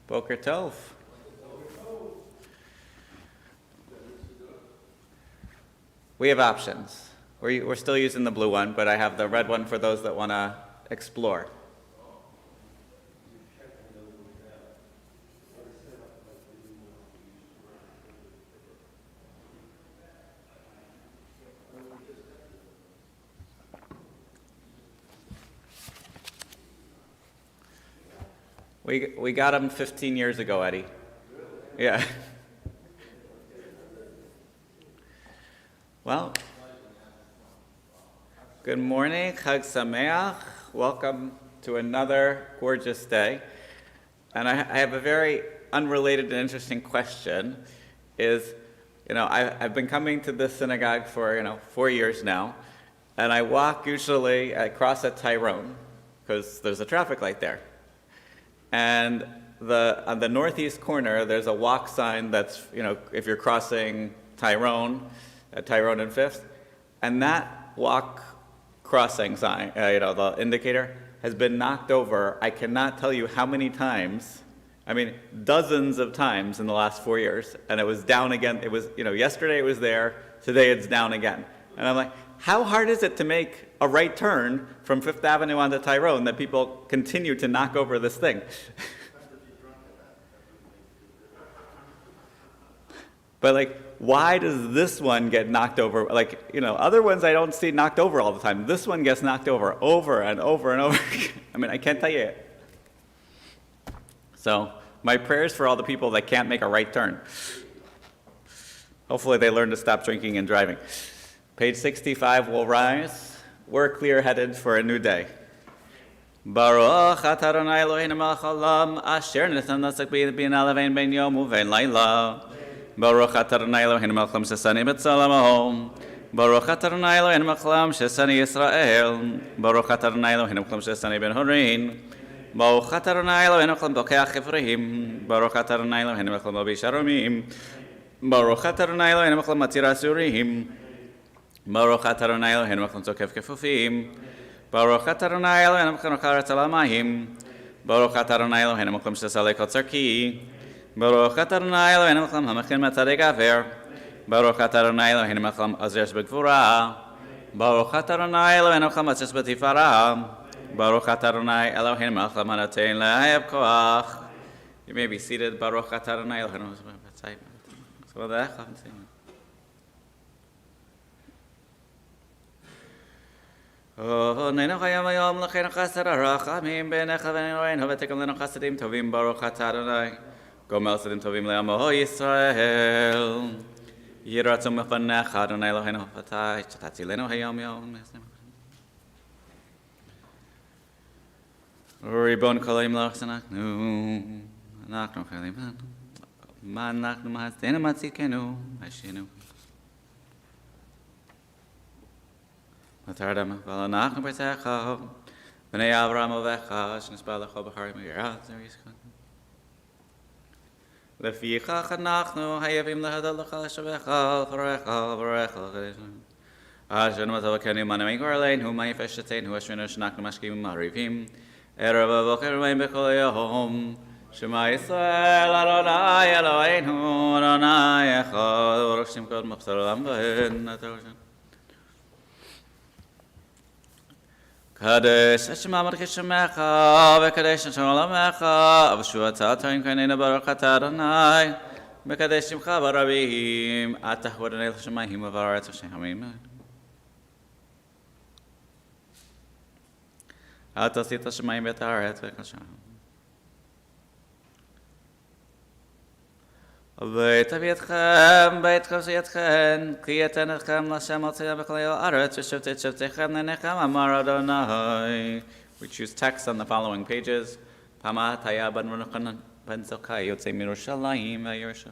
Boker Tov. We have options. We're still using the blue one, but I have the red one for those that want to explore. We got them 15 years ago, Eddie. Yeah. Well, good morning, Chag Sameach. Welcome to another gorgeous day. And I have a very unrelated and interesting question. I've been coming to this synagogue for 4 years now, and I cross at Tyrone because there's a traffic light there. And on the northeast corner, there's a walk sign that's, if you're crossing Tyrone, at Tyrone and 5th, and that walk crossing sign, the indicator, has been knocked over. I cannot tell you how many times, dozens of times in the last 4 years, and it was down again. It was, yesterday it was there, today it's down again. And I'm like, how hard is it to make a right turn from 5th Avenue onto Tyrone that people continue to knock over this thing? But why does this one get knocked over? Other ones I don't see knocked over all the time. This one gets knocked over and over and over. I can't tell you. So my prayers for all the people that can't make a right turn. Hopefully they learn to stop drinking and driving. Page 65 will rise. We're clear-headed for a new day. Baruch atah Adonai Eloheinu melech haolam asher natan nasak b'ina levein ben yom uvein laila. Baruch atah Adonai Eloheinu melech haolam shesani b'tzalam. Baruch atah Adonai Eloheinu melech haolam shesani Yisrael. Baruch atah Adonai Eloheinu melech haolam shesani ben Horin. Baruch atah Adonai Eloheinu melech haolam bokeach Ephraim. Baruch atah Adonai Eloheinu melech haolam obi sharomim. Baruch atah Adonai Eloheinu melech haolam matir asurim. Baruch atah Adonai Eloheinu melech haolam tzokef kefufim. Baruch atah Adonai Eloheinu melech haolam charetz al hamayim. Baruch atah Adonai Eloheinu melech haolam shesal lekot tzarki. Baruch atah Adonai Eloheinu melech haolam hamachin matzadei gaver. Baruch atah Adonai Eloheinu melech haolam azer b'gvura. Baruch atah Adonai Eloheinu melech haolam atzis b'tifara. Baruch atah Adonai Eloheinu melech haolam hanotein le'ayev koach. You may be seated. Baruch atah Adonai Eloheinu melech haolam. Oh, neinu chayam hayom l'cheinu chased harachamim b'neicha v'neinu v'tekem lenu chasedim tovim baruch atah Adonai gomel chasedim tovim le'amo Yisrael yiratzum mefanecha Adonai Eloheinu v'atay tatzilenu hayom yom Ribon kolayim loch sanachnu anachnu chalim ma anachnu mahastenu matzikenu hashinu Matardam, Valanach, Bertecha, Bnei Avram Ovecha, Shnisbalach Obahari Mirat, Zerizkan. Leficha Chanachnu, Hayavim Lahadal Shavecha, Varecha, Varecha, Ashen Matavakenu, Manaming Orlain, whom I feshatain, who Ashwin Shnaknu Mashkim Marivim, Erava Voker Rain Bekolayahom, Shema Yisrael, Adonai Eloheinu, Adonai Echad, Roshim Kod Mapsaram Bahin, Nataroshan. Kadesh Hashem Amar Kishemecha V'Kadesh Hashem Olamecha Avshu Atzah Tarim Kainena Baruch Atah Adonai V'Kadesh Shimcha Barabim Atah Adonai L'Shamayim V'Aretz Hashem Atah Sit Hashemayim V'Aretz V'Kashem Beit Avietchem, Beit Chosiyetchem, Kriyeten Etchem, Lashem Altziyah B'Chalei Aretz, V'Shavtet Shavtechem, Nenechem, Amar Adonai. We choose text on the following pages. Pama Taya Ben Runachanan Ben Zokai, Yotzei Mirushalayim V'Yerusha.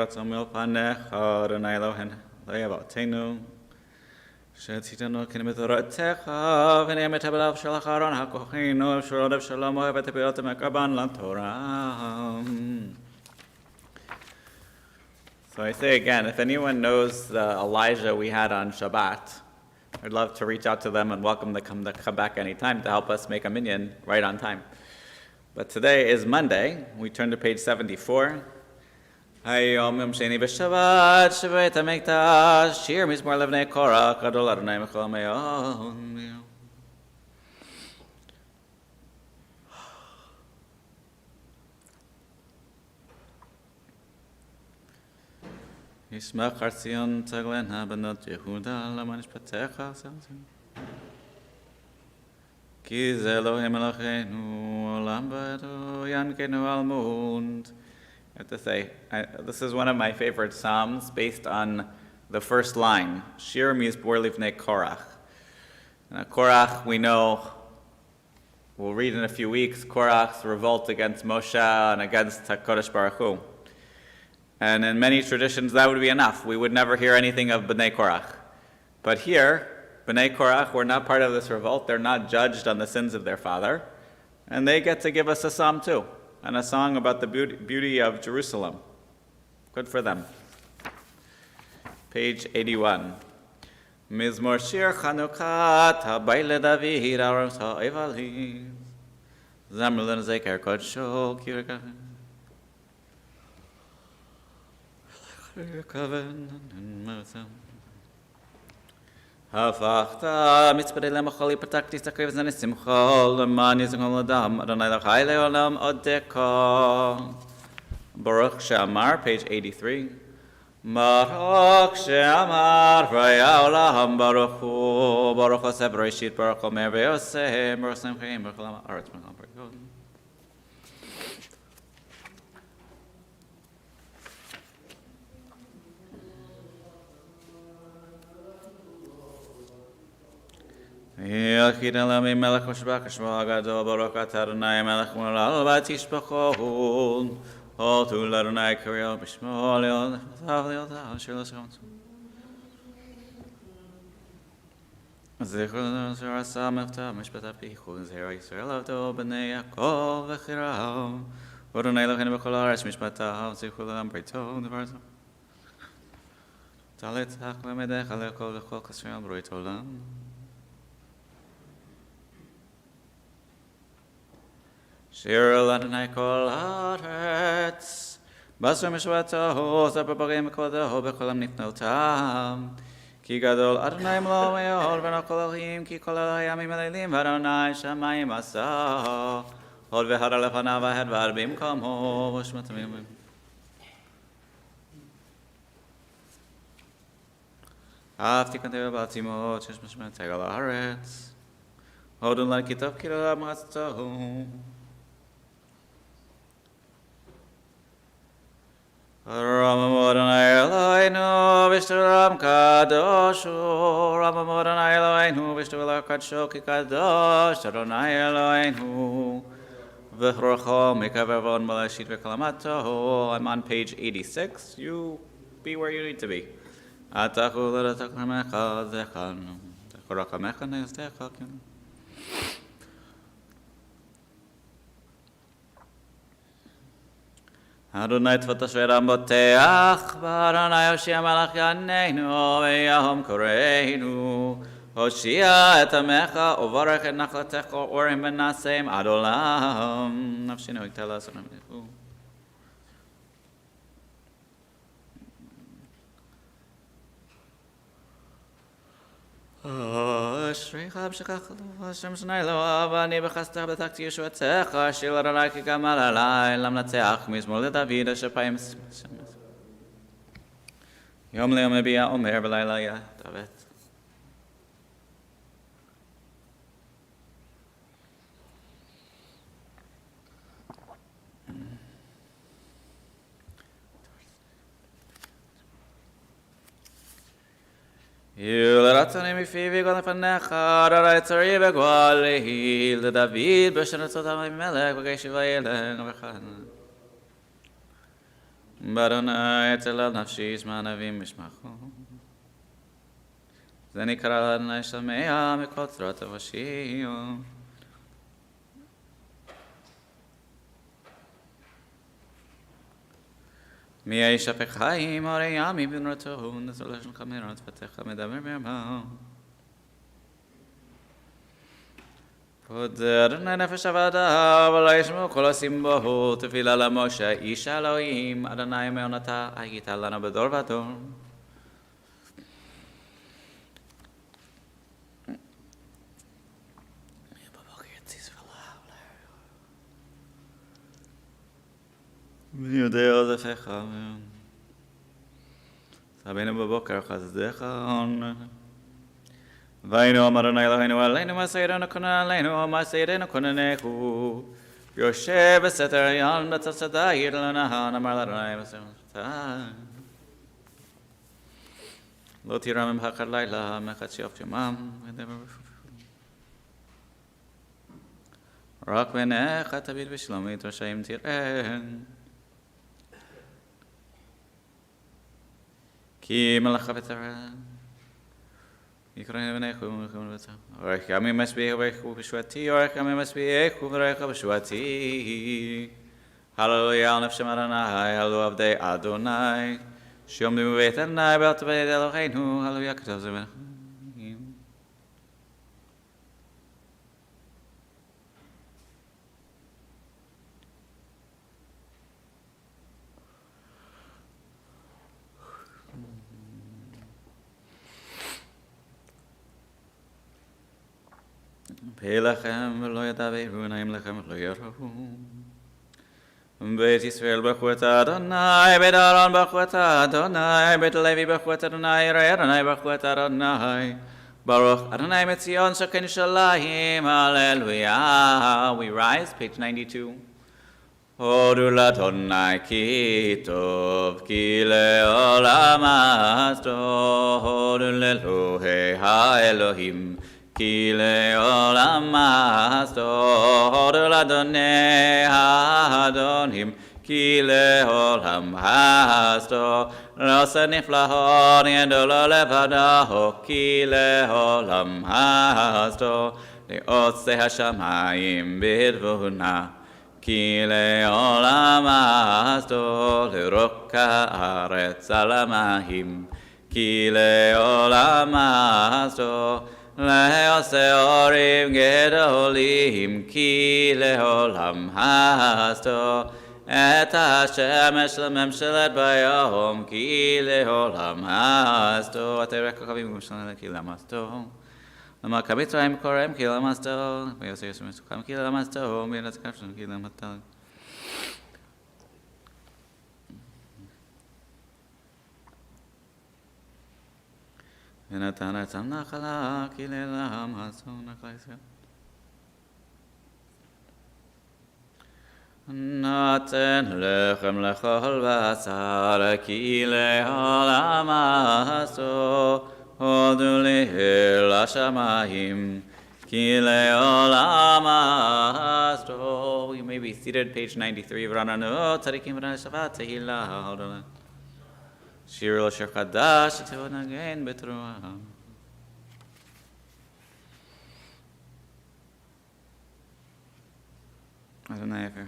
ratzon milpanecha, Adonai Eloheinu, le'avotenu, shetzitanu k'nimitoratecha, v'ne'emetabelav shel acharon hakochenu, shorodav shalom ohevet epiyotem ekaban l'Torah. So I say again, if anyone knows the Elijah we had on Shabbat, I'd love to reach out to them and welcome them to come back anytime to help us make a minyan right on time. But today is Monday. We turn to page 74. Hayom yom sheni b'Shabbat, Shavuot HaMikdash, Shir Mizmor Levnei Korach, Gadol Adonai Mechol Me'od. Yishmach Har Tzion Taglen HaBanot Yehuda, Lama Nishpatecha Selzim. Ki ze Elohim Eloheinu, Olam Ba'edo, Yankenu Almund. I have to say, this is one of my favorite psalms based on the first line, Shir Mizmor Livnei Korach. Now, Korach, we know, we'll read in a few weeks, Korach's revolt against Moshe and against HaKadosh Baruch Hu. And in many traditions, that would be enough. We would never hear anything of Bnei Korach. But here, Bnei Korach were not part of this revolt. They're not judged on the sins of their father. And they get to give us a psalm too, and a song about the beauty of Jerusalem. Good for them. Page 81. Mizmor Shir Chanukat HaBay David Aros HaEvalim Zamr L'Zeker Kodsho Kirkavim Hafachta mitzvah lemacholi patakti sakriv zani simcha leman yizkol adam Adonai l'chai le'olam odeka. Baruch She'amar, page 83. Baruch She'amar v'ya olam Baruch Hu Baruch Hoseh Bereshit Baruch Omer v'yoseh Baruch Shem Chaim Baruch Olam Haaretz Baruch Olam Baruch Yachid Elami Melech V'Shbach Shmo Gadol Baruch Atah Adonai Melech Molal V'Tishbachol Hotu L'Adonai Kario B'Shmo Le'ol Tav Le'ol Tav Shir L'Shom Zichur L'Nazir Asa Mefta Mishpat Apichu Zera Yisrael Avdo B'nei Yaakov V'Chirav Adonai Eloheinu B'Kol Haaretz Mishpatav Zichur L'Am Breito D'Varzo Talet Hach V'Medecha Le'Kol V'Chol Kasriel B'Roit Olam Shir Adonai Kol Haaretz Basar Mishvataho Zababarim Kodaho Bekolam Nifnotam Ki Gadol Adonai Mlo Me'ol V'no Kol Elohim Ki Kol Hayamim Eleilim V'Adonai Shamayim Asa Hod V'Hara Lefanav V'Hadvar B'Imkomo V'Shmatamim Avti Kantev B'Atzimot Shesh Mishmet Tegal Haaretz Hodun Lan Kitov Kirah Matztahu Ramamod Adonai Eloheinu V'Shtulam Kadoshu Ramamod Adonai Eloheinu V'Shtulam Kadoshu Ki Kadosh Adonai Eloheinu V'Chrocho Mikavavon Malashit V'Kalamato. I'm on page 86. You be where you need to be. Atachu L'Atachamecha Zechanu Zechurachamecha Nezdechakim Adonai Tvatashver Amboteach, Adonai Hoshia Malach Yaneinu, V'yahom Koreinu, Hoshia et Amecha, Uvarech et Nachlatecha, Orim Benaseim, Adolam. Nafshinu Iktelas, Adonai. Shri Chab Shekach Hashem Shnai Lo Avani B'Chastach B'Takti Yeshuatecha Shir Adonai Ki Gamal Alai Lam Natzeach Mizmor LeDavid Shepayim Yom Le'yom Ebiya Omer B'Layla Ya Davet Yularatzani mifi v'gol lefanecha, Arai tzari v'gol lehi, LeDavid b'shanatzot HaMelech v'geshiv ha'yeleng v'chan. באדוני אצל נפשי ישמע נביאים ישמעו. זה נקרא לאדוני שמע מכל צרות הושיעו. מי ישפך חיים הרי ימי בנרתו נזולה של חמירות פתח מדבר ברמה. פודה אדוני נפש עבדה ולא ישמעו כל עושים בו תפילה למשה איש אלוהים אדוני מעונתה היית לנו בדור ודור. ויודע עוזפך סבינו בבוקר חסדך והיינו אמר אדוני אלוהינו עלינו מסעירנו כונן עלינו ומסעירנו כוננהו יושב בסתר ים בצד העיר לנהן אמר לאדוני מסעירנו לא תירא ממך עד לילה מחדשי יומם רק בעיניך תביט בשלומית רשעים תראה כי מלאכה וצרה יקראנו בניך ומלאכה וצרה אורך ימים משביעך וברכו בשבועתי אורך ימים משביעך וברכו בשבועתי הללויה על נפשם אדוני הללו עבדי אדוני שעומדים בבית אדוני בעלת בית אלוהינו הללויה כתוב זה בנחם פה לכם ולא ידברו נעים לכם ולא יראו בית ישראל ברכו את אדוני בית אהרון ברכו את אדוני בית לוי ברכו את אדוני יראי אדוני ברכו את אדוני ברוך אדוני מציון שכן ירושלים hallelujah. We rise, page 92. הודו לאדוני כי טוב כי לעולם טוב הודו לאלוהי האלוהים כי לעולם טוב הודו לאדוני האדונים כי לעולם טוב לא עושה נפלאות ידו לא לבדו כי לעולם טוב לעושה השמיים בתבונה כי לעולם טוב לרוק הארץ על המים כי לעולם טוב לעושה אורים גדולים כי לעולם טוב את השמש לממשלת ביום כי לעולם טוב התראה כוכבים ומשנה כי לעולם טוב למכה מצרים קוראים כי לעולם טוב ויוסי יוסי מסוכם כי לעולם טוב מיד כפשן כי לעולם טוב ונתן עצם נחלה כי לעולם טוב נחלה ישראל נתן לחם לכל בשר כי לעולם טוב הודו לאל השמיים כי לעולם טוב. You may be seated, page 93. ורננו צדיקים ורננו שבת תהילה שיר לשיר חדש תנגן בתרועה אדוני עבר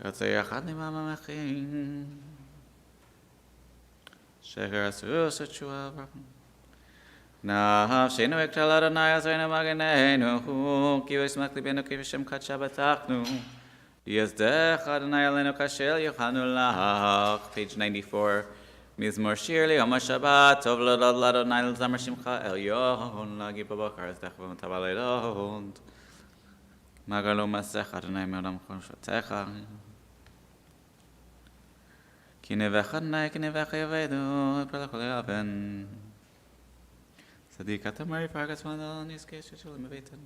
יוצא יחד נמם המחים שחר הסוס התשועה נפשנו יקטל אדוני עזרנו מגננו כי הוא ישמח ליבנו כי בשם קדשה בטחנו יסדך אדוני עלינו כאשר יוחנו לך page 94 מזמור שיר ליום השבת טוב להודות לאדוני לזמר שמך עליון להגיד בבוקר יסדך ומטב הלילות מגלו מסך אדוני מעולם חורשתך כי נבך אדוני כי נבך יבדו פרח כל יבן צדיק אתה מרי פרגס מנדל נזכה ששולים בביתנו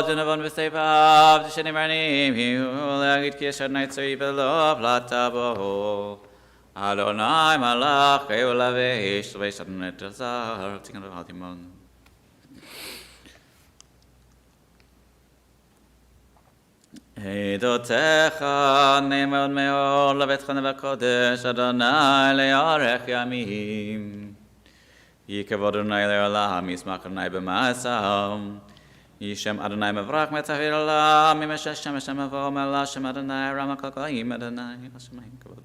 ג'נבון וסייפיו דשנים רנים יהיו להגיד כי יש אדוני צרי ולא פלטה בו אדוני מלך כאו לבש לבש אדוני תזר תיקן רב תימון עדותיך נאמנות מאוד לביתך ובקודש, אדוני לאורך ימים. יכבוד אדוני לעולם, ישמח אדוני במעשיו. ישם אדוני מברך מצווה לעולם, ממשש שם השם מבוא מעלה שם אדוני, רם הכל גויים אדוני, השמיים כבודו.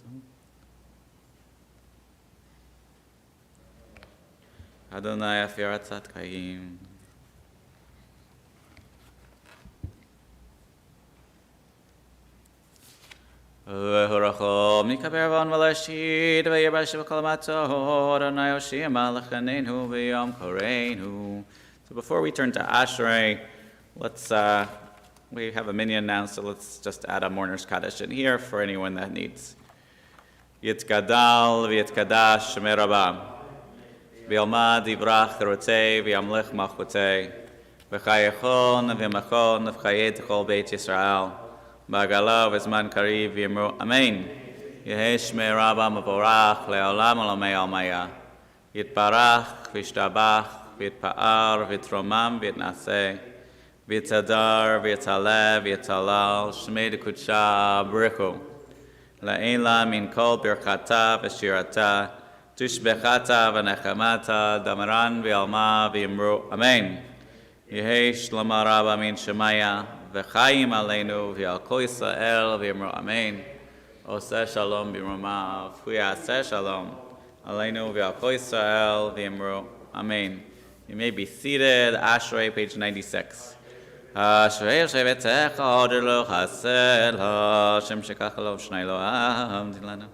אדוני אפיר הצדקאים. והורחו מקבר בון ולשית וירבש בכל מצור, אדוני הושיע מלכנו ביום קוראנו. So before we turn to Ashrei, we have a minyan now, so let's just add a mourner's kaddish in here for anyone that needs. Yitzgadal v'yitzkadash shemei rabam, v'yalmad yivrach rotzei v'yamlech malchutei, v'chayechon v'yamachon v'chayed chol beit Yisrael, b'agala v'zman kariv v'yimru amen. Yehei shemei rabam v'vorach le'olam olamei almaya, yitbarach v'yishtabach v'yitpa'ar v'yitromam v'yitnaseh, v'yitzadar v'yitzaleh v'yitzalal shmei d'kudsha b'richu la'ela min kol birchata v'shirata tushbechata v'nechamata damaran v'yalma v'yimru amen. Yehei shlama rabba min shemaya v'chayim aleinu v'yal kol Yisrael v'yimru amen. Oseh shalom b'rumav v'yaseh shalom aleinu v'yal kol Yisrael v'yimru amen. You may be seated. Ashrei, page 96. Ashrei shevetech ader lo chased lo Shem shekach lo shnei lo ahamdi lanu.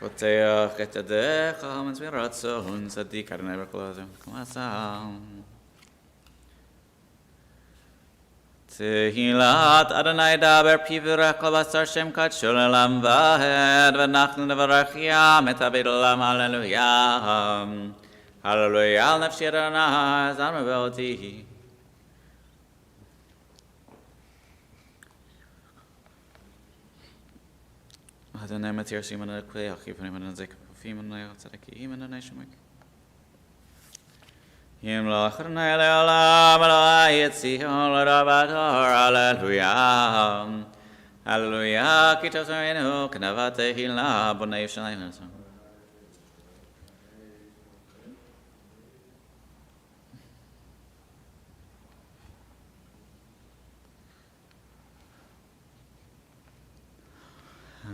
Poteach et yadecha hamanz v'ratzon tzadik adonai v'klozim k'masam. Tehillat Adonai daber pivirach kol basar Shem kadshul elam vahed v'nachnu nevarach yam et aved olam hallelujah. Hallelujah al nafshi Adonai zalma ve'oti. Adonai matir shiman al-kwei achivanim Adonai zekafim Adonai al-tzadakim Adonai shemek. Yimloch Adonai le'olam Eloi Yitzion l'ravator Hallelujah. Hallelujah ki tosarenu k'navat tehillah b'nei Yerushalayim.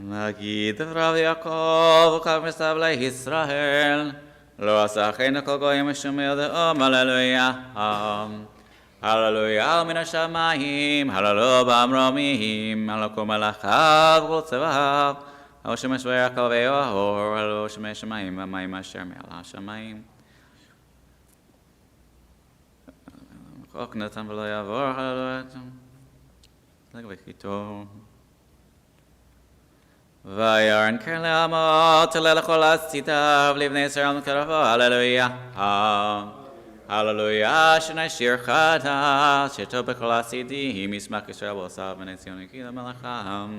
Nagid Rav Yaakov u'kav mistav le'Yisrael Lo asachenu kol goyim v'shomei de'om Hallelujah. Hallelujah min hashamayim Hallelujah b'amromim Hallelujah malachav v'kol tzevav Hallelujah shemei kol ve'ohor Hallelujah shemei shamayim v'mayim asher me'al hashamayim Chok natan v'lo yavor Hallelujah L'gvechito Vayaran keren le'amot le'lechol asitav livnei Yisrael m'karavo Hallelujah. Hallelujah shenai shir chadash sheto b'kol asidim yismach Yisrael v'osav b'nei Tzion yikila melacham.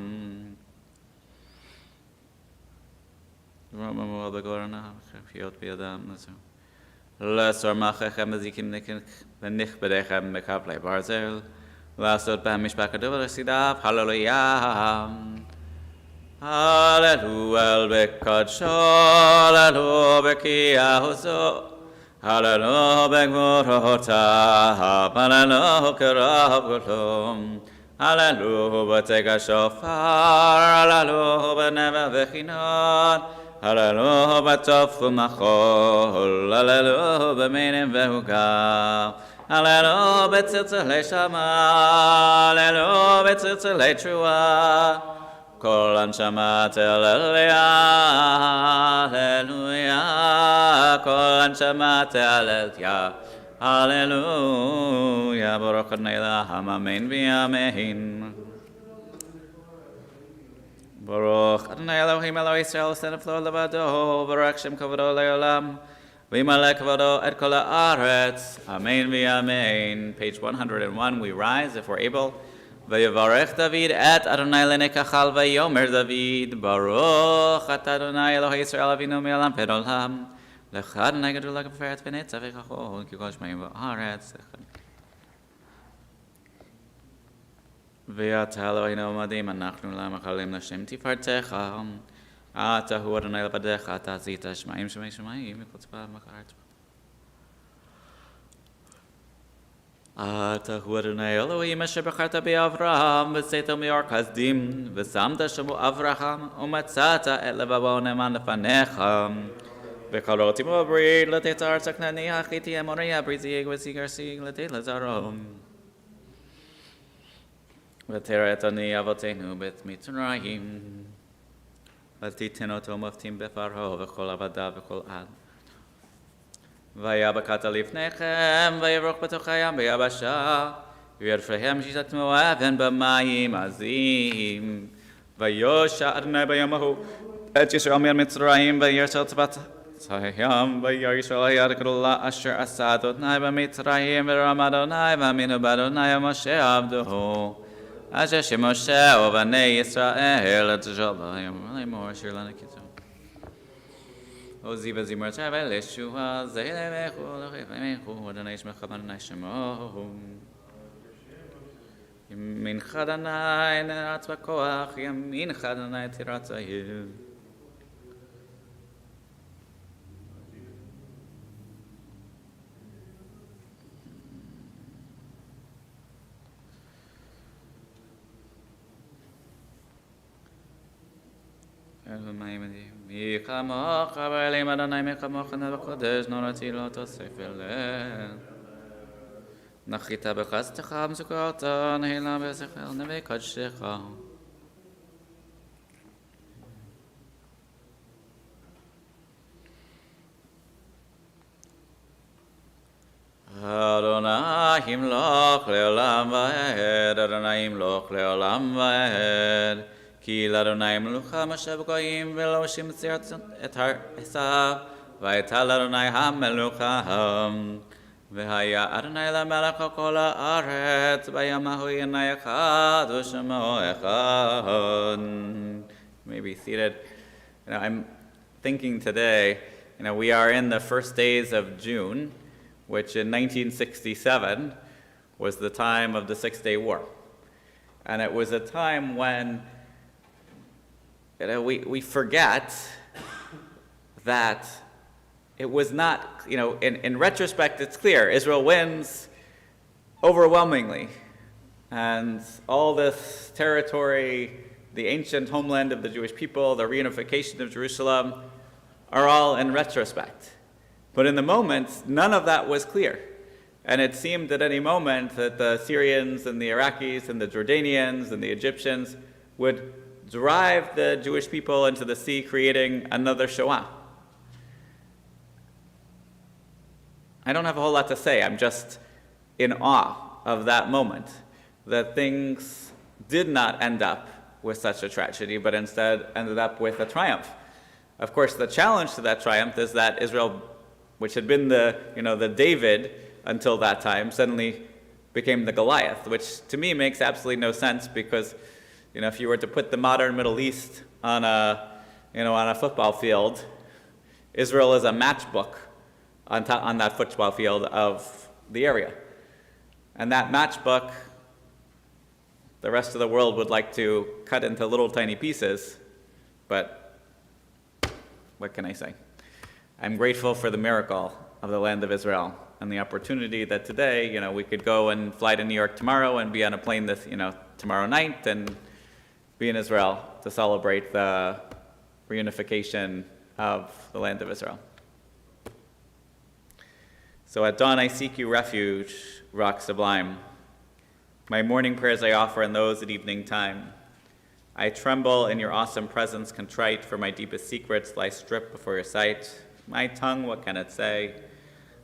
V'ramamu b'gorana v'chafiyot b'yadam L'sor machechem v'zikim v'nichbedechem b'kavlei barzel L'asot b'hem mishpach kadov v'sidav Hallelujah. Hallelujah b'kadsho, hallelujah b'kiyahuso, hallelujah b'gvorotav, hallelujah k'rav golom, hallelujah b'tega shofar, hallelujah b'neva v'chinon, hallelujah b'tof u'machol, hallelujah b'menim v'hugav, hallelujah b'tziltzilei shama, hallelujah b'tziltzilei trua. Kol anshamat hallelujah, hallelujah. Kol anshamat hallelujah, hallelujah. Baruch Adonai Elohim, amen v'amen. Baruch Adonai Elohim Eloi Yisrael, stand of Lord levado. Baruch Shem kavodo le'olam. V'yimaleh kavodo et kol haaretz. Amen v'amen. Page 101. We rise if we're able. ויברך דוד את אדוני לנקחל ויאמר דוד ברוך אתה אדוני אלוהי ישראל אבינו מעולם ועד עולם לך אדוני גדול גפרת ונצח וכחול כי כל שמיים בארץ ואתה אלוהינו עומדים אנחנו למחלים לשם תפארתך אתה הוא אדוני לבדך אתה עשית שמיים שמי שמיים מחוץ בארץ אתה הוא אדוני אלוהים אשר בחרת באברהם וצאת מאור כסדים ושמת שמו אברהם ומצאת את לבבו נאמן לפניך וקראתי בו ברית לתת ארץ הכנעני החיתי אמורי הבריזי גבסי גרסי לתת לזרעו ותראה את עני אבותינו בית מצרים ותיתן אותו מפתים בפרעה וכל עבדיו וכל עד ויבקעת לפניכם ויברוך בתוך הים ביבשה וירפאם שיטתמו אבן במים עזים ויושע אדוני ביום ההוא את ישראל מיד מצרים וירסל צבאות הים וירא ישראל היד הגדולה אשר עשה אדוני במצרים ורם אדוני ואמינו באדוני ומשה עבדו אשר שמשה ובני ישראל את שלום לאמור שיר לנו קיצור עוזי וזמר תבל לישועה זה למחו לחפמחו אדוני שמך אדוני שמו ימינך אדוני נרץ בכוח ימינך אדוני תירץ העיר מי כמוך ואלים אדוני מי כמוך נא בקודש נורתי לא תוסיף אליהם נחית בחסדך מסוכרת נהילה בשכל נביא קדשך אדוני ימלוך לעולם ועד אדוני ימלוך לעולם ועד כי לאדוני מלוכה משב גויים ולא שימצא את הר עשיו והייתה לאדוני המלוכה והיה אדוני למלך על כל הארץ ביום ההוא עיני אחד ושמו אחד. You may be seated. I'm thinking today, we are in the first days of June, which in 1967 was the time of the Six-Day War. And it was a time when we forget that it was not, in retrospect, it's clear. Israel wins overwhelmingly. And all this territory, the ancient homeland of the Jewish people, the reunification of Jerusalem, are all in retrospect. But in the moment, none of that was clear. And it seemed at any moment that the Syrians and the Iraqis and the Jordanians and the Egyptians would drive the Jewish people into the sea, creating another Shoah. I don't have a whole lot to say. I'm just in awe of that moment, that things did not end up with such a tragedy, but instead ended up with a triumph. Of course, the challenge to that triumph is that Israel, which had been the David until that time, suddenly became the Goliath, which to me makes absolutely no sense because if you were to put the modern Middle East on a football field, Israel is a matchbook on that football field of the area. And that matchbook, the rest of the world would like to cut into little tiny pieces, but what can I say? I'm grateful for the miracle of the land of Israel and the opportunity that today, we could go and fly to New York tomorrow and be on a plane tomorrow night and be in Israel to celebrate the reunification of the land of Israel. So at dawn I seek you refuge, rock sublime. My morning prayers I offer and those at evening time. I tremble in your awesome presence, contrite, for my deepest secrets lie stripped before your sight. My tongue, what can it say?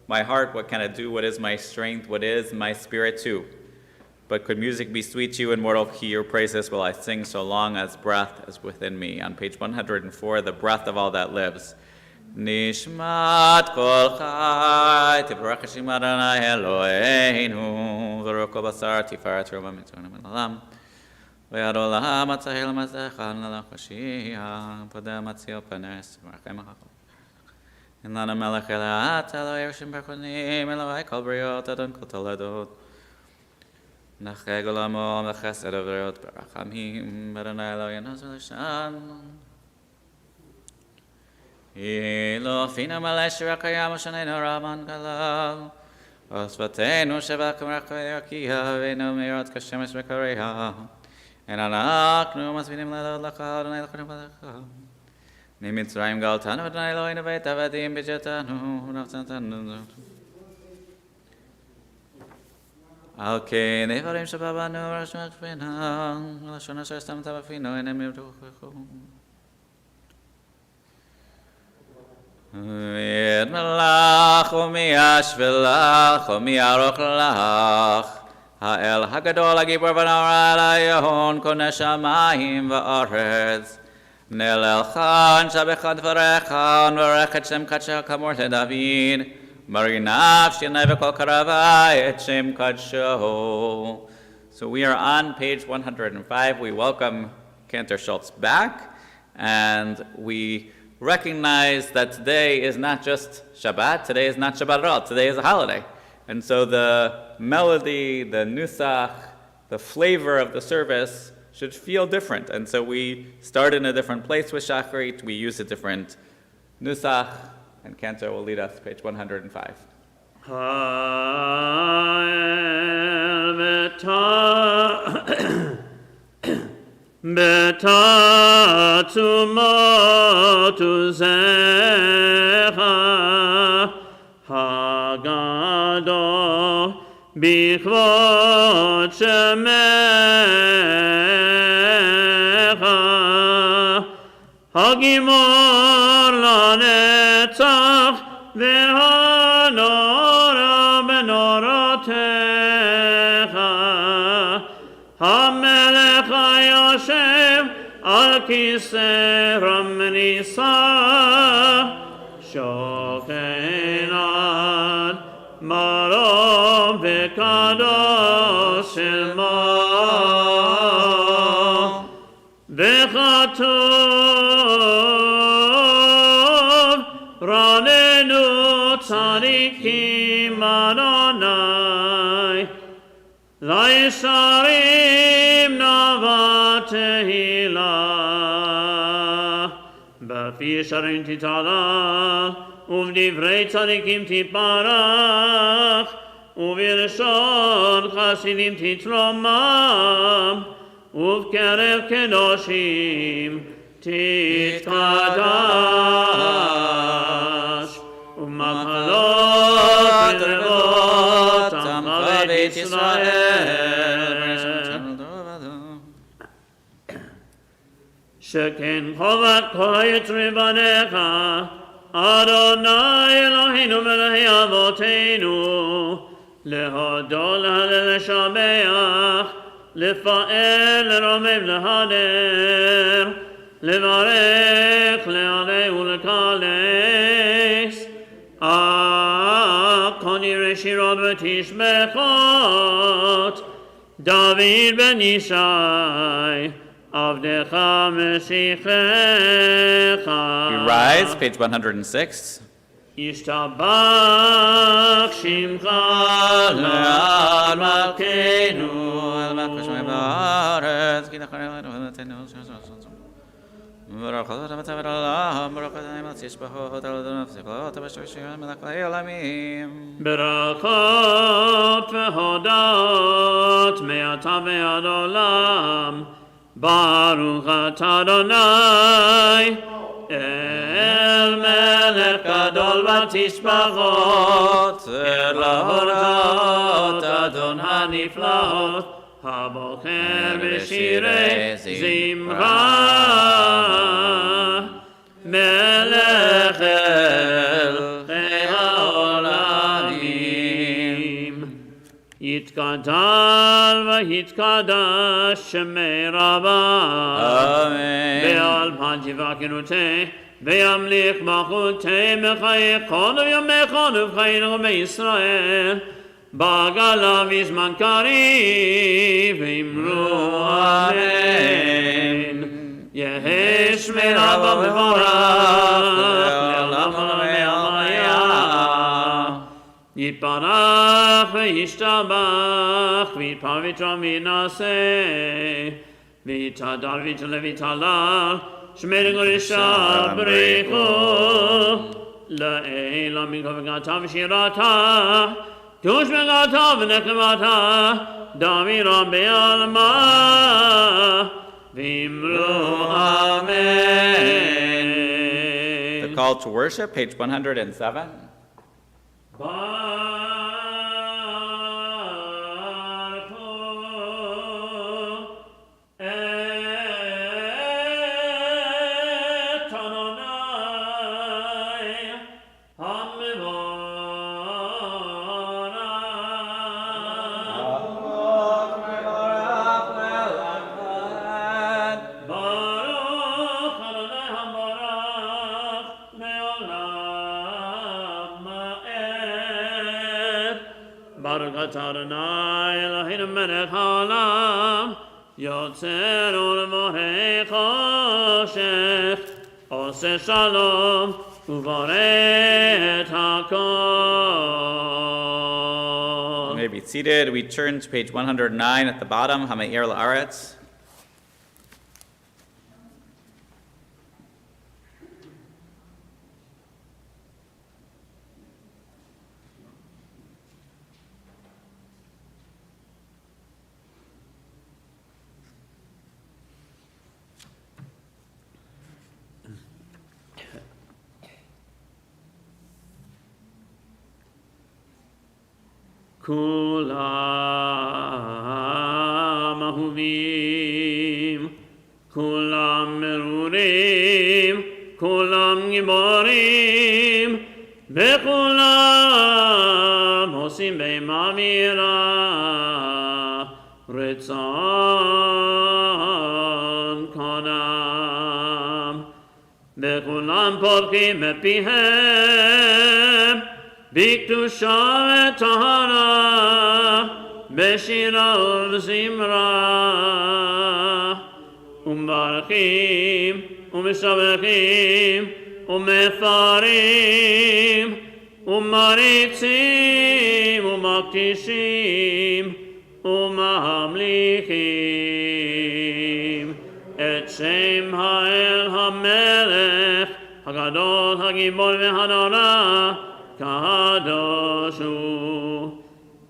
My heart, what can it do? What is my strength? What is my spirit too? But could music be sweet to you, immortal key, your praises will I sing so long as breath is within me. On page 104, the breath of all that lives. נשמת כל חי, תברך השם אדוני אלוהינו, ורוח כל בשר תפארת רוב המצוין לעולם. ויד עולם הצהל מזכן ללך השיעה, פודה מציל פנס, ורחם החכם. אין לנו מלך אלא אתה, אלוהי ראשים ברכונים, אלוהי כל בריות, אדון כל תולדות. נחג עולמו בחסד ובריאות ברחמים, באדוני אלוהינו ולשן. אילו פינו מלא שירה קיים ושננו רבן גלל, ושפתנו שבח כמרחבי רקיע, ואינו מאירות כשמש וקריה. אין אנחנו מזמינים לעלות לך, אדוני לכנו בלך. ממצרים גאלתנו, אדוני אלוהינו בית עבדים בג'תנו, ונפצנתנו זאת. על כן איברים שבא בנו ורשמו כפינה, ולשון אשר שמת בפינו, אינם יבטחו. ויד מלך ומי ישבלך ומי יערוך לך, האל הגדול הגיבור ונורא לעליון, קונה שמיים וארץ. נלל חן שבחן דבריך, ונברך את שם קדשך כאמור לדוד. מרי נפשי עיני וכל קרבי את שם קדשו. So we are on page 105. We welcome Cantor Schultz back, and we recognize that today is not just Shabbat, today is not Shabbat at all, today is a holiday. And so the melody, the nusach, the flavor of the service should feel different. And so we start in a different place with Shacharit, we use a different nusach, and Cantor will lead us, page 105. בתעצומות עוזך הגדול בכבוד שמך הגימור לנצח והנורא בנורותיך המלך היושב על כיסא רמניסה שוכן עד מרום וקדוש שמו וכתוב רננו צדיקים אדוני לישרים נאווה תהילה בפי ישרים תתעלה ובדברי צדיקים תתברך ובלשון חסידים תתרומם ובקרב קדושים תתקדש ומפלות רבות עמך בית ישראל שכן חובת כל היצרים בניך אדוני אלוהינו ואלוהי אבותינו להודות להלל לשבח לפעל לרומם להדר לברך להלל ולקלס כל ירא שירות ותשבחות דוד בן ישי עבדך משיחך. We rise, page 106. ישתבח שמך לעד מלכנו על מלך שמי בארץ כי לכם ונתנו ברוך אתה מצב העולם ברוך אתה נמלץ ישבחות על אדון הפסיקות ובשביל שירים מלך העולמים ברכות והודות מעתה ועד עולם ברוך אתה אדוני אל מלך גדול ותשבחות אל ההודות אדון הנפלאות הבוחר בשירי זמרה מלך אלוהי העולמים יתגדל ויתקדש שמי רבה אמן בעל פן תברכנותי וימליך מלכותי מחיי כל ימיך ובחיינו בישראל בגלה בזמן קריב ואמרו אמן יהי שמירה במבורך לעולם ולעולמיה יתברך וישתבח ויתפביץ וינשא ויתהדר ויתהלל שמר גורשה בריחו לעילה מקוותה ושירתה תוש מגתה ונקמתה דמירה בעלמה ואמרו אמן. The call to worship, page 107. Adonai Eloheinu melech haolam yotzer ulevorei choshech oseh shalom uvorei et hakol. You may be seated. We turn to page 109 at the bottom, Hameir La'aretz. Kulam ahuvim, kulam merurim, kulam giborim, vekulam osim be'mamira, retzon konam, vekulam porkim epihem, בקדושה וטהרה, בשירה ובזמרה, ומברכים ומשבחים ומפארים ומריצים ומקדישים וממליכים את שם האל המלך הגדול הגיבור והנורא קדוש הוא.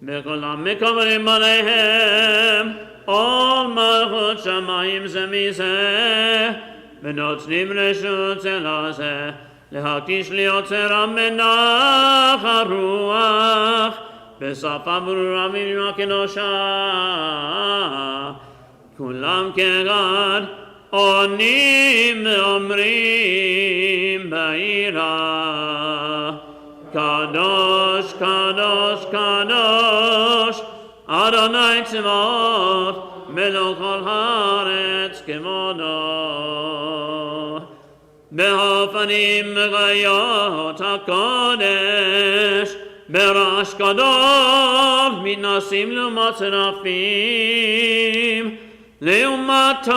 וכולם מקבלים עליהם עול מלכות שמיים זה מזה, ונותנים רשות זה לזה להקדיש ליוצר המנח הרוח בשפה ברורה ומימה קדושה. כולם כאחד עונים ואומרים ביראה קדוש קדוש קדוש אדוני צבאות מלך כל הארץ כבודו. באופנים וגיות הקודש ברעש גדול מתנשאים לעומת שרפים, לעומתם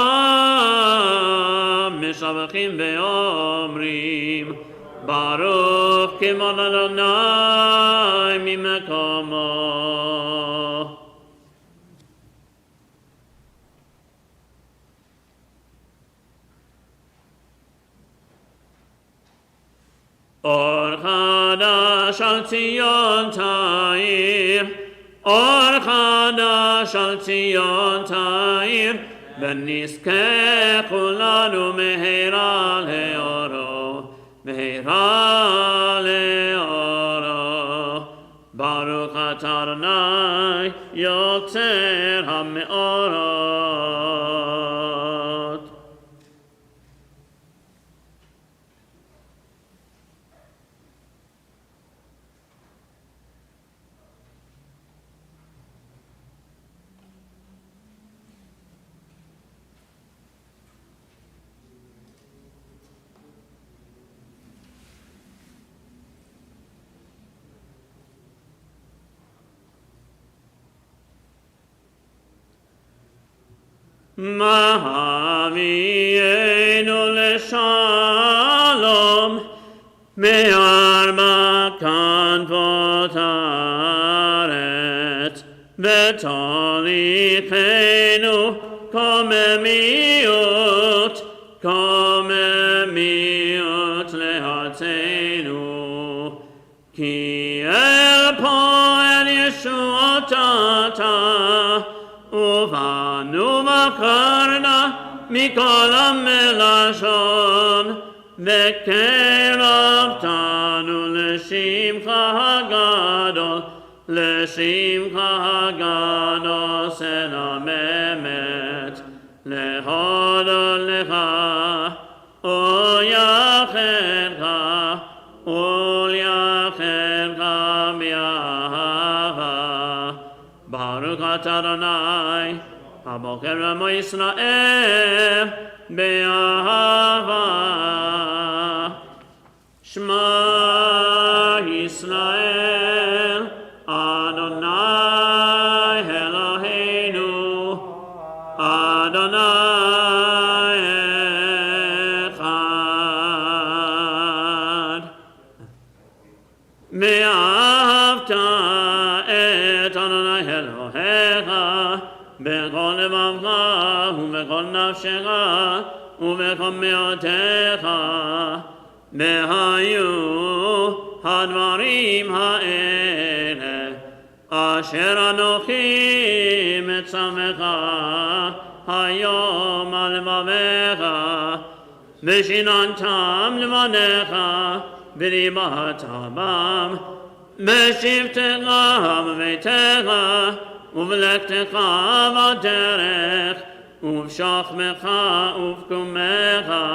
משבחים ואומרים ברוך כבוד אדוני ממקומו. אור חדש על ציון תאיר, אור חדש על ציון תאיר, ונזכה כולנו מהרה לאורו, מהרה לאורו. ברוך אתה אדוני יוצר המאורות. Mahavienu leshalom me'arba kanvot haaretz v'tolichenu komemiut lehatzenu ki el po'el yeshuotata uvanu makarna mikol melashon ve'keravtanu l'shimcha hagadol selamemet lehodol lecha ol yachercha mi'ahava Baruch atah Adonai haboker amo Yisrael be'ahava Shema Yisrael Adonai Eloheinu Adonai Echad Ve'ahavta et Adonai Elohecha b'kol lebavcha u'b'kol nafshecha u'b'kol me'otecha Behayu hadvarim ha'ele asher anochi metzamecha hayom al levavecha v'shinantam levanecha v'ribatabam v'shivtecha v'veitecha uv'lektecha v'derech uv'shachmecha uv'kumecha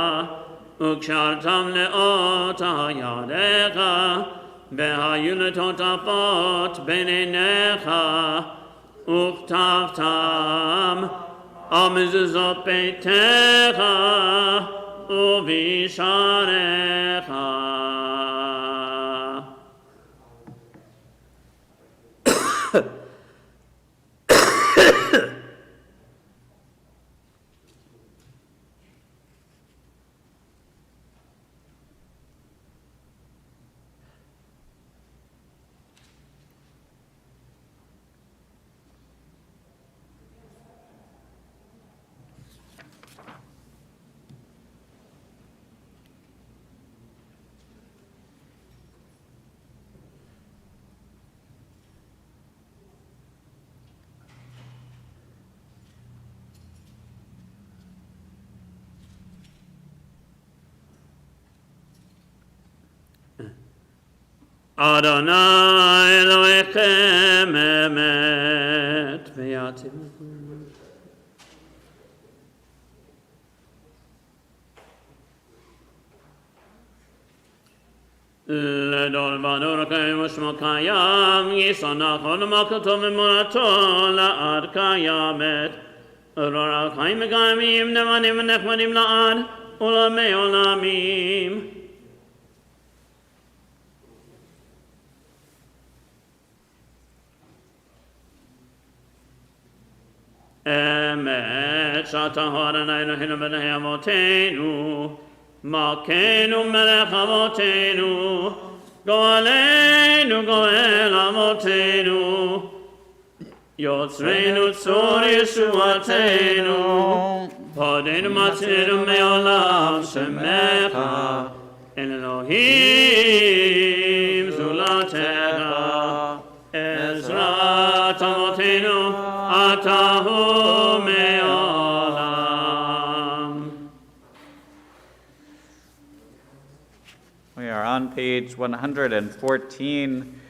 וקשרתם לאות הידיך, והיו לטוטפות בין עיניך, וכתבתם על מזוזות ביתך ובשעריך. Adonai Elohechem emet v'yatim. Ledol vador kayim u'shmo kayam yisonachon u'malkuto v'emurato la'ad kayamet Aurora kayim v'kayimim nevanim v'nechmanim la'ad u'lamei olamim Emet shata Adonai Eloheinu b'nei avotenu Malkeinu melech avotenu Go'aleinu go'el avotenu Yotzreinu tzor yeshuatenu Podenu matzinu me'olam shemecha En Elohim zulatecha Ezrat avotenu atahu me'olam. We are on page 114.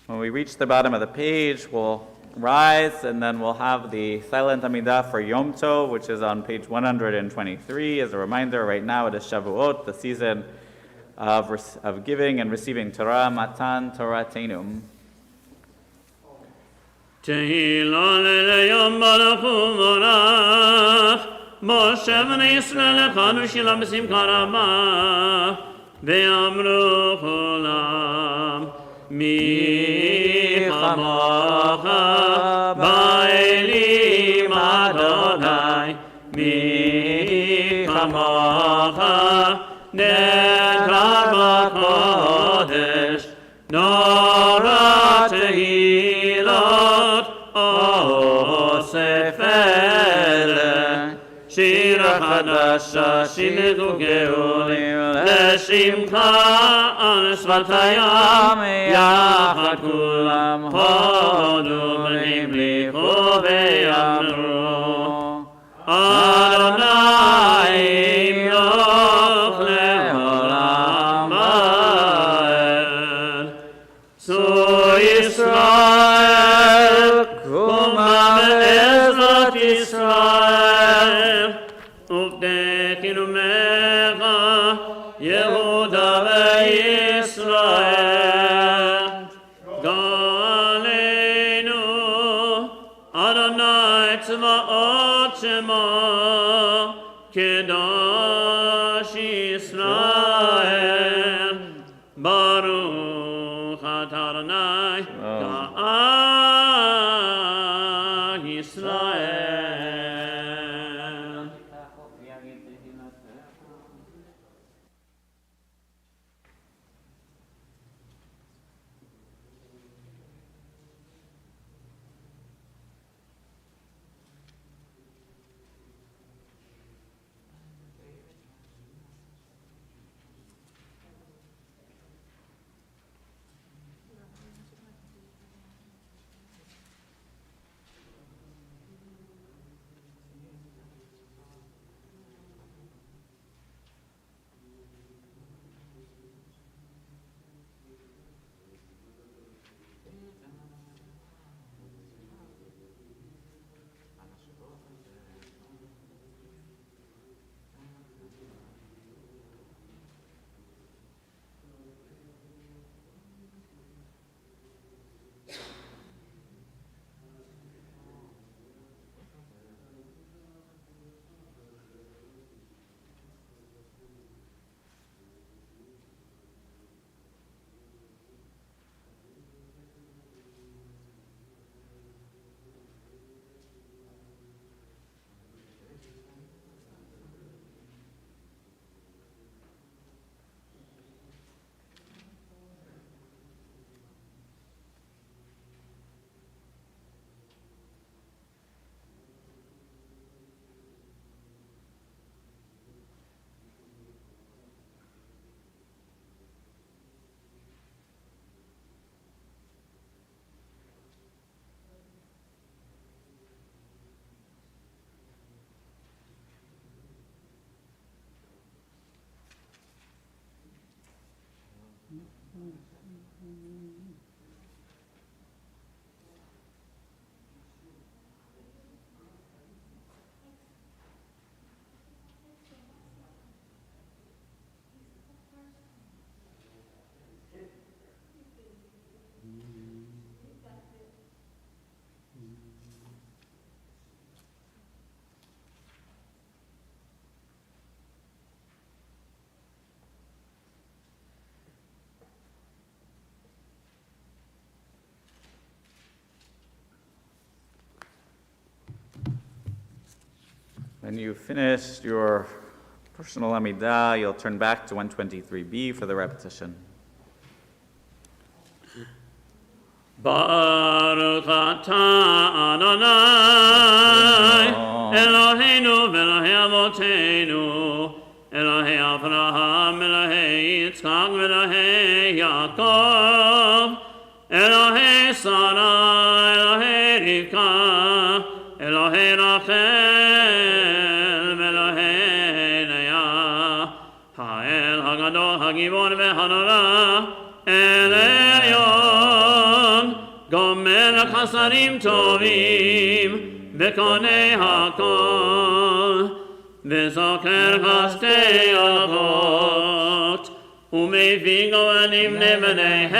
When we reach the bottom of the page, we'll rise, and then we'll have the silent Amidah for Yom Tov, which is on page 123. As a reminder, right now it is Shavuot, the season of giving and receiving Torah, Matan Toratenu. Tehillah le'yom baruch u'vorach Moshe v'nei Yisrael echadu shila b'simcha rabah ve'amru cholam mi chamocha ba'elim Adonai kamocha nekar b'kodesh Nora tehilot osef ele Shira chadasha shinichu geolim Leshimcha al svatayam Yachad kulam hodu v'nimlichu v'yamru Adonai imloch le'olam va'ed So Yisrael kuma be'ezrat Yisrael Uvdekinu mecha Yehuda ve'Yisrael Galenu Adonai tzva'ot shema Kedosh Yisrael Baruch atah Adonai Ga'al Yisrael When you've finished your personal Amidah, you'll turn back to 123b for the repetition. Baruch atah Adonai Eloheinu v'Elokei Avoteinu Elokei Avraham Elokei Yitzchak v'Elokei Yaakov Elokei Sarah Elokei Rivka Elokei Rachel v'Elokei Leah Ha'el Hagadol Hagibor v'Hanora Elyon Gomer Chasarim Tovim Bekonei HaKol V'zoker Chastei Avot U'mevig Oanim Nebeneihem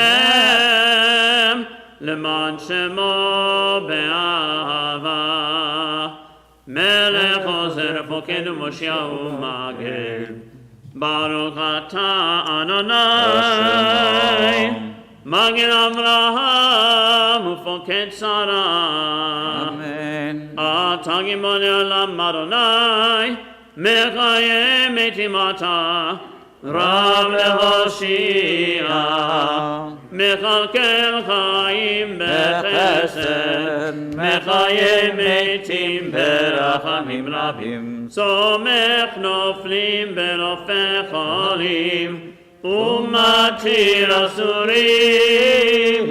Leman Shemo Be'ahava Melech Ozer Foked U'Moshiach U'Maged Baruch atah Adonai Magid Avraham Ufoked Sarah Amen. Atah Gimon Olam Adonai מחיה מתים אתה, רב להושיע, מכלכל חיים בחסד, מחיה מתים ברחמים רבים, סומך נופלים ורופא חולים, ומתיר אסורים,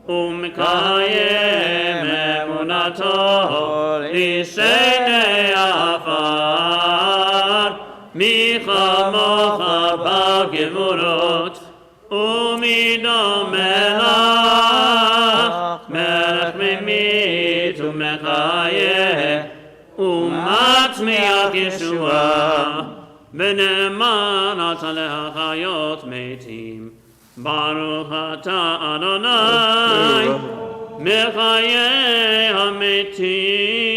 ומקיים אמונתו לשני עפר, מי כמוך בגבורות ומדום מלך, מלך ממית ומחיה ומצמיח ישועה, ונאמן אתה להחיות מתים. ברוך אתה אדוני מחיי המתים.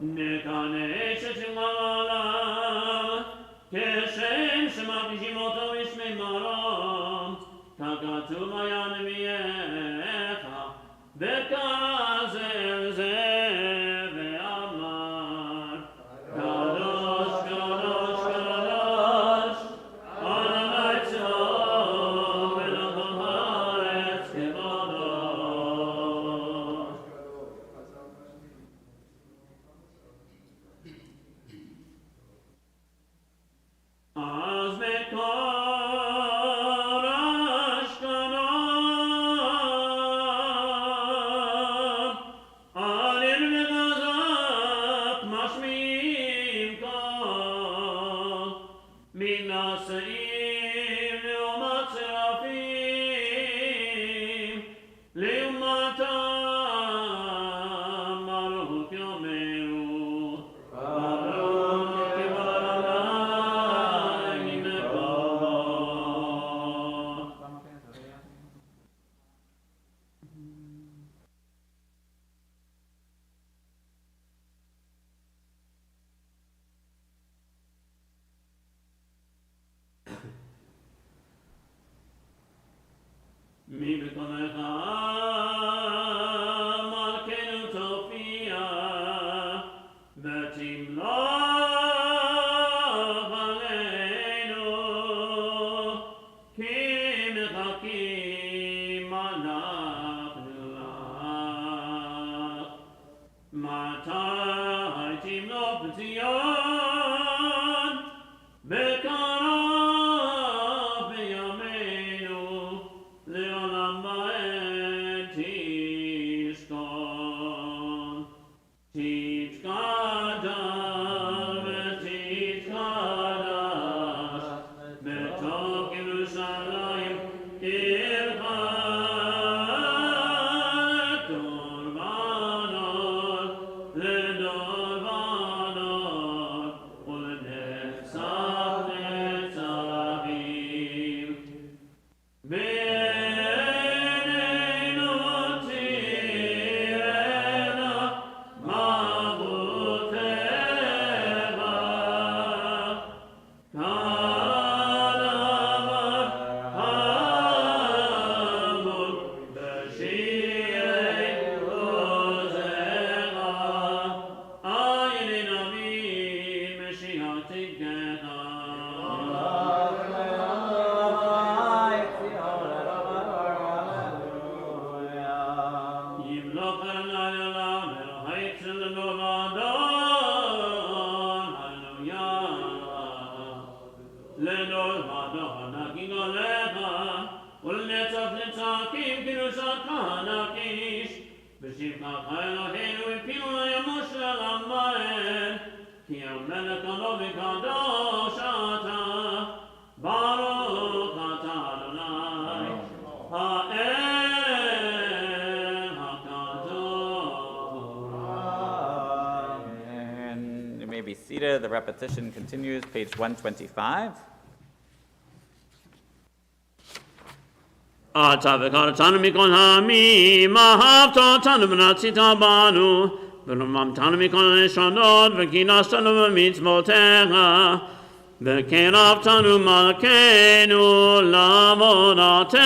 נקדש את שמך לעולם, כשם שמקדישים אותו בשמי מרום, ככתוב היה נביאך, וקרא זה אל זה ואמר, קדוש קדוש קדוש אדוני צבאות ולכל הארץ כבודו. אז מקור אשכנון עלים וגזק משמיעים קול, מן השאים לעומת שרפים, לעומתם ברוך יאמרו, ברוך כבוד אדוני ממקור. מבקונך מלכנו תופיע, ותמלוך עלינו, כי מחכים אנחנו לך. מתי תמלוך בציון, בקרוב בימינו, לעולם ועד תשכון. תתקדש ותתקדש בתוך ירושלים עירך, לדור ודור, לדור ודור, ולנצח נצחים. בעינינו תראינה מעבודתך, כדבר המול בשירי עוזך, עין נביא משיחתך. ימלוך הלילה ולהיט לדור ודור, הללויה. לדור ודור נגיד עליך, ולנצח נצחים קדושתך נקיש. בשבחך אלוהינו הפינו ימוש למועד, כי המלך הלא וקדוש אתה, ברוך אתה אדוני האל הקדוש. And you may be seated. The repetition continues, page 125. אתה וקרתנו מכל העמים, אהבת אותנו ורצית בנו, ורוממתנו מכל הלשונות, וכינסתנו במצוותיך, וקירבתנו מלכנו לעבודתך,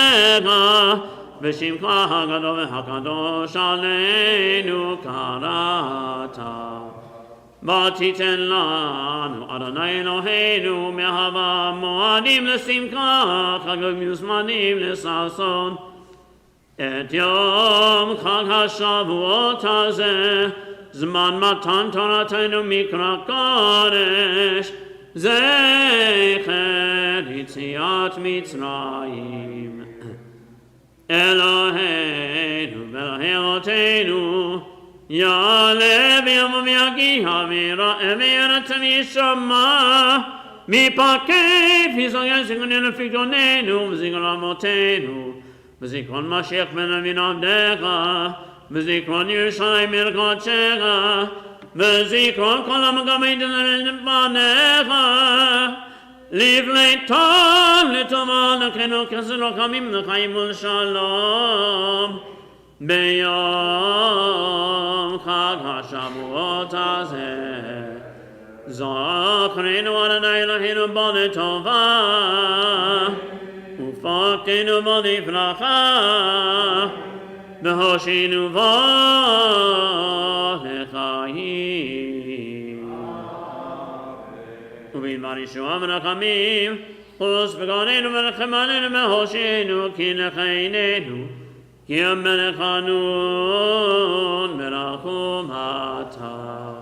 ושמך הגדול והקדוש עלינו קראת. ותיתן לנו, אדוני אלוהינו, מאהבה מועדים לשמחה, חגים וזמנים לששון. את יום חג השבועות הזה, זמן מתן תורתנו מקרא קודש, זכר יציאת מצרים. אלוהינו ואלוהי אבותינו, יעלה ויבוא ויגיע ויראה וירצה וישמע מפקד פסגי זיכרוננו לפיקדוננו וזיכרון אבותינו וזיכרון משיח בן אבין עבדך וזיכרון ירושלים עיר קודשך וזיכרון כל המגמי לפניך לבלי טוב לטובה לכנו כסר לוחמים לחיים ולשלום ביום חג השבועות הזה. זכרנו אדוני אלוהינו בו לטובה ופקדנו בו לברכה והושיענו בו לחיים. ובדבר ישועה ורחמים חוס בגוננו ורחמנו והושיענו כי לחיננו כי המלך חנון ורחום אתה.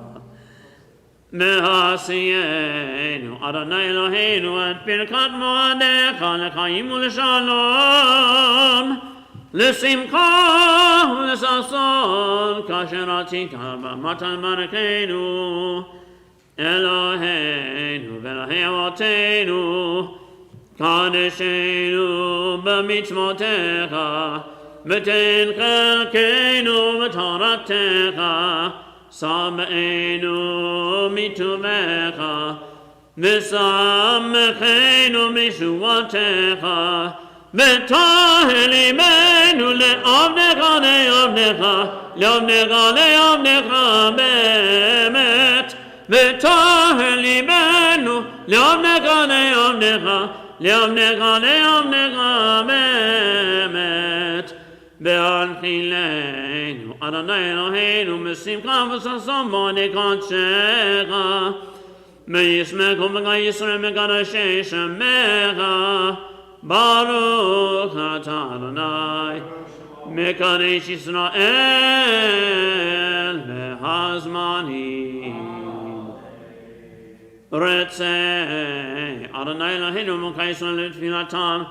מעשיינו אדוני אלוהינו את ברכת מועדיך לחיים ולשלום לשמחה ולששון כאשר רצית במתן ברכנו. אלוהינו ואלוהי אבותינו קדשנו במצוותיך ותן חלקנו בתורתך שמענו מטובך ושמחנו בישועתך וטהר ליבנו לעבדך לעבדך באמת וטהר ליבנו לעבדך באמת בהנחילנו אדוני אלוהינו משמחה וששון בני קודשך וישמחו בך ישראל מקדשי שמך ברוך אתה אדוני מקדש ישראל והזמנים. רצה אדוני אלוהינו מלכי ישראל לתפילתם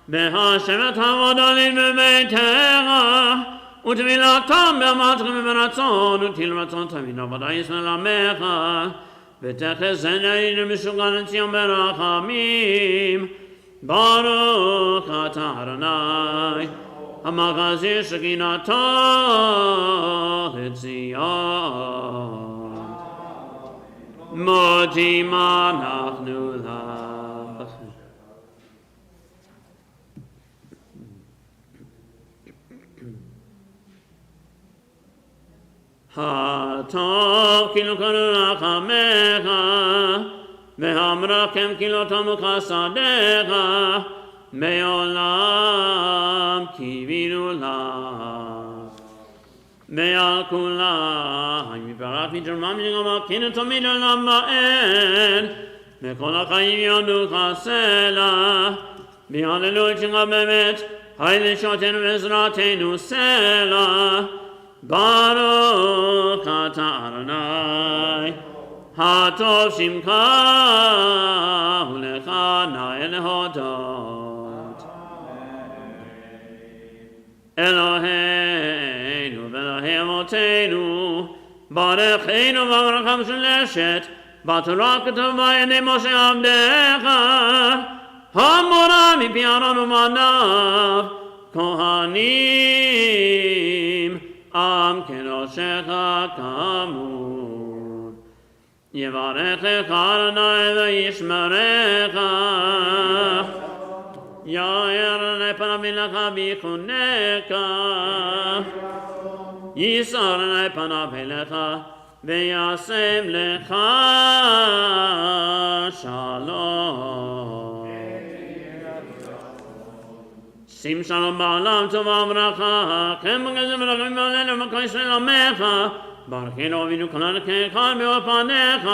בהשבת המודלים בביתך ותפילתם באמתכם וברצון ותהיל רצון תמיד עבודה ישראל עמך ותחזינה עלינו משוגע לציון ברחמים. ברוך אתה אדוני המחזיר שכינתו לציון. מודים אנחנו לך. הטוב כי לא קנו רחמך והמרחם כי לא תמו חסדיך מעולם קיווינו לך. ועל כולם יברך מתרומם שגם כן תמיד עולם ואין וכל החיים יודו חסלה והללו את שלך באמת היי לשעותנו ועזרתנו סלע. ברוך אתה אדוני הטוב שמך ולך נאה להודות. אלוהינו ואלוהי אבותינו ברכנו בברכם של אשת בתורה כתובה ידי משה עבדך המורה מפי אהרון ובניו כהנים עם קדושך כאמור. יברכך אדוני וישמרך יאיר פניו לך ויחונך יישא פניו אליך וישם לך שלום. שים שלום בעולם טובה וברכה, כן בגזם ורחמים עלינו ומקוי של עמך, ברכנו אבינו כולנו כאחד באור פניך,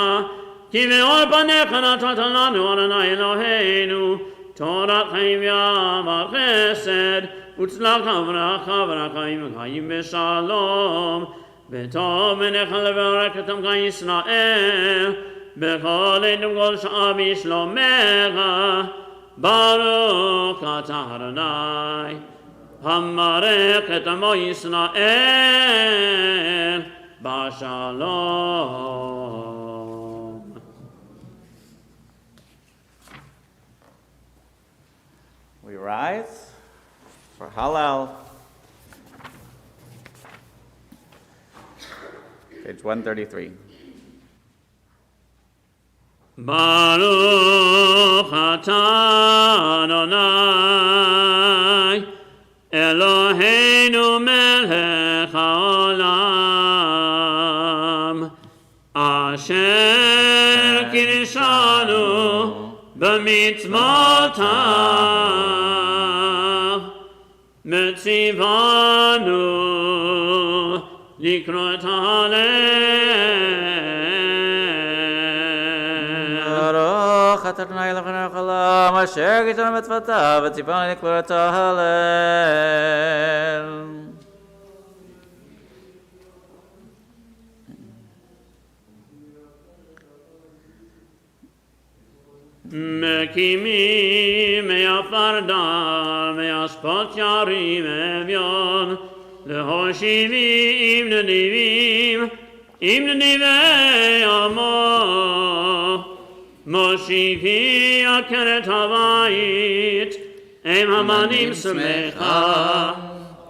כי באור פניך נתת לנו אדוני אלוהינו, תורת חיים ואהבה חסד, וצלחה וברכה ורחמים וחיים בשלום, וטוב מנך לברך את עמך ישראל, בכל עת ובכל שעה בשלומך, ברוך אתה אדוני, המברך את עמו ישראל בשלום. We rise for Hallel. Page 133. Baruch atah Adonai Eloheinu melech haolam asher kirshanu b'mitzvotav metzivanu likro et Baruch atah Adonai Eloheinu melech haolam asher kirshanu b'mitzvotav v'tzivanu likro et ha'alel. מקימים מהפרדה, מהשפות ירים אביון, להושיבים נדיבים, עם נדיבי עמו, מושיבי עקרת הבית, עם המנים שמחה,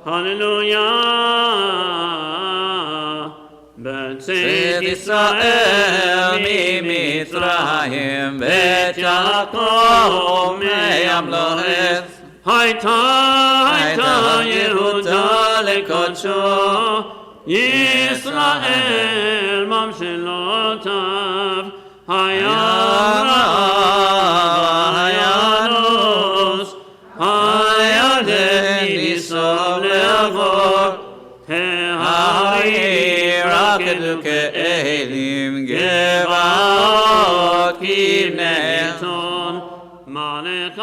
הללויה. בצאת ישראל ממצרים, בית יעקב מהמלך. הייתה יהודה לקודשו, ישראל ממשלותיו. היה נוס, הירדן מסוב לעבור. רקדו כאלים גבעות כבני צאן, מלך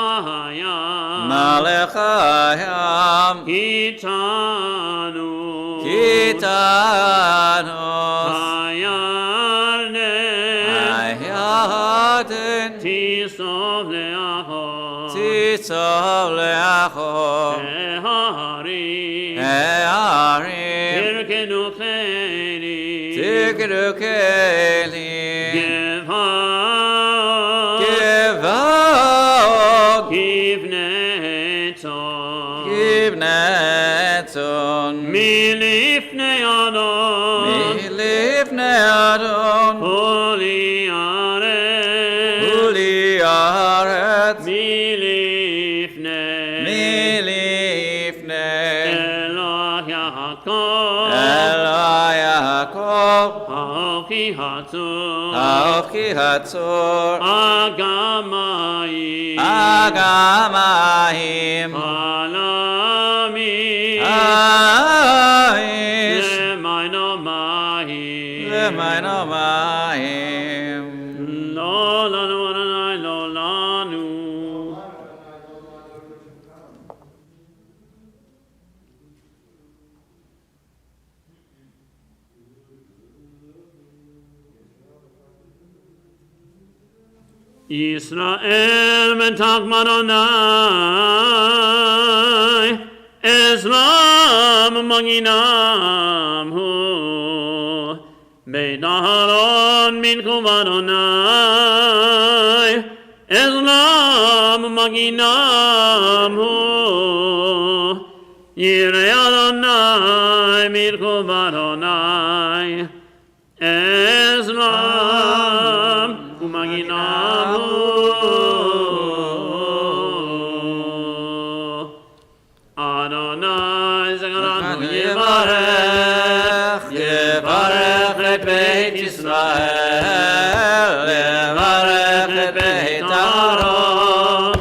הים כיתנו הירדן תיסוב לאחור ההרים תרקדו כלים גבעות כבני צאן מלפני אדון הולי ארץ מלפני אלוה יעקב האוכי הצור אגמיים האיש למיינו מים לא לנו אדוני לא לנו. ישראל בתחמן עוני, אסלאם מגינם הוא, בית אהרון מנחום עוני, אסלאם מגינם הוא, ירא אדוני מנחום עוני, אסלאם ומגינם אדוני זכרנו יברך את בית ישראל, יברך את בית אהרון,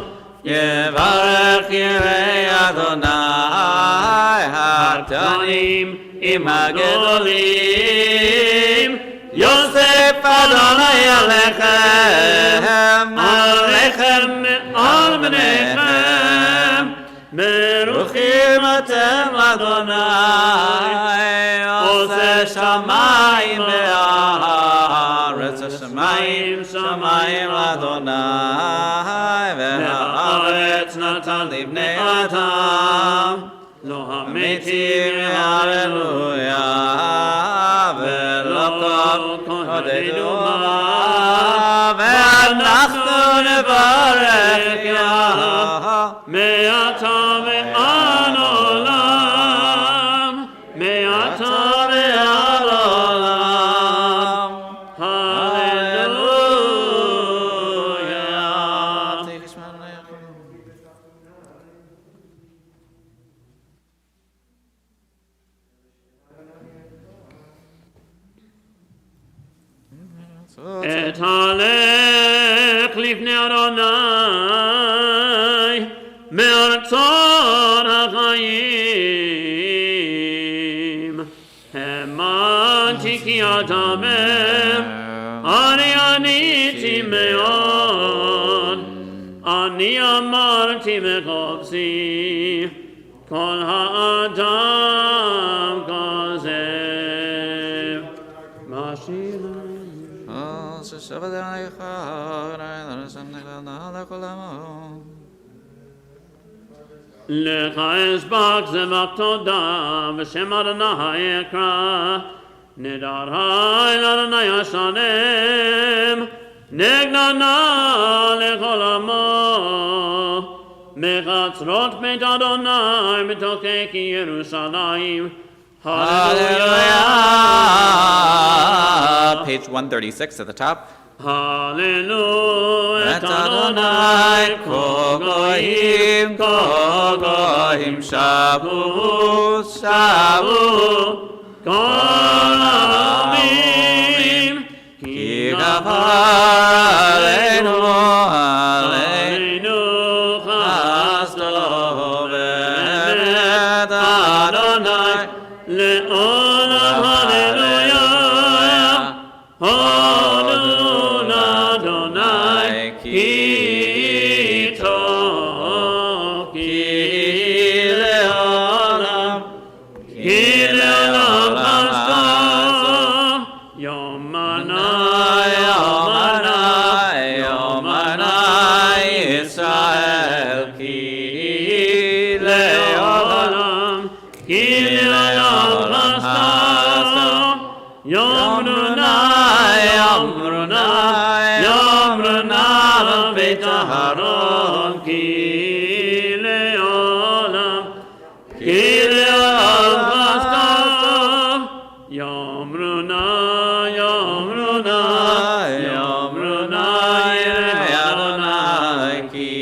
יברך ירא Adonai Hatanim Imagedolim Yosef Adonai Alechem Alechem Al Bnechem Meruchim Atem Adonai Ose Shamayim Ve'aretz Shamayim Shamayim Adonai Ve'aretz Natan Livnei Adam Lo Hametim Hallelujah Ve'lo Kodedu Ve'anachnu Nevarech Yah Me'ata ve'ad olam Me'ata ve'ad olam Hallelujah. Et halech lifnei Adonai me'artzot hachayim Hamanti ki atamem Ani aniti me'od Ani amarti mechopsi Kol ha'adam kazev Mashiach לך אסבק זבח תודה בשם אדוני אקרא נדרי לאדוני אשלם נגננה לכל עמו מחצרות בית אדוני בתוככי ירושלים Hallelujah. Page 136 at the top. Hallelujah. Et Adonai kol goyim shavu kol ha'amim ki gafar aleinu chasdo ve'emet Adonai le'olam hallelujah Adon Adonai ki tov ki le'olam chasdo Yomanai Yisrael ki le'olam Yomruna Beit Aharon ki le'olam chasdo Yomruna Adonai ki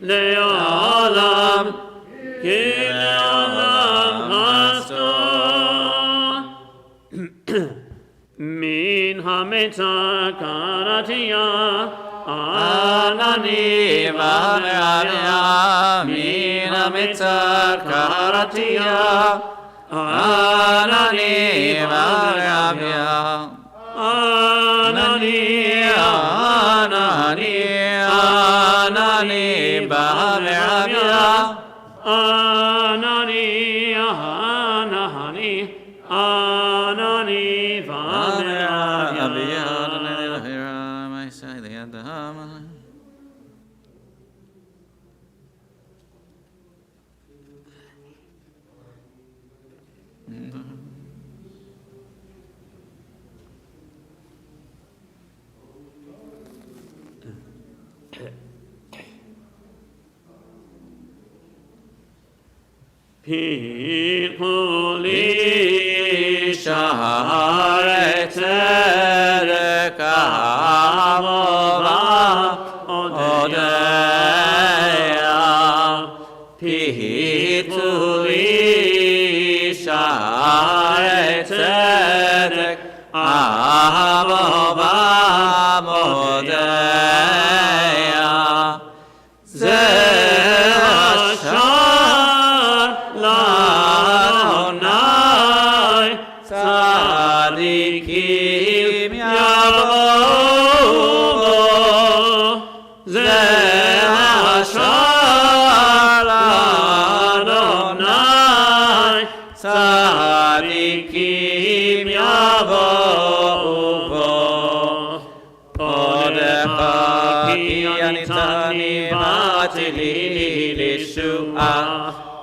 le'olam chasdo Min hamitzah karatia anani v'ameravia Min hamitzah karatia anani v'ameravia Anani v'ameravia Anani Pikuli sharet tzedek avova odeya Pikuli sharet tzedek avova odeya Zeh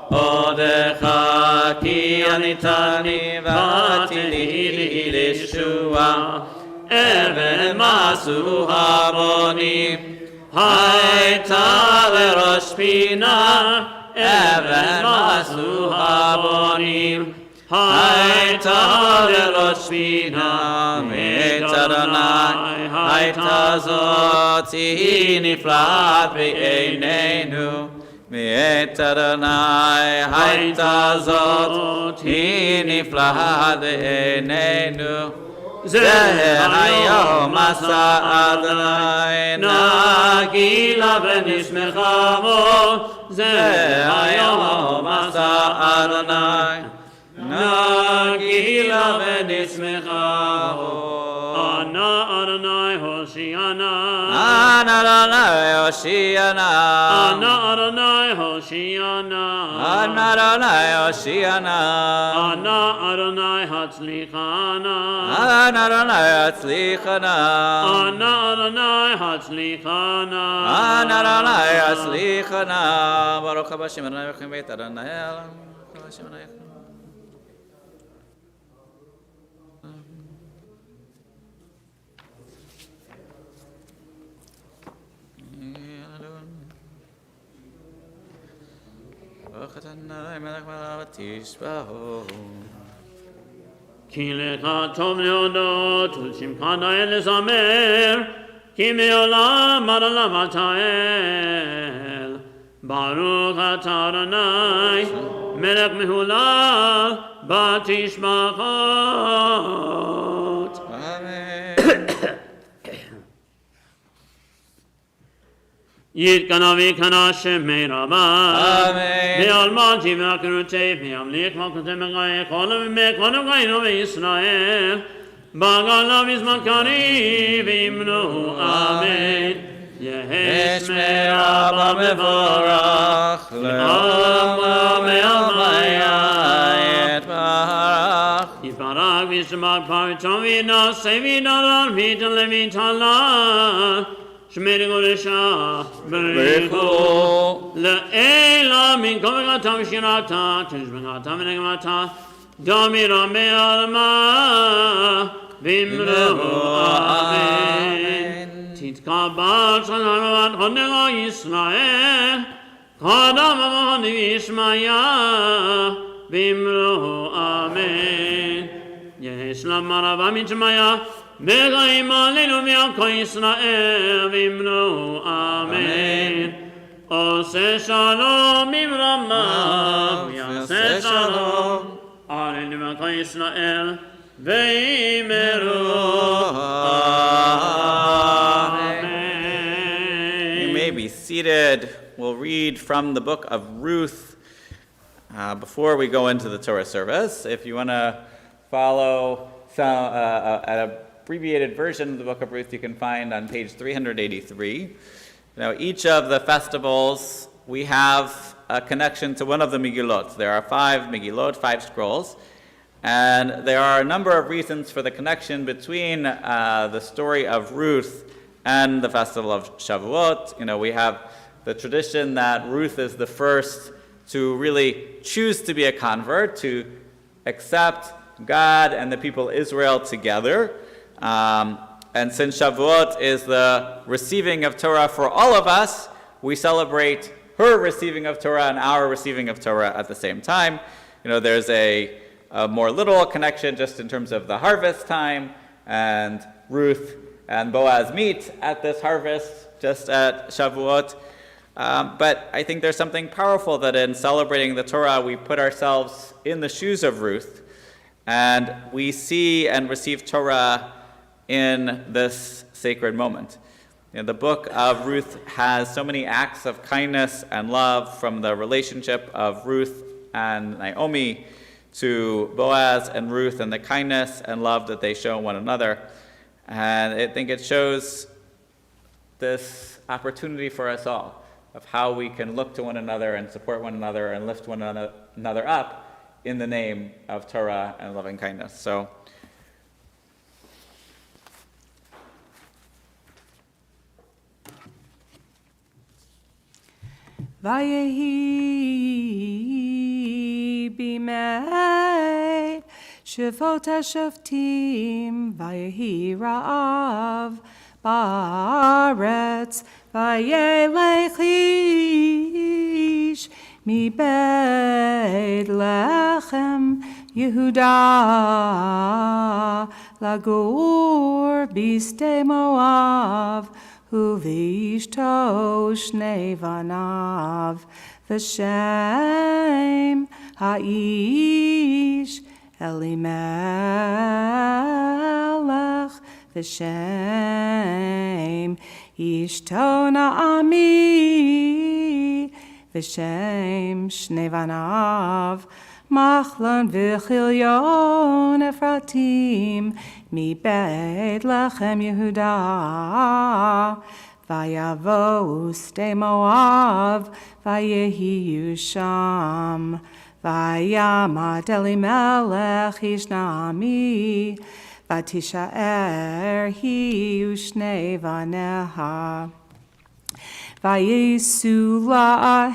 עודך כי עניתני ועתידי לי לישועה אבן מסו הבונים הייתה לראש פינה אבן מסו הבונים הייתה לראש פינה מאת אדוני הייתה זאת היא נפלאת בעינינו מאת אדוני הייתה זאת היא נפלאת בעינינו זה היום עשה אדוני נגילה ונשמחה בו זה היום עשה אדוני נגילה ונשמחה בו Ana Adonai Hoshiana. Ana Adonai Hoshiana. Ana Adonai Hoshiana. Ana Adonai Hoshiana. Ana Adonai Hatzlichana. Ana Adonai Hatzlichana. Ana Adonai Hatzlichana. Ana Adonai Hatzlichana. Baruch haba Shem Adonai v'chem beit Adonai. Baruch haba Shem Adonai. כי לך טוב להודות ולשמך נאה לזמר כי מעולם עד עולם אתה אל ברוך אתה אדוני מלך מהולל בתשבחות יתקנה ויקנה שמי רבה ואלמנתי והקרותי וימליך מלכותי מגעי כל ומק כל מגעינו בישראל בגלה בזמן קריב וימנו אמן יהי שמי רבה מבורך לעולם מעלמיה יתברך יתברך וישמח פרצו וינשא ונדל ויתן ויתעלה שמיר גולשה בריחו לאלה מן כובגתה ושירתה תשבחתה ונגמתה דמירה מעלמה ואמרו אמן תתקבל שנה ובת חונגו ישראל קדם אבון וישמעיה ואמרו אמן יש למה רבה מצ'מיה וגאים עלינו מעמך ישראל ואמרו אמן עושה שלום עם רמה ויעשה שלום עלינו מעמך ישראל ואמרו amen. You may be seated. We'll read from the book of Ruth before we go into the Torah service. If you want to follow an abbreviated version of the book of Ruth, you can find on page 383. Now, each of the festivals, we have a connection to one of the Megillot. There are 5 Megillot, 5 scrolls, and there are a number of reasons for the connection between the story of Ruth and the festival of Shavuot. You know, we have the tradition that Ruth is the first to really choose to be a convert, to accept God and the people Israel together. And since Shavuot is the receiving of Torah for all of us, we celebrate her receiving of Torah and our receiving of Torah at the same time. You know, there's a more literal connection just in terms of the harvest time, and Ruth and Boaz meet at this harvest just at Shavuot. But I think there's something powerful that in celebrating the Torah, we put ourselves in the shoes of Ruth, and we see and receive Torah in this sacred moment. You know, the book of Ruth has so many acts of kindness and love, from the relationship of Ruth and Naomi to Boaz and Ruth and the kindness and love that they show one another. And I think it shows this opportunity for us all of how we can look to one another and support one another and lift one another up in the name of Torah and loving kindness. So, Vayehi bimei Shavuot HaShoftim Vayehi Ra'av Ba'aretz Vayelech Ish Mi Beit Lechem Yehuda Lagur Biste Moav Uvishto Shnei Vanav V'Shem Ha'ish Elimelech V'Shem Ishto Na'ami V'Shem Shnei Vanav Machlon V'Chilyon Ephratim Mi Beit Lechem Yehuda Vayavo Uste Moav Vayehi Sham Vayamad Elimelech Ishnami Vatishaer Hi Ushnei Vaneha Vayesu lahem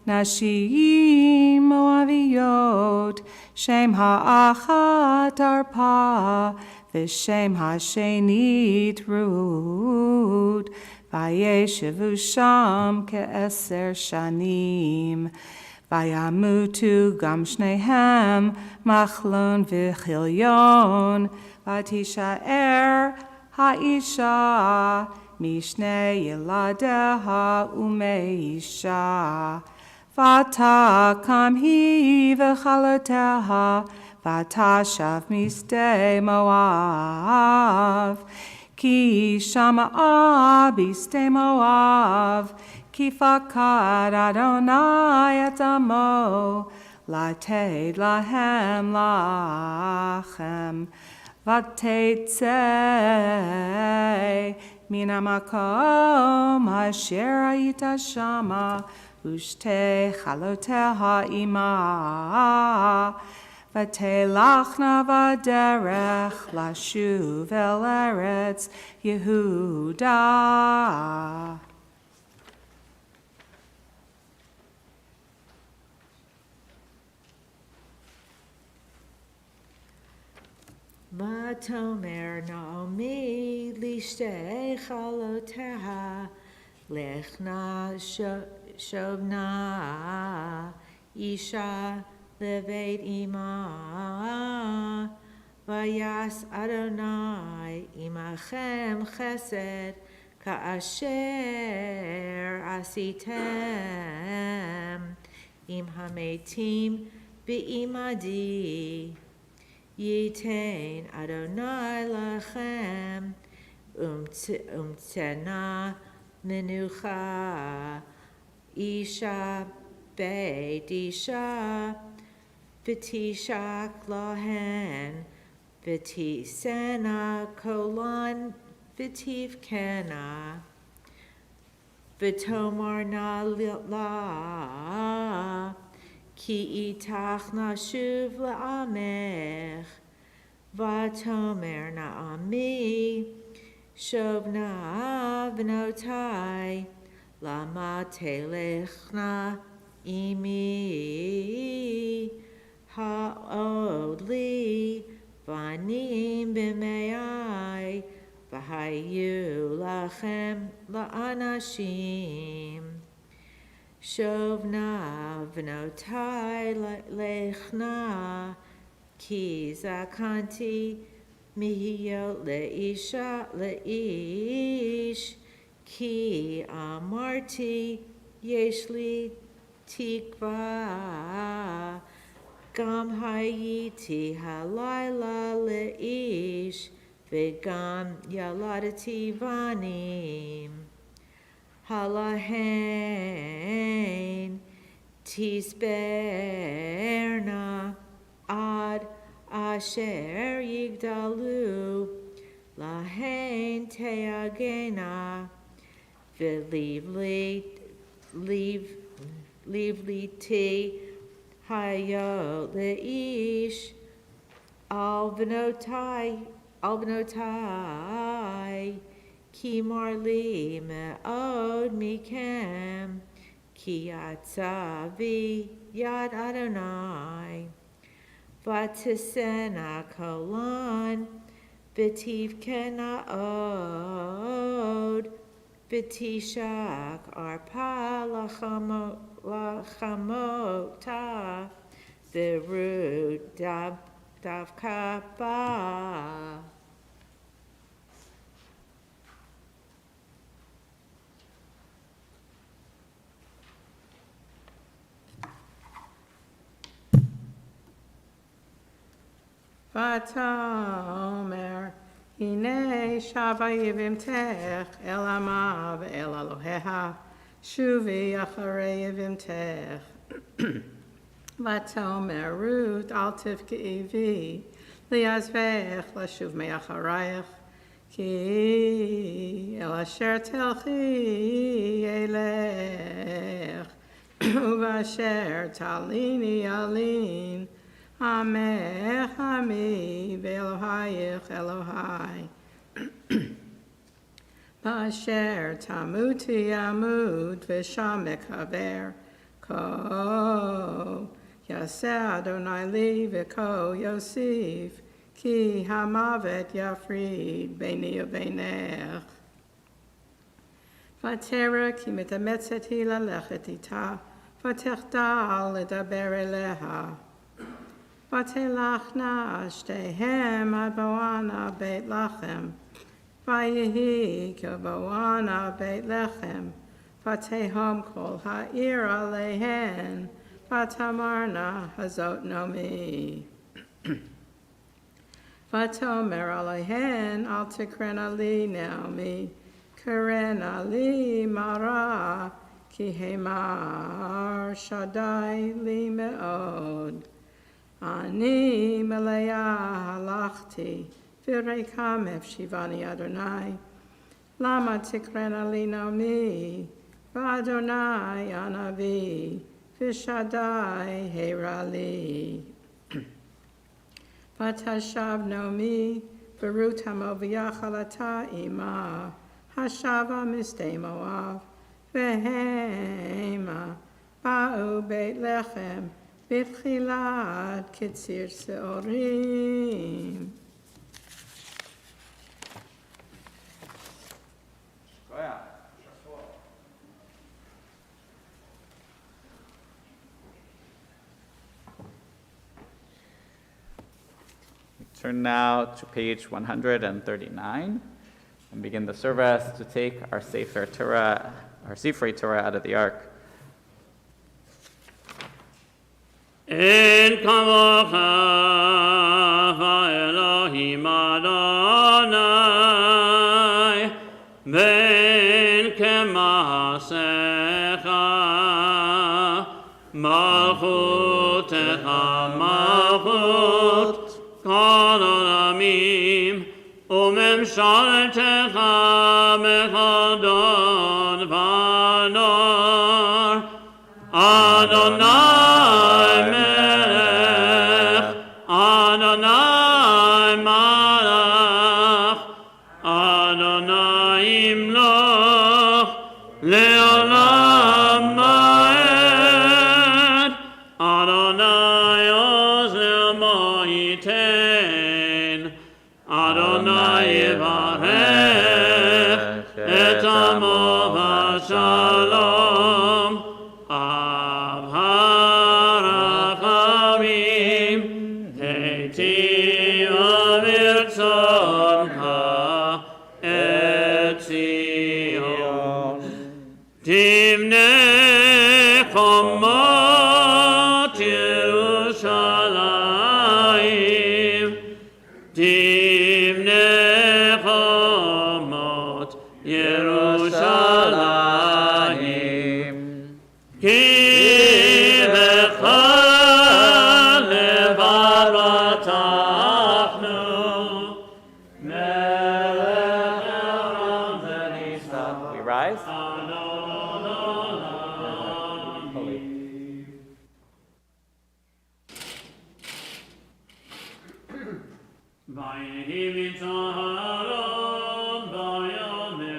nashim moaviyot shem ha'achat arpa v'shem ha'shenit rut vayeshevu sham ke'eser shanim vayamutu gam shnehem machlon v'chilyon vatishaer ha'isha Mishnei Yeladeha Umeisha Vata Kamhi V'chaloteha Vata Shav Miste Moav Ki Shama'a Biste Moav Ki Fakad Adonai Etamo Lated Lahem Lachem Vatetzei Min hamakom asher hayita shama ushte chaloteha ima vatelachna vaderech lashuv el eretz Yehuda. Vatomer Naomi lishtei chaloteha lechna shovna isha leveit ima vayas Adonai imachem chesed ka'asher asitem im hametim bi'imadi Yitain Adonai lachem umtsena menucha isha beit isha v'tishak lahen v'tisena kolon v'tivkena v'tomar na la Ki itach nashuv la'amech, vatomer na'ami, shovna v'notai, lama telechna imi, ha'od li, vanim b'me'ai, v'hayu lachem la'anashim. Shovna v'notai lechna ki zakanti mihiyot leisha leish ki amarti yeshli tikva gam hayiti halayla leish v'gam yaladati vanim Halahen tisberna ad asher yigdalu lahen teagena leave ti hayot leish albanotai כי מר לי מאוד מכם, כי יצא בי יד אדוני, ותשנא קלון, ותבכנה עוד, ותשק ערפה לחמותה, ורות דווקא בה. ותאמר הנה שבה יבימתך אל עמה ואל אלוהיה שובי אחרי יבימתך. ותאמר רות אל תבכי בי לעזבך לשוב מאחרייך כי אל אשר תלכי אלך ובאשר תליני אלין עמך עמי ואלוהיך אלוהי. באשר תמותי אמות ושם אקבר כה יעשה אדוני לי וכה יוסיף כי המוות יפריד ביני ובינך. ותרא כי מתאמצת היא ללכת איתה ותחדל לדבר אליה. ותלכנה שתיהם עד בואנה בית לחם, ויהי כבואנה בית לחם, ותהום כל העיר עליהן, ותאמרנה הזאת נעמי. ותאמר עליהן אל תקראנה לי נעמי, קראנה לי מרה, כי המר שדי לי מאוד. אני מלאה הלכתי, וריקם הפשיבני אדוני. למה תקראנה לי נעמי, ואדוני הנביא, ושדי הרע לי. ותשב נעמי, ורות המוביאה חלתה עמה, השבה משדה מואב, והמה באו בית לחם, בתחילת קציר שעורים. Turn now to page 139 and begin the service to take our Sefer Torah out of the ark. En kavocha Elohim Adonai ben kemasecha malchutecha malchut kol olamim umemshaltecha mechadon vanor Adonai Vaynehi mitzaharon bayamer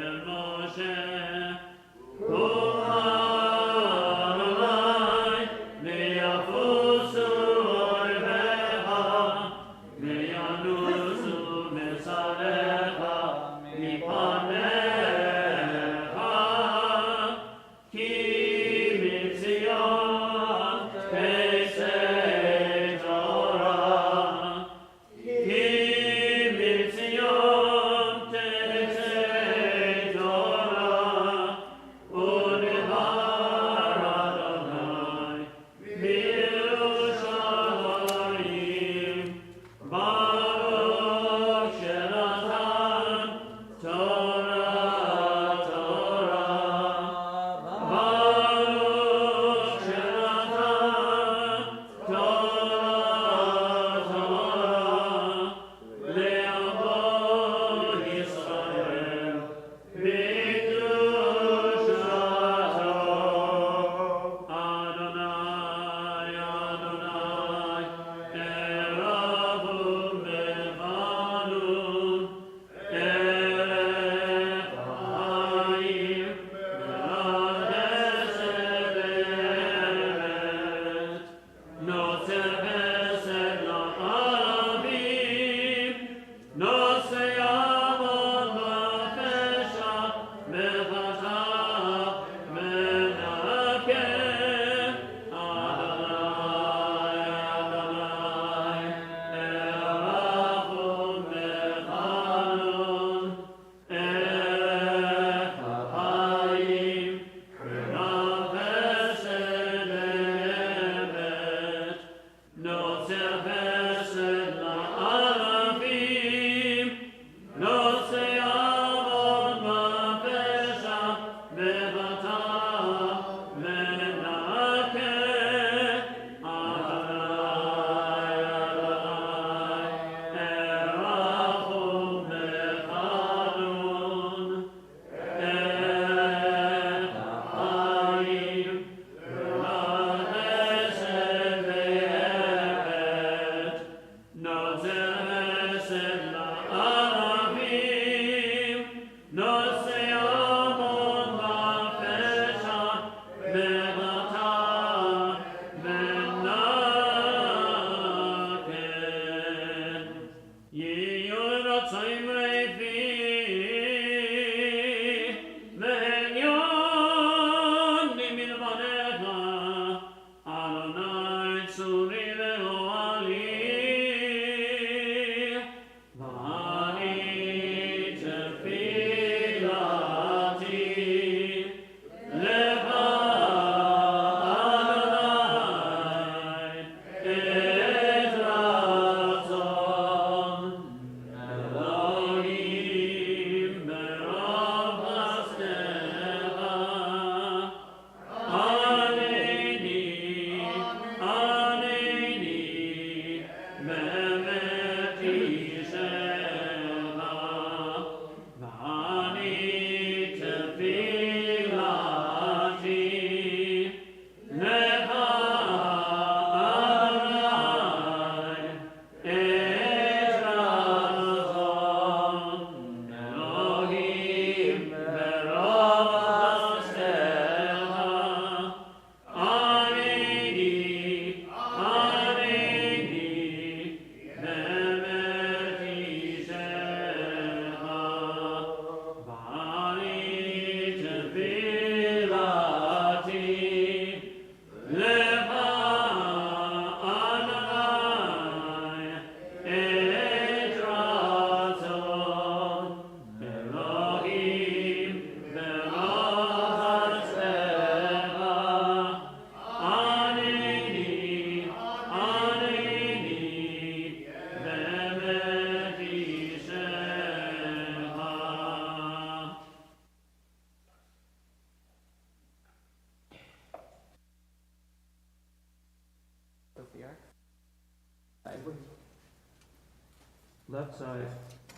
Left side.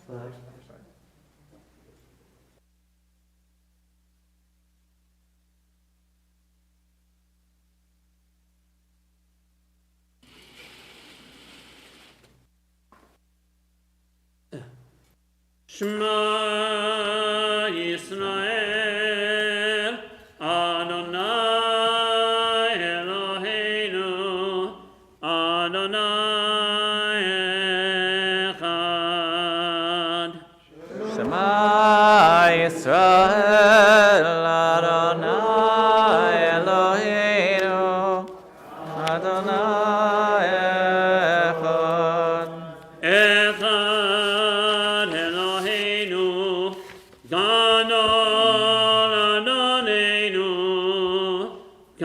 Left. Shema Yisrael Adonai Eloheinu Adonai Echad. Shema Yisrael Adonai Eloheinu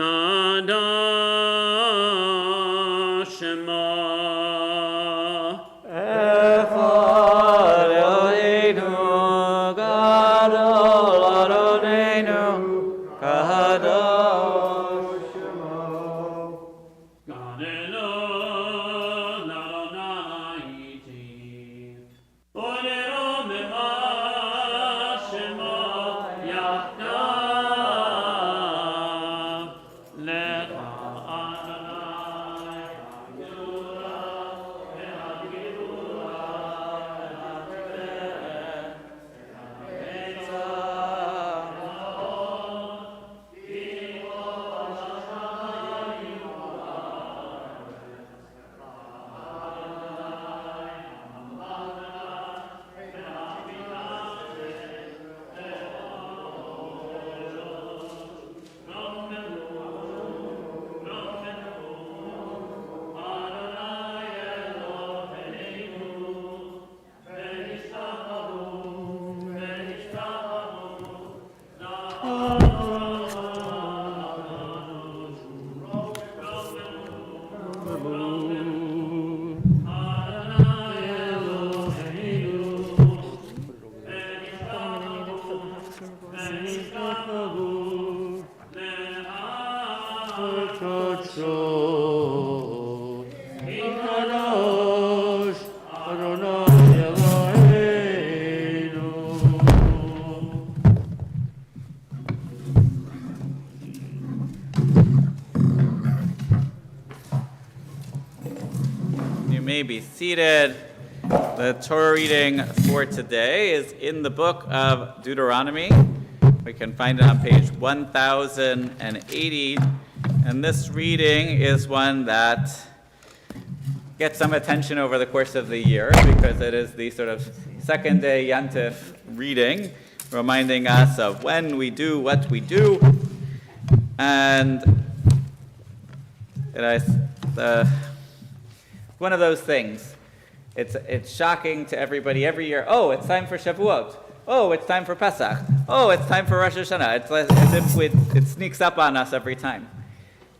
Kadosh Shema. Echad Eloheinu, Gadol Adonenu, Kadosh Shema. God alone, Adonai, Orero Mema Shema Yachdav Lecha Adonai You may be seated. The Torah reading for today is in the book of Deuteronomy. We can find it on page 1080. And this reading is one that gets some attention over the course of the year because it is the sort of second day Yantif reading, reminding us of when we do what we do. And one of those things. It's shocking to everybody every year. Oh, it's time for Shavuot. Oh, it's time for Pesach. Oh, it's time for Rosh Hashanah. It's as if it sneaks up on us every time.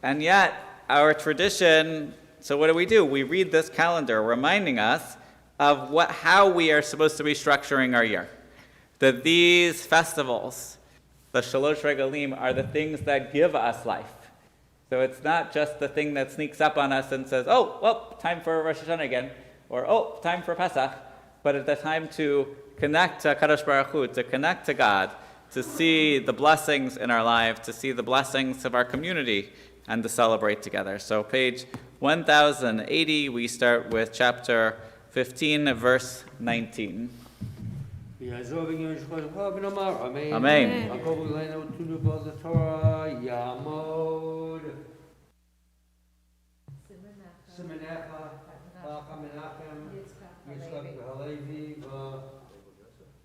And yet, our tradition, so what do? We read this calendar reminding us of how we are supposed to be structuring our year. That these festivals, the Shalosh Regalim, are the things that give us life. So it's not just the thing that sneaks up on us and says, oh, well, time for Rosh Hashanah again, or oh, time for Pesach, but it's the time to connect to Kadosh Baruch Hu, to connect to God, to see the blessings in our life, to see the blessings of our community, and to celebrate together. So page 1080, we start with chapter 15, verse 19. Amen.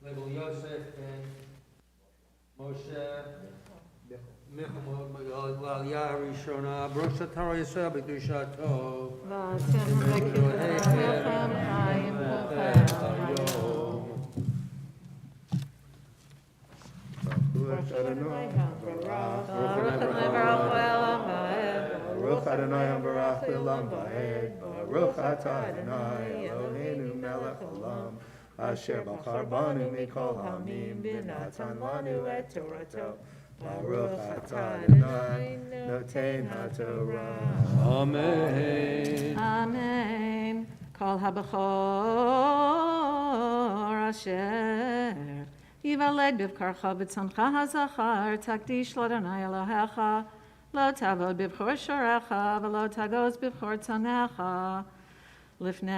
Yizkor Yosef and Moshe Aliyah Rishona Baruch Torah Yisrael B'Kedushato Baruch Adonai Barach Le'olam Va'ed Baruch Atah Adonai Eloheinu Melech Olam Asher Bachar Banu Mikol Hamim V'natan Lanu Et Torato Baruch Atah Adonai Noten HaTorah. Amen. Amen. Kol habachor asher yivaled bivkarcha b'tzoncha hazachar takdish l'Adonai Elohecha lo tavod bivchor shorecha v'lo tagoz bivchor tzonecha לפני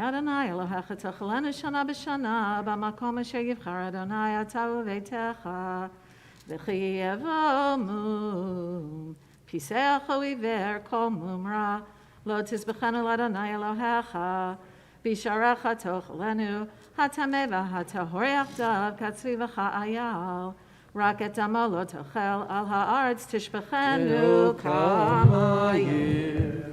אדוני אלוהיך תאכלנו שנה בשנה במקום אשר יבחר אדוני אתה וביתך וכי יבוא מום פיסח או עיוור כל מום רע לא תזבחנו לאדוני אלוהיך בישעריך תאכלנו הטמא והטהור יחדיו כצביבך אייל רק את דמו לא תאכל על הארץ תשפכנו כמים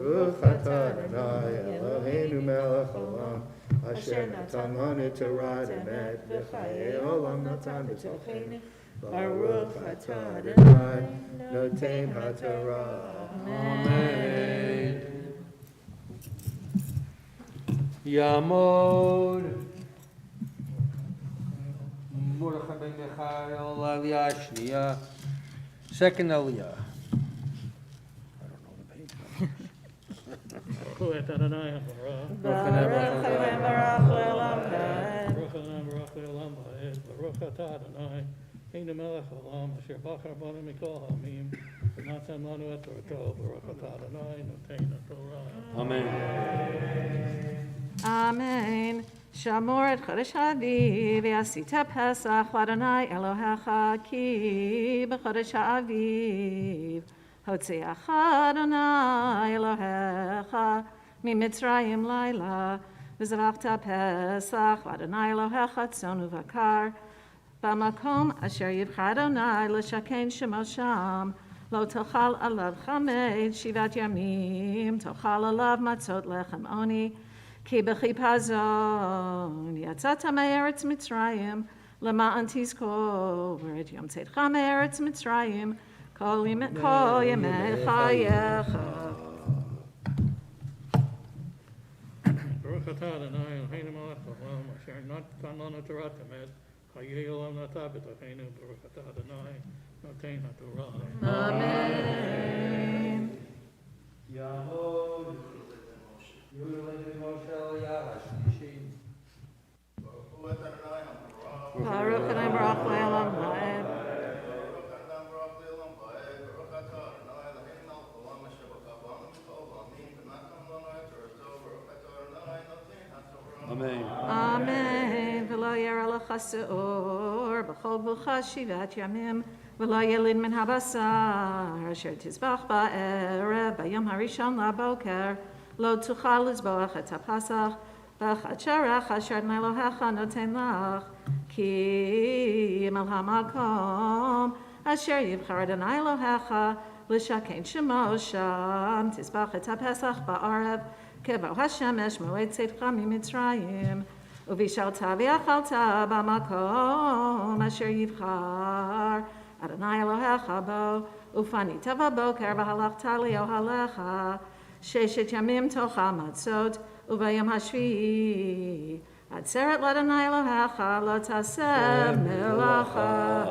Baruch Atah Adonai Eloheinu Melech Olam אשר נתן לנו תורת אמת, וחיי עולם נתן בתוכנו. ברוך אתה אדוני, נותן התורה. אמן. יעמוד מרדכי בן מיכאל לעלייה השנייה, second עלייה. ברכו את אדוני ברוך. ברוך ה' ברוך לעולם ועד. ברוך ה' ברוך לעולם ועד. ברוך אתה אדוני, הנה מלך העולם, אשר בחר בנו מכל העמים, ונתן לנו את תורתו. ברוך אתה אדוני, נותן התורה. אמן. אמן. שמור את חודש האביב, ועשית פסח לאדוני אלוהיך, כי בחודש האביב הוציאך אדוני אלוהיך ממצרים לילה, וזבחת פסח לאדוני אלוהיך צאן ובקר, במקום אשר יבחר אדוני לשכן שמו שם. לא תאכל עליו חמץ 7 ימים, תאכל עליו מצות לחם עוני, כי בחיפזון יצאת מארץ מצרים, למען תזכור את יום צאתך מארץ מצרים כל ימי חייך. ברוך אתה אדוני אלוהינו מלך העולם, אשר נתן לנו תורת אמת, חיי עולם נטע בתוכנו. ברוך אתה אדוני, נותן התורה. אמן. יעמוד יהודה בן משה עלייה השלישי. ברוך אתה אדוני המבורך. ברוך ה' ברוך לעולם ועד. ברוך אתה ברוך לעולם ועד. ברוך אתה אדוני אלוהינו מלך העולם, אשר בחר בנו מכל העמים, ונתן לנו את תורתו. ברוך אתה אדוני נותן התורה. אמן. אמן. ולא ירא לך שאור בכל גבולך 7 ימים, ולא ילין מן הבשר אשר תזבח בערב ביום הראשון לבוקר. לא תוכל לזבוח את הפסח בחדשך אשר אדוני אלוהיך נותן לך, כי על המקום אשר יבחר אדוני אלוהיך לשכן שמו שם, תזבח את הפסח בערב כבוא השמש מועד צאתך ממצרים. ובישלת ואכלת במקום אשר יבחר אדוני אלוהיך בו, ופנית בבוקר והלכת לאוהליך 6 ימים תאכל מצות, וביום השביעי עצרת לאדוני אלוהיך לא תעשה מלאכה.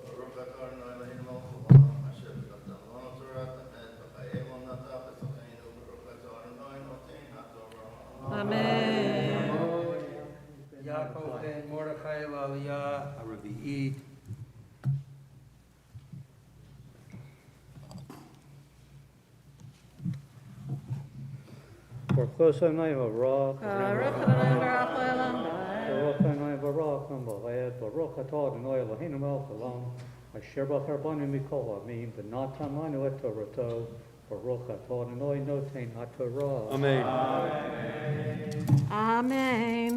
ברוך אתה אדוני אלוהינו מלך העולם, אשר נתן לנו תורת אמת, וחיי עולם נטע בתוכנו. ברוך אתה אדוני נותן התורה. אמן. יעקב בן מרדכי לעלייה הרביעית. ברוך ה' ברוך. ברוך ה' ברוך לעולם ועד. ברוך ה' ברוך ועד. ברוך אתה אדוני אלוהינו מלך העולם, אשר בחר בנו מכל העמים, ונתן לנו את תורתו. ברוך אתה אדוני נותן התורה. אמן. אמן.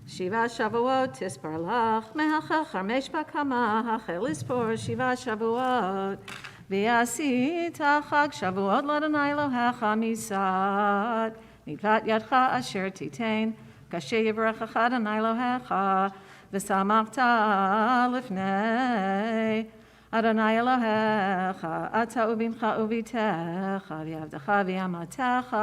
7 שבועות תספר לך, מהחל 5 בקמה, החל לספור 7 שבועות. ועשית חג שבועות לאדוני אלוהיך מסד, נדבת ידך אשר תיתן, כאשר יברכך אדוני אלוהיך, ושמחת לפני אדוני אלוהיך, אתה ובנך וביתך, ועבדך ואמתך,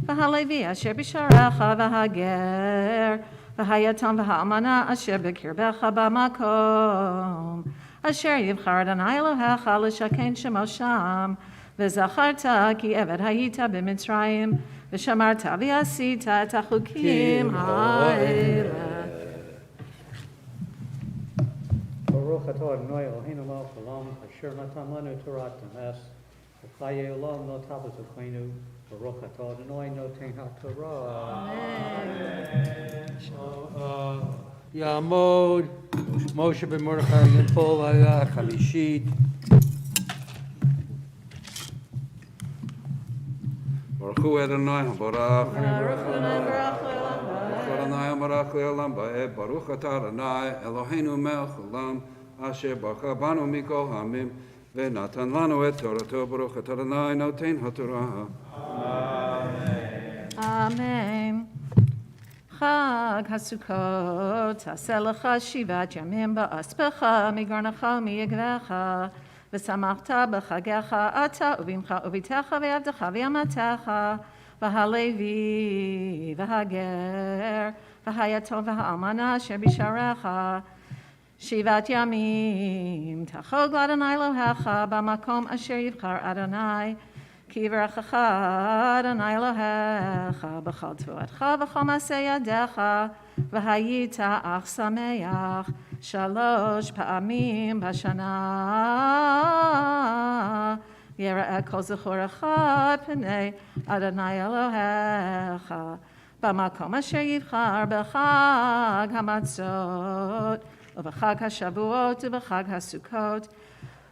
והלוי אשר בשעריך, והגר, והיתום והאלמנה אשר בקרבך במקום, אשר יבחר אדוני אלוהיך לשכן שמו שם, וזכרת כי עבד היית במצרים, ושמרת ועשית את החוקים האלה. ברוך אתה אדוני אלוהינו מלך העולם, אשר נתן לנו תורת אמת, וחיי עולם נטע בתוכנו. ברוך אתה אדוני נותן התורה. יעמוד משה בן מרדכי ינפול לעלייה החמישית. ברכו אדוני הברך, ברוך אדוני ברוך לעולם ברוך ועד. אדוני הברך לעולם ועד, ברוך אתה אדוני אלוהינו מלך העולם, אשר בחר בנו מכל העמים, ונתן לנו את תורתו. ברוך אתה אדוני נותן התורה. אמן. בחג הסוכות תעשה לך 7 ימים באספך מגרנך מיגבך ושמחת בחגיך אתה ובנך וביתך ועבדך ואמתך והלוי והגר והיתום והאלמנה אשר בשעריך 7 ימים תחוג לאדוני אלוהיך במקום אשר יבחר אדוני כי יברכך אדוני אלוהיך בכל תבואתך ובכל מעשה ידיך והיית אך שמח 3 פעמים בשנה יראה כל זכורך פני אדוני אלוהיך במקום אשר יבחר בחג המצות ובחג השבועות ובחג הסוכות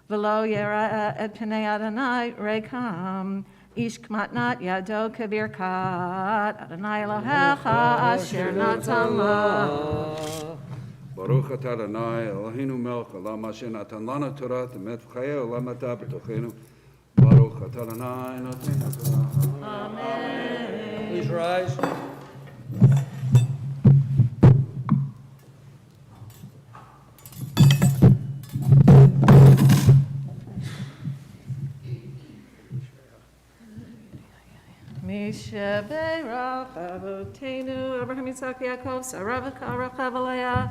ולא יראה את פני אדוני ריקם איש כמתנת ידו כברכת אדוני אלוהיך אשר נתן לו. ברוך אתה אדוני אלוהינו מלך העולם אשר נתן לנו תורה אמת וחיי עולם אתה בתוכנו. ברוך אתה אדוני נותן התורה. אמן. Please rise. מי שברך אבותינו אברהם יצחק ויעקב שרה וקרח עליה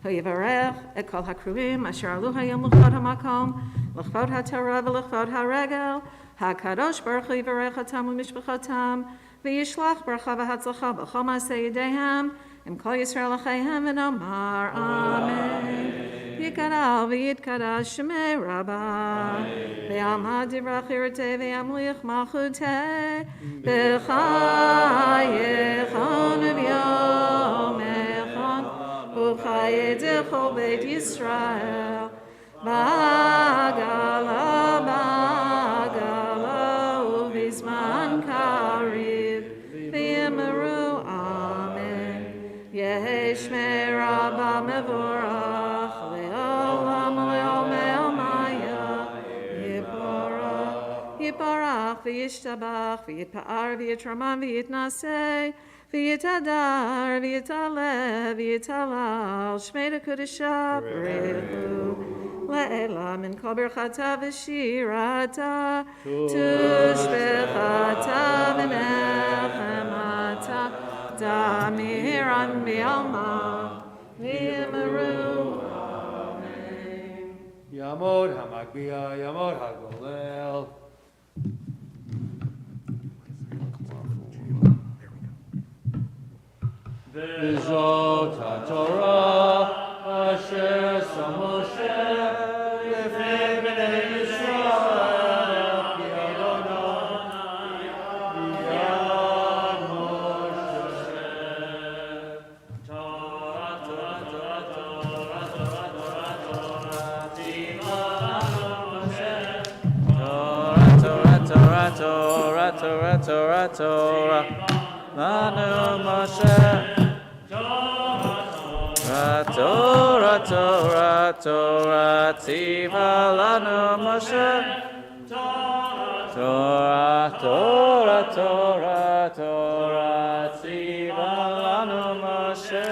הוא יברך את כל הקרובים אשר עלו היום לכבוד המקום לכבוד התורה ולכבוד הרגל הקדוש ברוך הוא יברך אותם ומשפחתם וישלח ברכה והצלחה בכל מעשה ידיהם עם כל ישראל אחיהם ונאמר אמן יקרא ויתקדש שמי רבה ויעמד דברך ירתה וימליך מלכותה בחייכון וביומכון ובחיי דכל בית ישראל בעגלה בעגלה ובזמן קריב ויאמרו אמן יהי שמי רבה מבורך לעולם לעולמי יתברך וישתבח ויתפאר ויתרומם ויתנשא ויתהדר ויתעלה ויתהלל שמי לקודשה ברכו לעילה מן כל ברכתה ושירתה תושבחתה ונחמתה תמירן בעלמה ויאמרו אמן. יעמוד המגביה, יעמוד הגולל. וזאת התורה אשר שם משה לפני בני ישראל כי אדוני יד משה. תורה, תורה, תורה, תורה, תורה, תורה, תורה, ציווה משה. Torah, Torah, Torah, Torah, Torah, Torah, Lanu Moshe. Torah, Torah, Torah, Tziva Lanu Moshe. Torah, Torah, Torah, Torah, Tziva Lanu Moshe.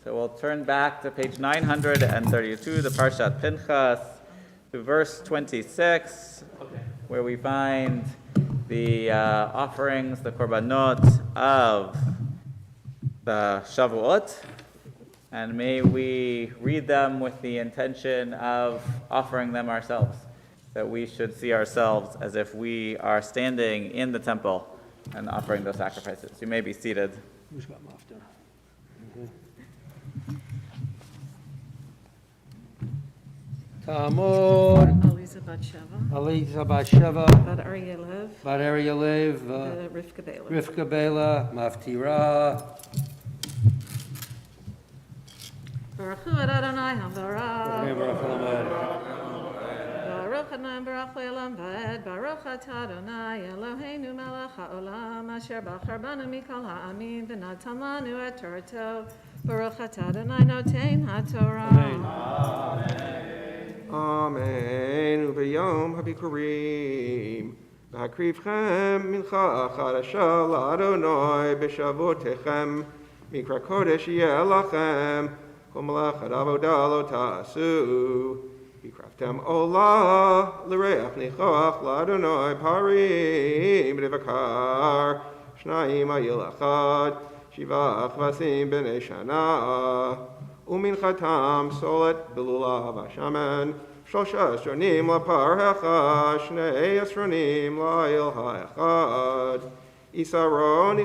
So we'll turn back to page 932, the Parshat Pinchas, to verse 26, where we find the offerings, the korbanot of the Shavuot, and may we read them with the intention of offering them ourselves, that we should see ourselves as if we are standing in the temple and offering those sacrifices. You may be seated. Who's got mafta? Tamor, Aliza Batsheva, Aliza Basheva, Bad Aryelev, Bar Aryalev, Rivka Bela. Rivka Bela, Maftira. Baruch Hu Adonai HaBarach. Baruch Adonai. Baruch Adonai Baruch Le'olam Va'ed. Baruch Atah Adonai Eloheinu Melech HaOlam Asher Bachar Banu Mikol Ha'amim V'natan Lanu Et Torto. Baruch Atah Adonai Notein HaTorah. Amen. Ubeyom habikurim. והקריבכם מנחה חדשה לאדוני בשבותיכם, מקרא קודש יהיה לכם, כל מלאכת עבודה לא תעשו. הקרבתם עולה לריח ניחוח לאדוני, פרים לבקר, 2 איל אחד, 7 כבשים בני שנה, ומנחתם סולת בלולה ושמן, 3 עשרונים לפר אחד, 2 עשרונים לאיל האחד, יסרון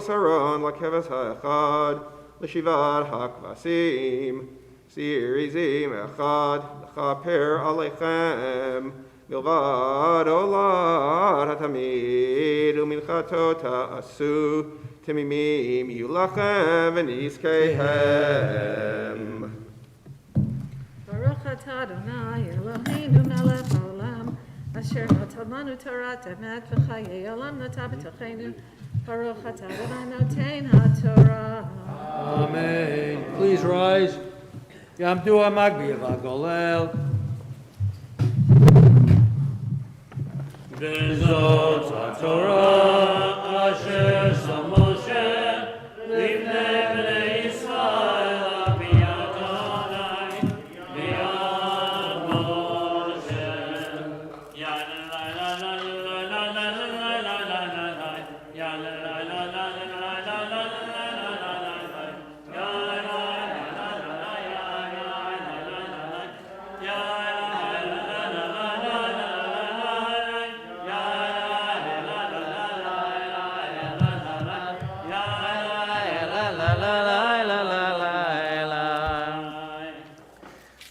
לכבש האחד, לשבעת הכבשים, סיר עזים אחד, לכפר עליכם, מלבד עולת התמיד, ומנחתו תעשו, תמימים יהיו לכם ונזקיהם. ברוך אתה אדוני אלוהינו מלך העולם, אשר נתן לנו תורת אמת וחיי עולם נטע בתוכנו. ברוך אתה אדוני נותן התורה. Amen. Please rise. Yamdu Amagbi Vagolel. Bezot HaTorah asher sam Moshe lifnei bnei Yisrael biyad Adonai biyad Moshe. Ya la la la la la la la la la la la. Ya la la la la la la la la la la. Ya la la la la la ya la la la la. Ya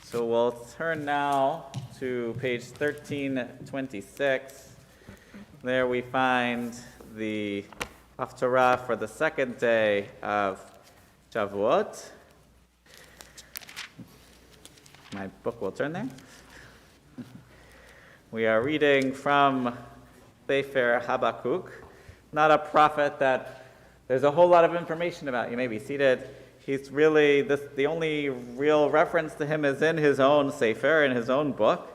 So we'll turn now to page 1326. There we find the Haftarah for the second day of Shavuot. My book will turn there. We are reading from Sefer Habakkuk, not a prophet that there's a whole lot of information about. You may be seated. He's really, the only real reference to him is in his own Sefer, in his own book.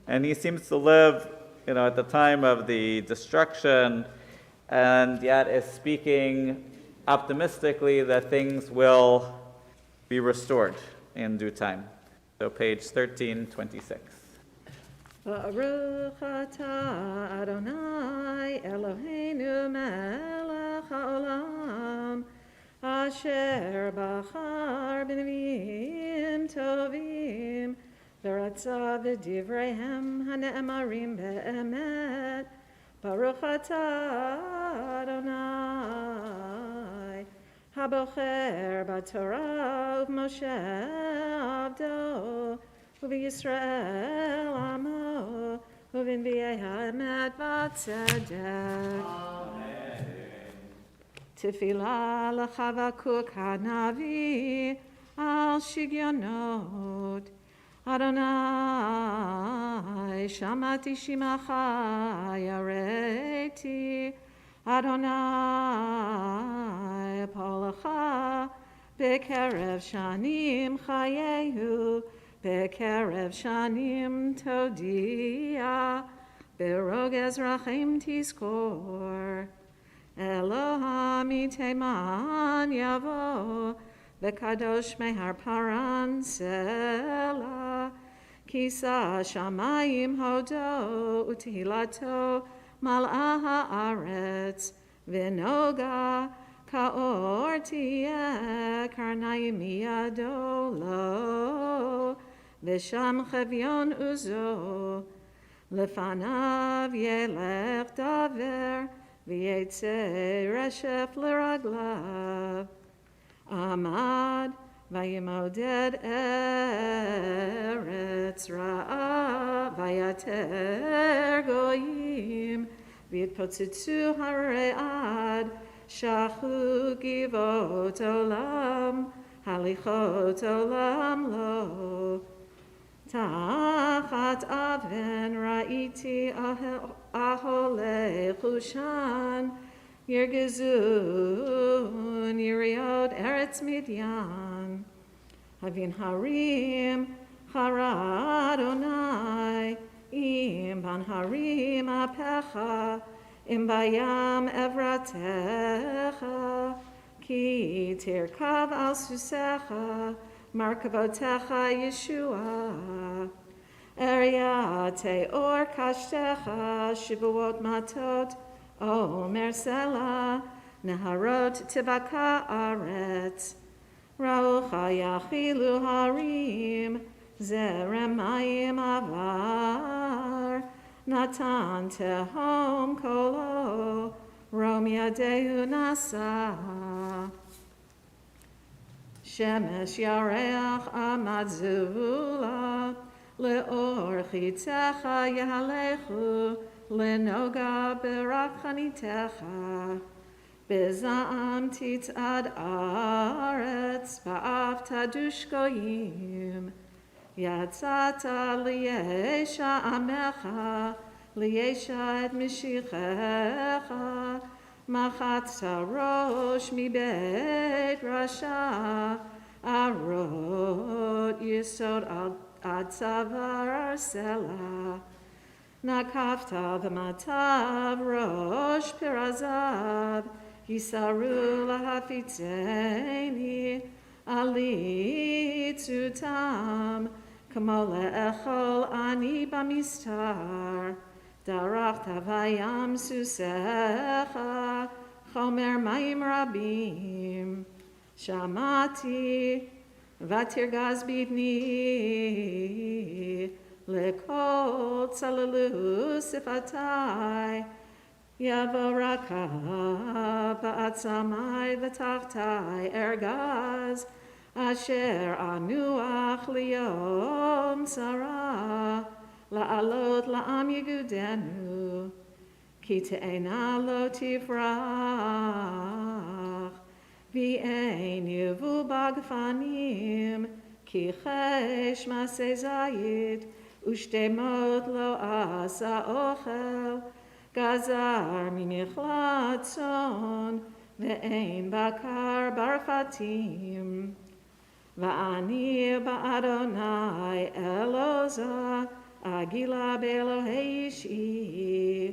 And he seems to live, at the time of the destruction, and yet is speaking optimistically that things will be restored in due time. So page 1326. Baruch atah Adonai Eloheinu melech haolam, asher bachar b'neviyim tovim, v'ratza v'divreihem hane'emarim be'emet. Baruch atah Adonai, habocher b'torah u'Moshe avdo, u'v'Yisrael amo, u'v'nvi'ei ha'emet v'tzedek. Tefillah l'Chavakuk hanavi al shigionot. Adonai, shamati shimacha yareti. Adonai, polacha bekerev shanim chayehu, bekerev shanim todia, berogez rachim tizkor. Elohim teman yavo, v'kadosh mehar paran sela, kisa shamayim hodo, utilato mal'ah haaretz, v'noga kaor tiyeh karnayim miyado lo, v'sham chevyon uzo, lefanav yelech daver, v'yetzeh reshef l'raglav, amad v'yimoded eretz ra'ah, v'yater goyim, v'yitpotzitzu hare'ad, shachu givot olam, halichot olam lo. Tachat aven ra'iti ahole chushan, yirgezun yiriot eretz midyan. Havin harim hara Adonai, im ban harim apecha, אם בים עברתך, כי תרכב על סוסיך, מרכבותיך ישועה. אריה תאור קשתך, שבועות מטות, עומר סלע, נהרות תבקע ארץ. ראוך יחילו הרים, זרם מים עבר, נתן תהום קולו, רום ידהו נשא. שמש ירח עמד זבולה, לאור חיצך יהלכו, לנוגה ברחניתך. בזעם תצעד ארץ, באף תדוש גויים. יצאת לישע עמך, לישע את משיחך. מחצת ראש מבית רשע, ארות יסוד עד צוואר סלע. נקפת במטב ראש פרזיו, יסרו להפיצני, עלי צותם, כמו לאכול אני במסתר. דרכת בים סוסיך, חומר מים רבים. שמעתי ותרגז בבני, לכל צללו שפתי. יבוא רכה בעצמי ותחתי ארגז, אשר אנוח ליום צרה, לעלות לעם יגודנו, כי תאנה לא תפרח, ואין יבוא בגפנים, כי חש מעשה זית, ושתי מות לא עשה אוכל, גזר ממכלת צאן, ואין בקר ברפתים. ואני באדוני אלוזה, אגילה באלוהי אישי.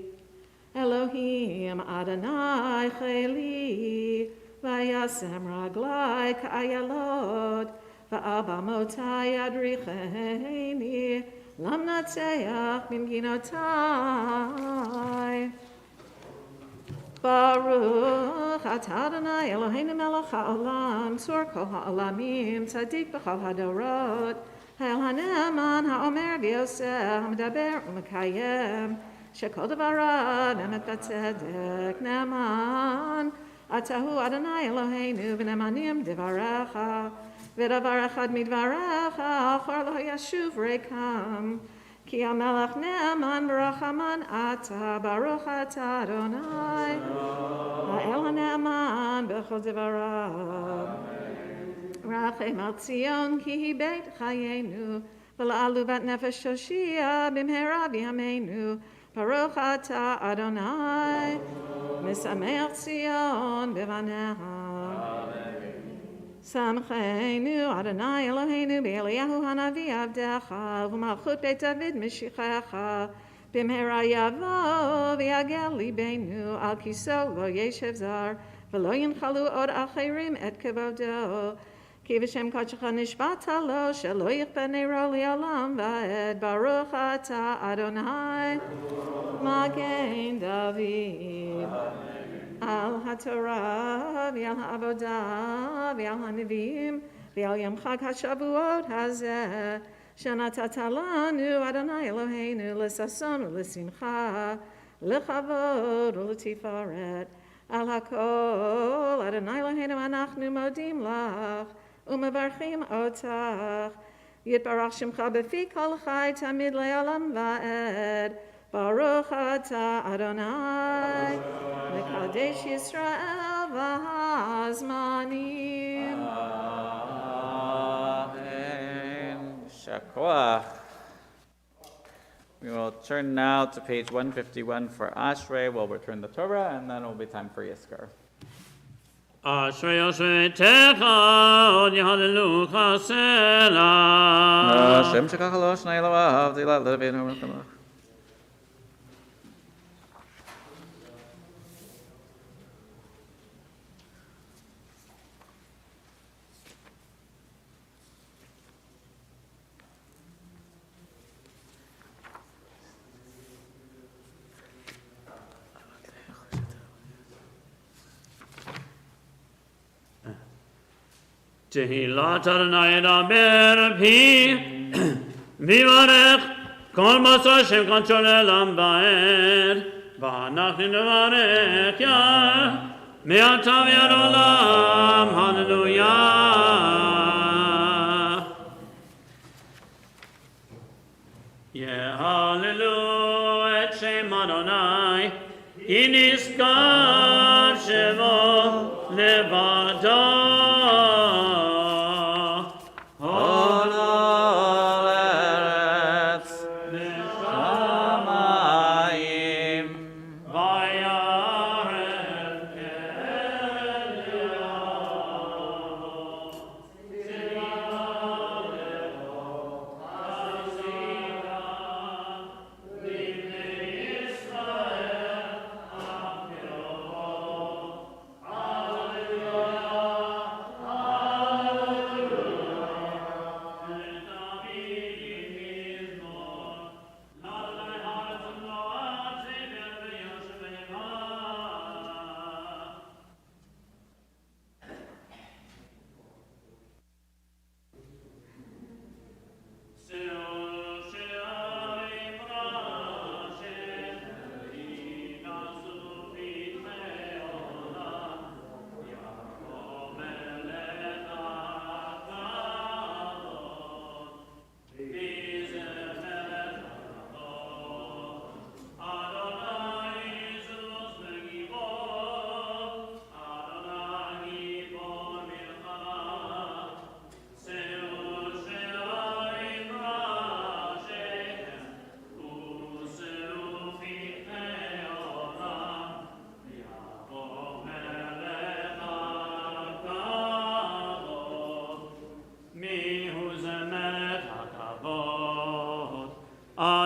אלוהים אדוני חילי, וישם רגלי כאיילות, ועל במותי ידריכני, למנצח במגינותי. ברוך אתה אדוני אלוהינו מלך העולם, צור כל העולמים, צדיק בכל הדורות, האל הנאמן האומר ויעשה, המדבר ומקיים, שכל דבריו אמת בצדק. נאמן אתה הוא אדוני אלוהינו, ונאמנים דבריך, ודבר אחד מדבריך אחר לא ישוב ריקם. כי המלך נאמן ורחמן אתה, ברוך אתה אדוני, האל הנאמן בכל דבריו. רחם על ציון כי היא בית חיינו, ולעלובת נפש תושיע במהרה בימינו. ברוך אתה אדוני, משמח ציון בבניה. שמחנו אדוני אלוהינו באליהו הנביא עבדך, ובמלכות בית דוד משיחך. במהרה יבוא ויגל ליבנו, על כיסו לא ישב זר, ולא ינחלו עוד אחרים את כבודו. כי בשם קודשך נשבעת לו, שלא יכפה נרו לעולם ועד. ברוך אתה אדוני, מגן דוד. על התורה ועל העבודה ועל הנביאים ועל יום חג השבועות הזה, שנתת לנו אדוני אלוהינו לששון ולשמחה, לכבוד ולתפארת. על הכל אדוני אלוהינו אנחנו מודים לך ומברכים אותך. יתברך שמך בפי כל חי תמיד לעולם ועד. ברוך אתה אדוני, מקדש ישראל והזמנים. Amen. Shakoach. We will turn now to page 151 for Ashrei. We'll return the Torah, and then it will be time for Yizkor. אשרי יושבתך עוד יהללוך סלע. השם שככה לא שני אלוהיו, תהילה לבינו ולמלך. תהילת אדוני ידבר פי, ויברך כל מסור שם קדשו לעולם ועד, ואנחנו נברך יה, מעתה ועד עולם, הללויה. יהללו את שם אדוני, כי נזכר שמו לבדו.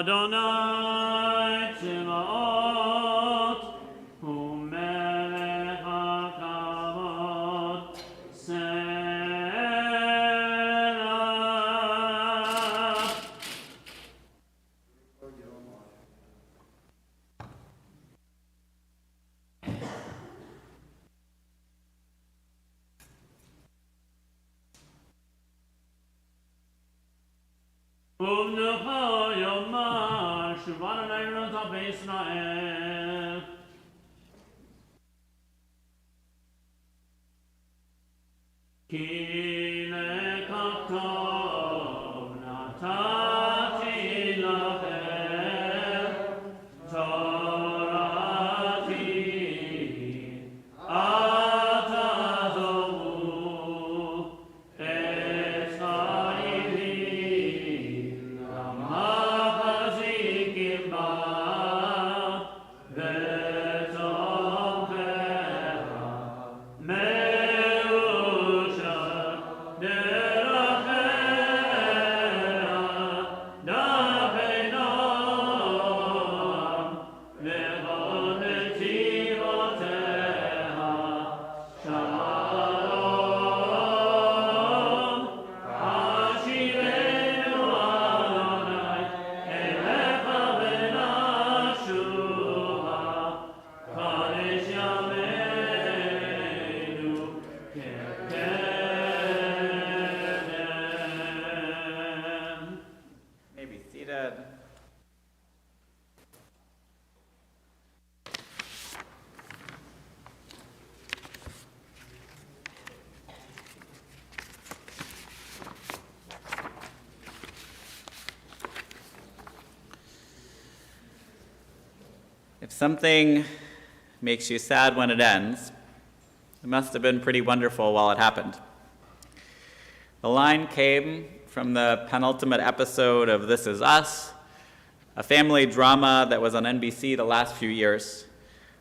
Adonai Tzivaot, Hu Melech HaKavod, Selah. Shuvah Adonai Rabbi Israel. Ki lekach tov natati lachem torati ata zovu et ha'ivim lamachazikim ba v'tomchecha me'usha derachecha da'peinom v'chol netivotecha shalom hashivenu Adonai elecha v'nashuva kadesh yameinu kekedem. May be seated. If something makes you sad when it ends, it must have been pretty wonderful while it happened. The line came from the penultimate episode of This Is Us, a family drama that was on NBC the last few years,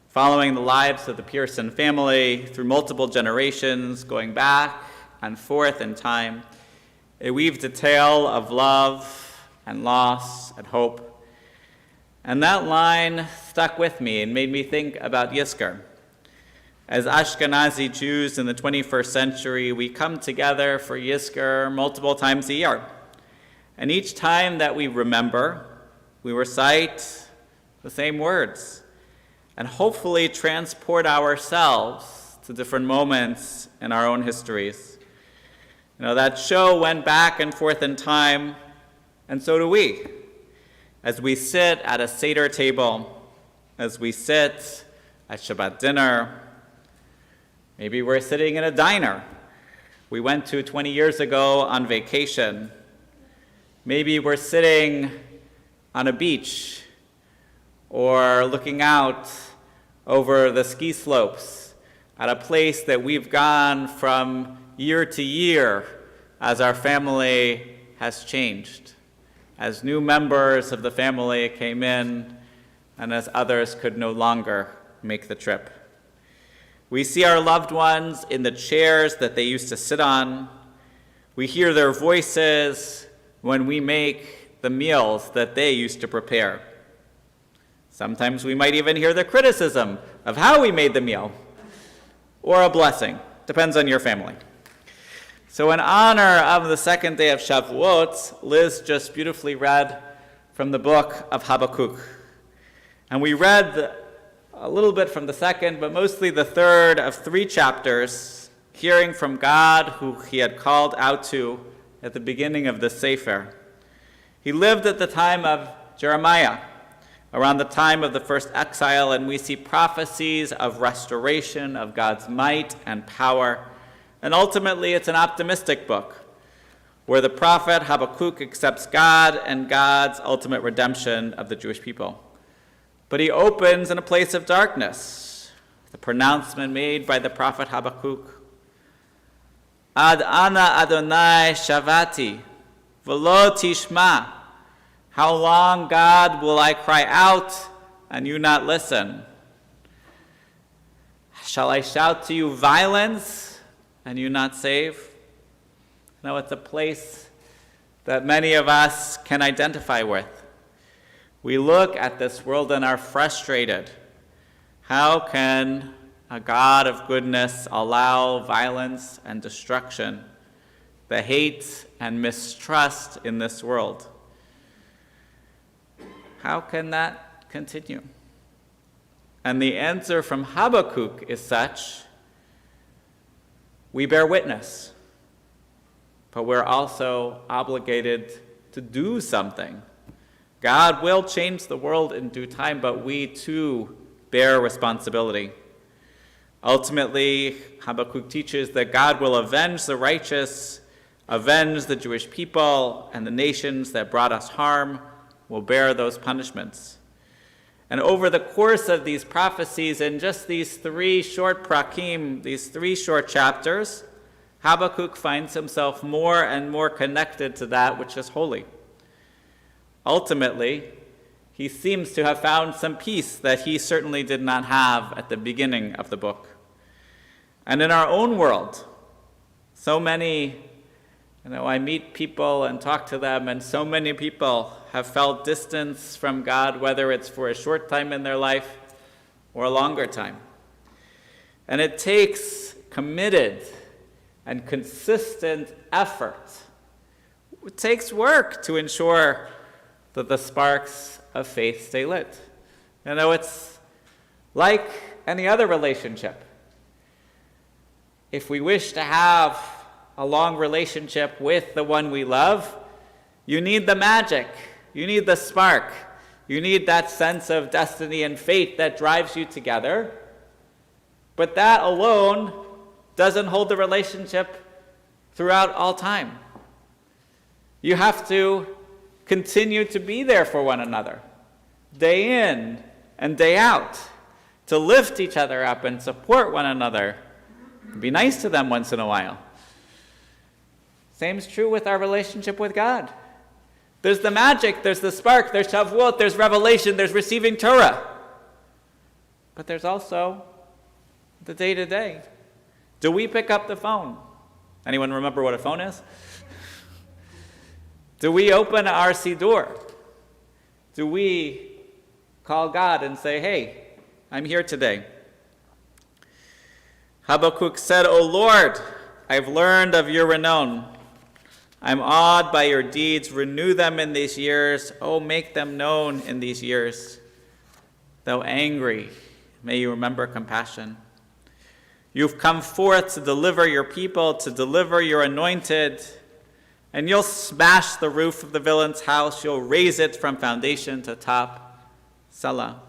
following the lives of the Pearson family through multiple generations, going back and forth in time. It weaved a tale of love and loss and hope. And that line stuck with me and made me think about Yizkor. As Ashkenazi Jews in the 21st century, we come together for Yizkor multiple times a year. And each time that we remember, we recite the same words and hopefully transport ourselves to different moments in our own histories. That show went back and forth in time, and so do we. As we sit at a Seder table, as we sit at Shabbat dinner, maybe we're sitting in a diner we went to 20 years ago on vacation. Maybe we're sitting on a beach or looking out over the ski slopes at a place that we've gone from year to year as our family has changed, as new members of the family came in and as others could no longer make the trip. We see our loved ones in the chairs that they used to sit on. We hear their voices when we make the meals that they used to prepare. Sometimes we might even hear the criticism of how we made the meal, or a blessing, depends on your family. So in honor of the second day of Shavuot, Liz just beautifully read from the book of Habakkuk. And we read a little bit from the second, but mostly the third of 3 chapters, hearing from God who he had called out to at the beginning of the Sefer. He lived at the time of Jeremiah, around the time of the first exile, and we see prophecies of restoration of God's might and power. And ultimately, it's an optimistic book, where the prophet Habakkuk accepts God and God's ultimate redemption of the Jewish people. But he opens in a place of darkness. The pronouncement made by the prophet Habakkuk, Ad ana Adonai shavati, v'lo tishma. How long, God, will I cry out and you not listen? Shall I shout to you violence and you not save? No, it's a place that many of us can identify with. We look at this world and are frustrated. How can a God of goodness allow violence and destruction, the hate and mistrust in this world? How can that continue? And the answer from Habakkuk is such: we bear witness, but we're also obligated to do something. God will change the world in due time, but we too bear responsibility. Ultimately, Habakkuk teaches that God will avenge the righteous, avenge the Jewish people, and the nations that brought us harm will bear those punishments. And over the course of these prophecies, in just these 3 short prakim, these 3 short chapters, Habakkuk finds himself more and more connected to that which is holy. Ultimately, he seems to have found some peace that he certainly did not have at the beginning of the book. And in our own world, so many, I meet people and talk to them, and so many people have felt distance from God, whether it's for a short time in their life or a longer time. And it takes committed and consistent effort. It takes work to ensure that the sparks of faith stay lit. It's like any other relationship. If we wish to have a long relationship with the one we love, you need the magic, you need the spark, you need that sense of destiny and fate that drives you together. But that alone doesn't hold the relationship throughout all time. You have to continue to be there for one another, day in and day out, to lift each other up and support one another. Be nice to them once in a while. Same's true with our relationship with God. There's the magic, there's the spark, there's Shavuot, there's revelation, there's receiving Torah. But there's also the day-to-day. Do we pick up the phone? Anyone remember what a phone is? Do we open our Siddur? Do we call God and say, hey, I'm here today? Habakkuk said, O Lord, I've learned of your renown. I'm awed by your deeds. Renew them in these years. Oh, make them known in these years. Though angry, may you remember compassion. You've come forth to deliver your people, to deliver your anointed, and you'll smash the roof of the villain's house. You'll raise it from foundation to top. Salah.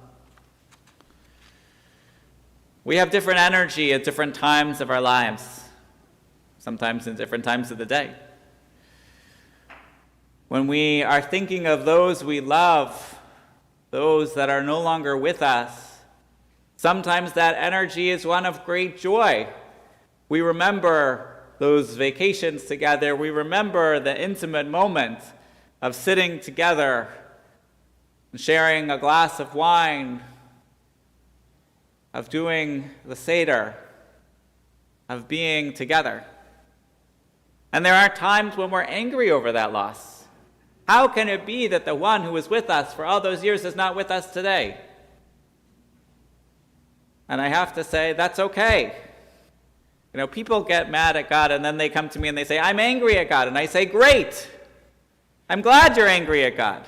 We have different energy at different times of our lives, sometimes in different times of the day. When we are thinking of those we love, those that are no longer with us, sometimes that energy is one of great joy. We remember those vacations together. We remember the intimate moment of sitting together and sharing a glass of wine, of doing the Seder, of being together. And there are times when we're angry over that loss. How can it be that the one who was with us for all those years is not with us today? And I have to say, that's okay. You know, people get mad at God and then they come to me and they say, I'm angry at God. And I say, great. I'm glad you're angry at God.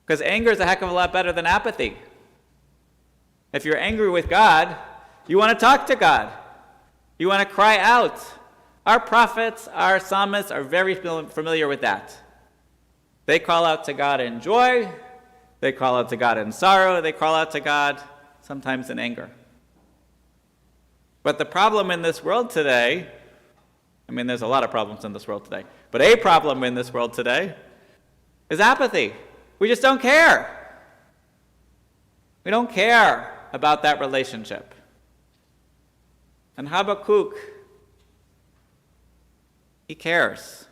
Because anger is a heck of a lot better than apathy. If you're angry with God, you want to talk to God. You want to cry out. Our prophets, our psalmists are very familiar with that. They call out to God in joy. They call out to God in sorrow. They call out to God sometimes in anger. But the problem in this world today, there's a lot of problems in this world today, but a problem in this world today is apathy. We just don't care. We don't care about that relationship. And Habakkuk, he cares.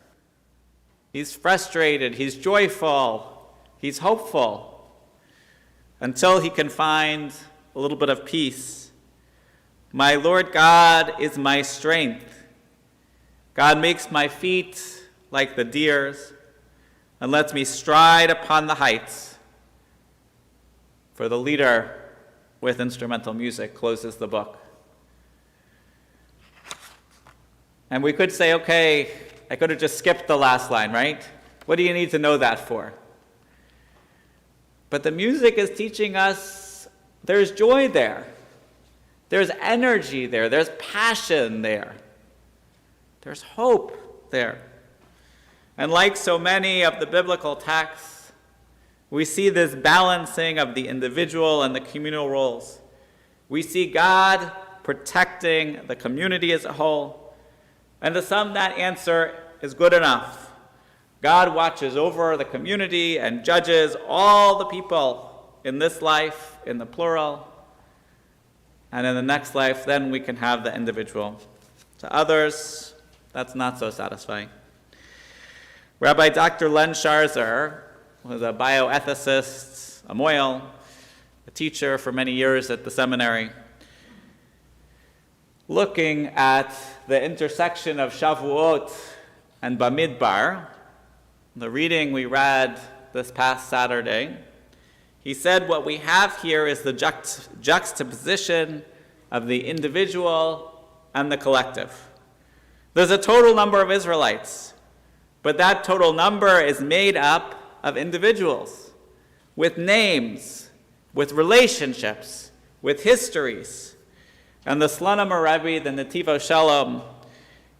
He's frustrated, he's joyful, he's hopeful, until he can find a little bit of peace. My Lord God is my strength. God makes my feet like the deer's and lets me stride upon the heights. For the leader with instrumental music closes the book. And we could say, okay, I could have just skipped the last line, right? What do you need to know that for? But the music is teaching us there's joy there. There's energy there. There's passion there. There's hope there. And like so many of the biblical texts, we see this balancing of the individual and the communal roles. We see God protecting the community as a whole. And to some, that answer is good enough. God watches over the community and judges all the people in this life, in the plural. And in the next life, then we can have the individual. To others, that's not so satisfying. Rabbi Dr. Len Sharzer was a bioethicist, a moil, a teacher for many years at the seminary. Looking at the intersection of Shavuot and Bamidbar, the reading we read this past Saturday, he said what we have here is the juxtaposition of the individual and the collective. There's a total number of Israelites, but that total number is made up of individuals with names, with relationships, with histories. And the Slonim Rebbe, the Netiv Shalom,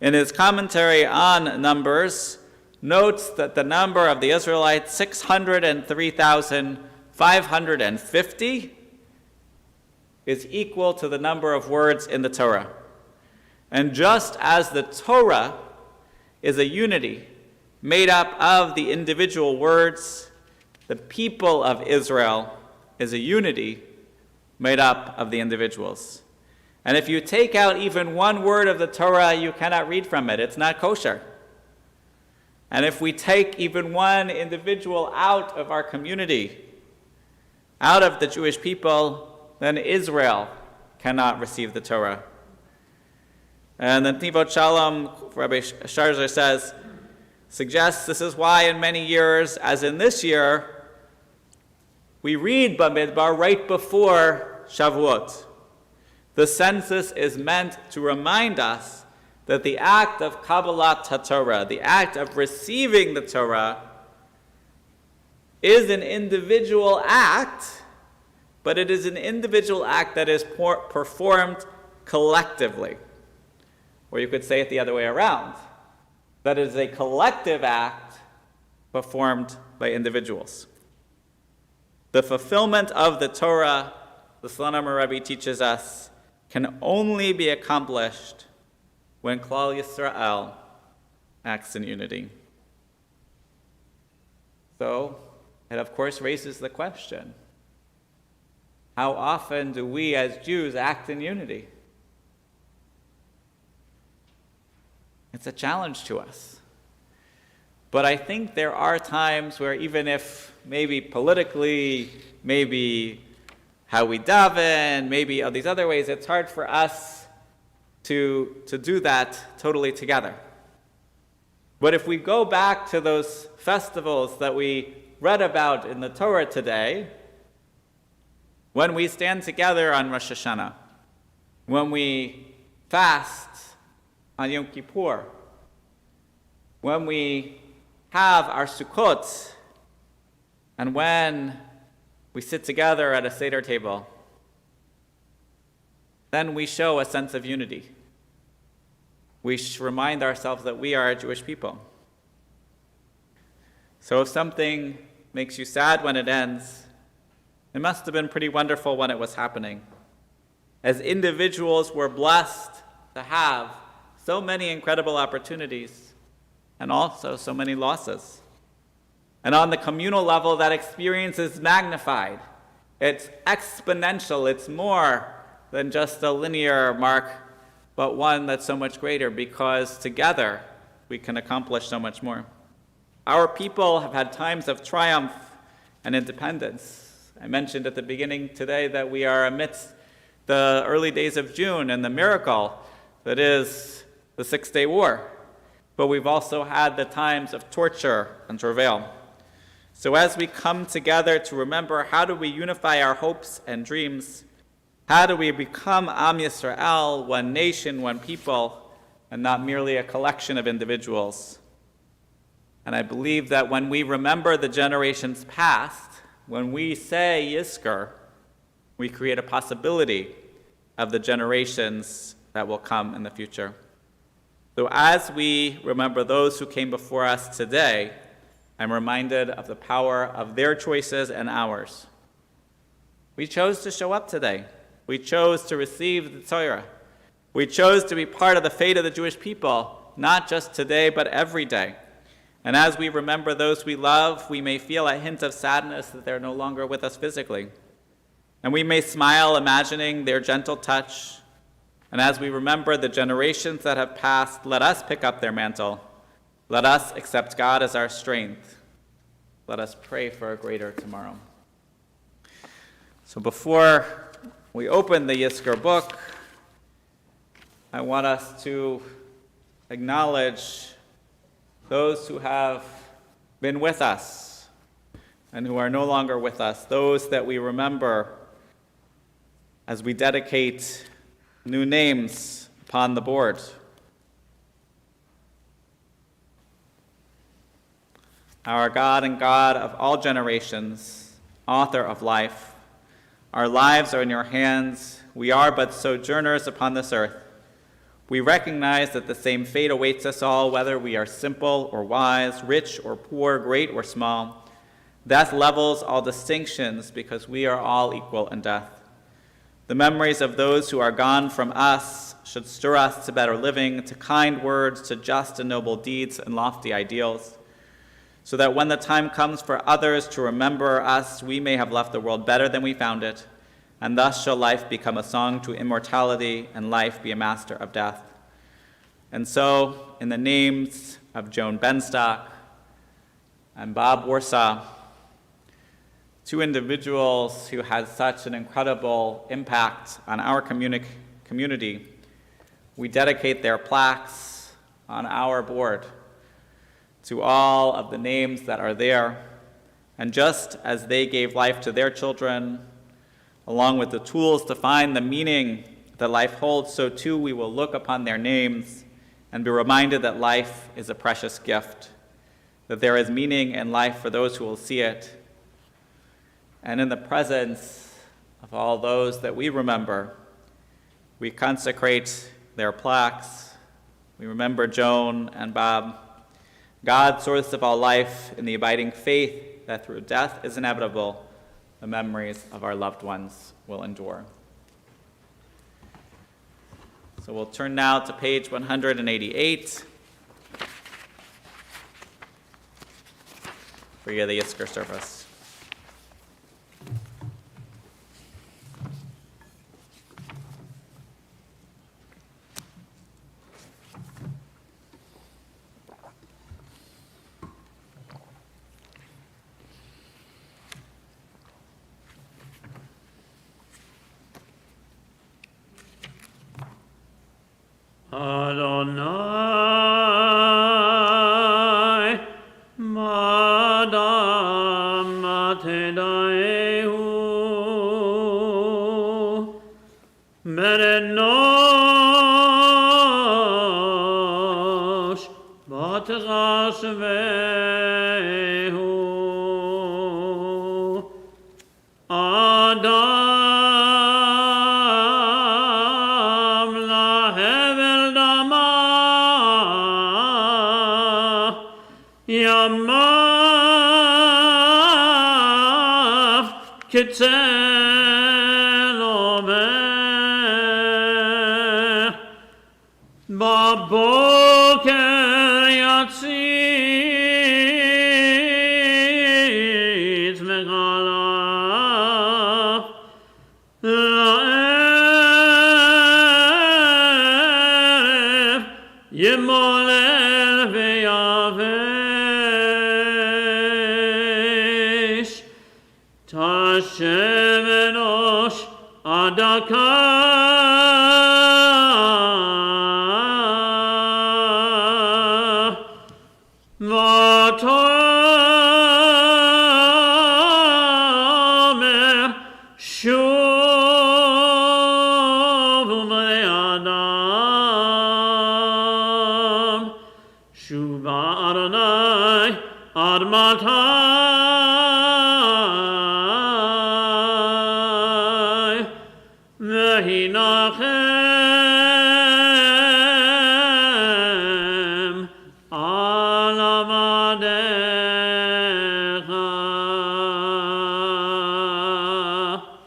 in his commentary on Numbers, notes that the number of the Israelites, 603,550, is equal to the number of words in the Torah. And just as the Torah is a unity made up of the individual words, the people of Israel is a unity made up of the individuals. And if you take out even one word of the Torah, you cannot read from it. It's not kosher. And if we take even one individual out of our community, out of the Jewish people, then Israel cannot receive the Torah. And the Netiv Shalom, Rabbi Sharzer says, suggests this is why in many years, as in this year, we read Bamidbar right before Shavuot. The census is meant to remind us that the act of Kabbalat HaTorah, the act of receiving the Torah, is an individual act, but it is an individual act that is performed collectively. Or you could say it the other way around, that it is a collective act performed by individuals. The fulfillment of the Torah, the Slonimer Rebbe teaches us, can only be accomplished when Klal Yisrael acts in unity. So, it of course raises the question, how often do we as Jews act in unity? It's a challenge to us. But I think there are times where even if maybe politically, maybe how we daven, maybe all these other ways, it's hard for us to do that totally together. But if we go back to those festivals that we read about in the Torah today, when we stand together on Rosh Hashanah, when we fast on Yom Kippur, when we have our Sukkot, and when we sit together at a Seder table, then we show a sense of unity. We remind ourselves that we are a Jewish people. So if something makes you sad when it ends, it must have been pretty wonderful when it was happening. As individuals, we're blessed to have so many incredible opportunities and also so many losses. And on the communal level, that experience is magnified. It's exponential. It's more than just a linear mark, but one that's so much greater because together we can accomplish so much more. Our people have had times of triumph and independence. I mentioned at the beginning today that we are amidst the early days of June and the miracle that is the Six-Day War. But we've also had the times of torture and travail. So as we come together to remember how do we unify our hopes and dreams, how do we become Am Yisrael, one nation, one people, and not merely a collection of individuals. And I believe that when we remember the generations past, when we say Yizkor, we create a possibility of the generations that will come in the future. So as we remember those who came before us today, I'm reminded of the power of their choices and ours. We chose to show up today. We chose to receive the Torah. We chose to be part of the fate of the Jewish people, not just today, but every day. And as we remember those we love, we may feel a hint of sadness that they're no longer with us physically. And we may smile, imagining their gentle touch. And as we remember the generations that have passed, let us pick up their mantle. Let us accept God as our strength. Let us pray for a greater tomorrow. So before we open the Yizkor book, I want us to acknowledge those who have been with us and who are no longer with us, those that we remember as we dedicate new names upon the board. Our God and God of all generations, author of life, our lives are in your hands. We are but sojourners upon this earth. We recognize that the same fate awaits us all, whether we are simple or wise, rich or poor, great or small. Death levels all distinctions because we are all equal in death. The memories of those who are gone from us should stir us to better living, to kind words, to just and noble deeds and lofty ideals, so that when the time comes for others to remember us, we may have left the world better than we found it, and thus shall life become a song to immortality and life be a master of death. And so, in the names of Joan Benstock and Bob Warsaw, two individuals who had such an incredible impact on our community, we dedicate their plaques on our board to all of the names that are there. And just as they gave life to their children, along with the tools to find the meaning that life holds, so too we will look upon their names and be reminded that life is a precious gift, that there is meaning in life for those who will see it. And in the presence of all those that we remember, We consecrate their plaques. We remember Joan and Bob. God, source of all life, in the abiding faith that through death is inevitable, the memories of our loved ones will endure. So we'll turn now to page 188 for the Yizkor Service. Adonai, Madam Matedaehu, Merenosh, Batachasvehu, Adam lahevel dama, Yamav kitzel omer, Baboker yatzit megalav, La'erev yimolel ve'yavesh, Tashem enosh adakah, V'tomer shuvu b'nei Adam, Shuva Adonai ad matai, V'hinachem al avadecha.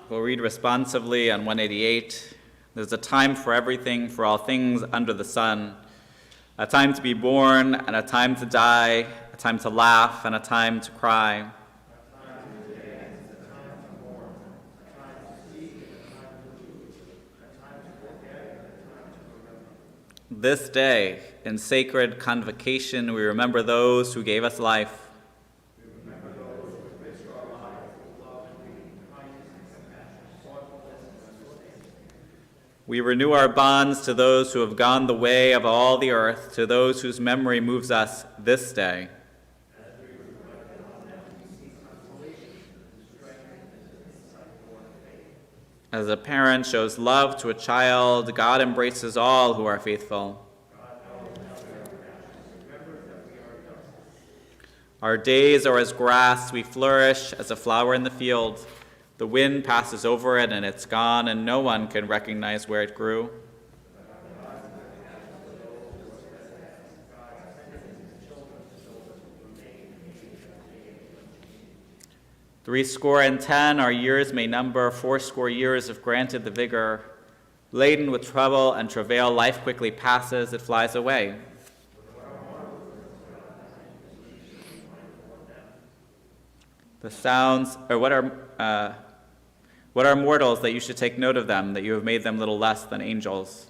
We'll read responsively on 188. There's a time for everything, for all things under the sun. A time to be born and a time to die, a time to laugh and a time to cry. This day, in sacred convocation, we remember those who gave us life. We renew our bonds to those who have gone the way of all the earth, to those whose memory moves us this day. As a parent shows love to a child, God embraces all who are faithful. Our days are as grass, we flourish as a flower in the field. The wind passes over it and it's gone, and no one can recognize where it grew. Threescore and 10 our years may number, 80 years if granted the vigor. Laden with trouble and travail, life quickly passes, it flies away. The sounds, or what are mortals that you should take note of them, that you have made them little less than angels?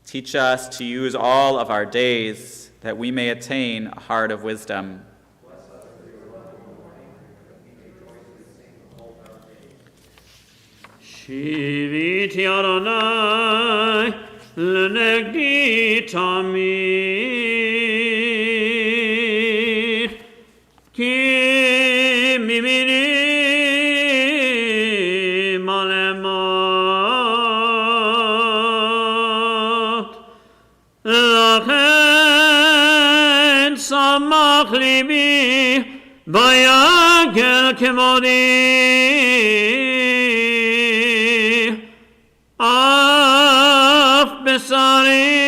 Teach us to use all of our days that we may attain a heart of wisdom. Shiviti Adonai l'negdi tamid, ki mimini malemat, lachem וכבודי אף בשרי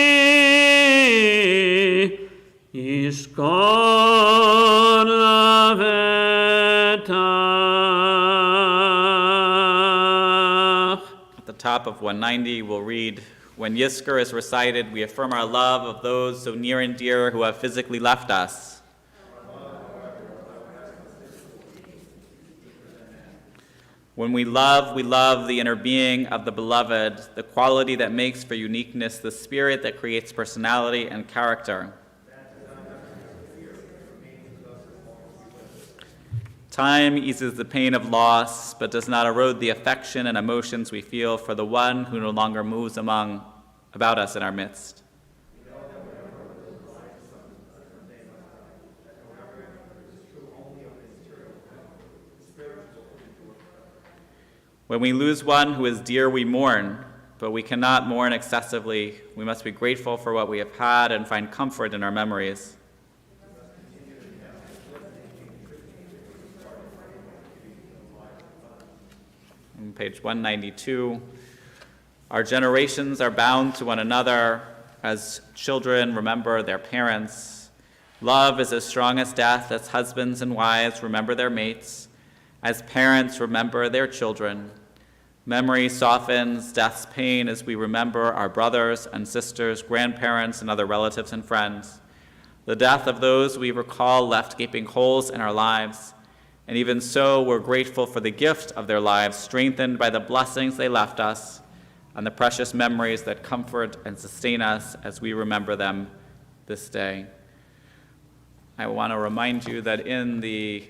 יזכור לבטח. At the top of 190, we'll read, when Yizkor is recited, we affirm our love of those so near and dear who have physically left us. When we love the inner being of the beloved, the quality that makes for uniqueness, the spirit that creates personality and character. Time eases the pain of loss, but does not erode the affection and emotions we feel for the one who no longer moves about us in our midst. When we lose one who is dear, we mourn, but we cannot mourn excessively. We must be grateful for what we have had and find comfort in our memories. On page 192, our generations are bound to one another as children remember their parents. Love is as strong as death, as husbands and wives remember their mates, as parents remember their children. Memory softens death's pain as we remember our brothers and sisters, grandparents, and other relatives and friends. The death of those we recall left gaping holes in our lives, and even so, we're grateful for the gift of their lives, strengthened by the blessings they left us, and the precious memories that comfort and sustain us as we remember them this day. I want to remind you that in the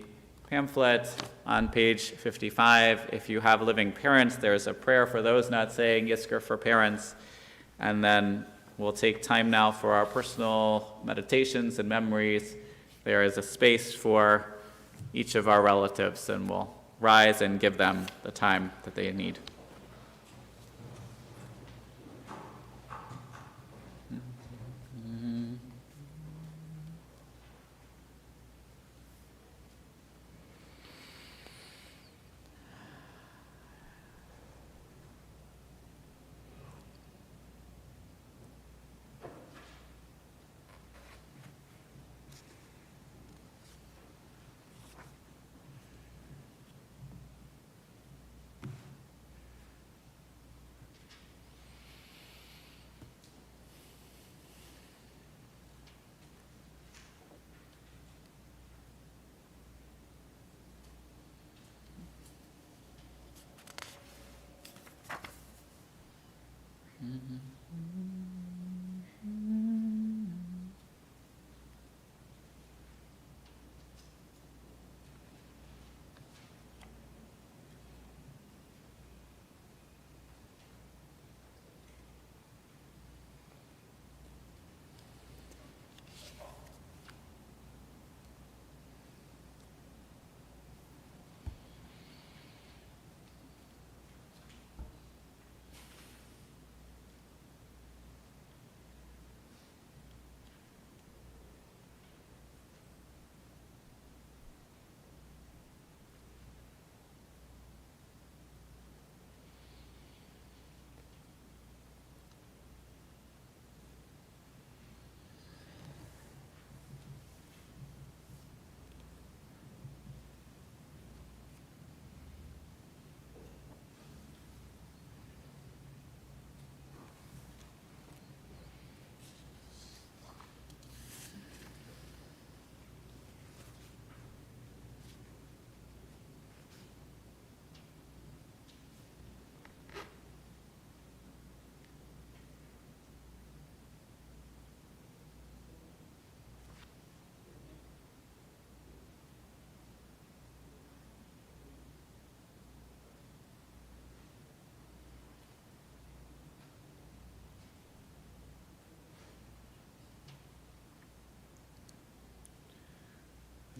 pamphlet on page 55, if you have living parents, there's a prayer for those not saying Yizkor for parents. And then we'll take time now for our personal meditations and memories. There is a space for each of our relatives, and we'll rise and give them the time that they need.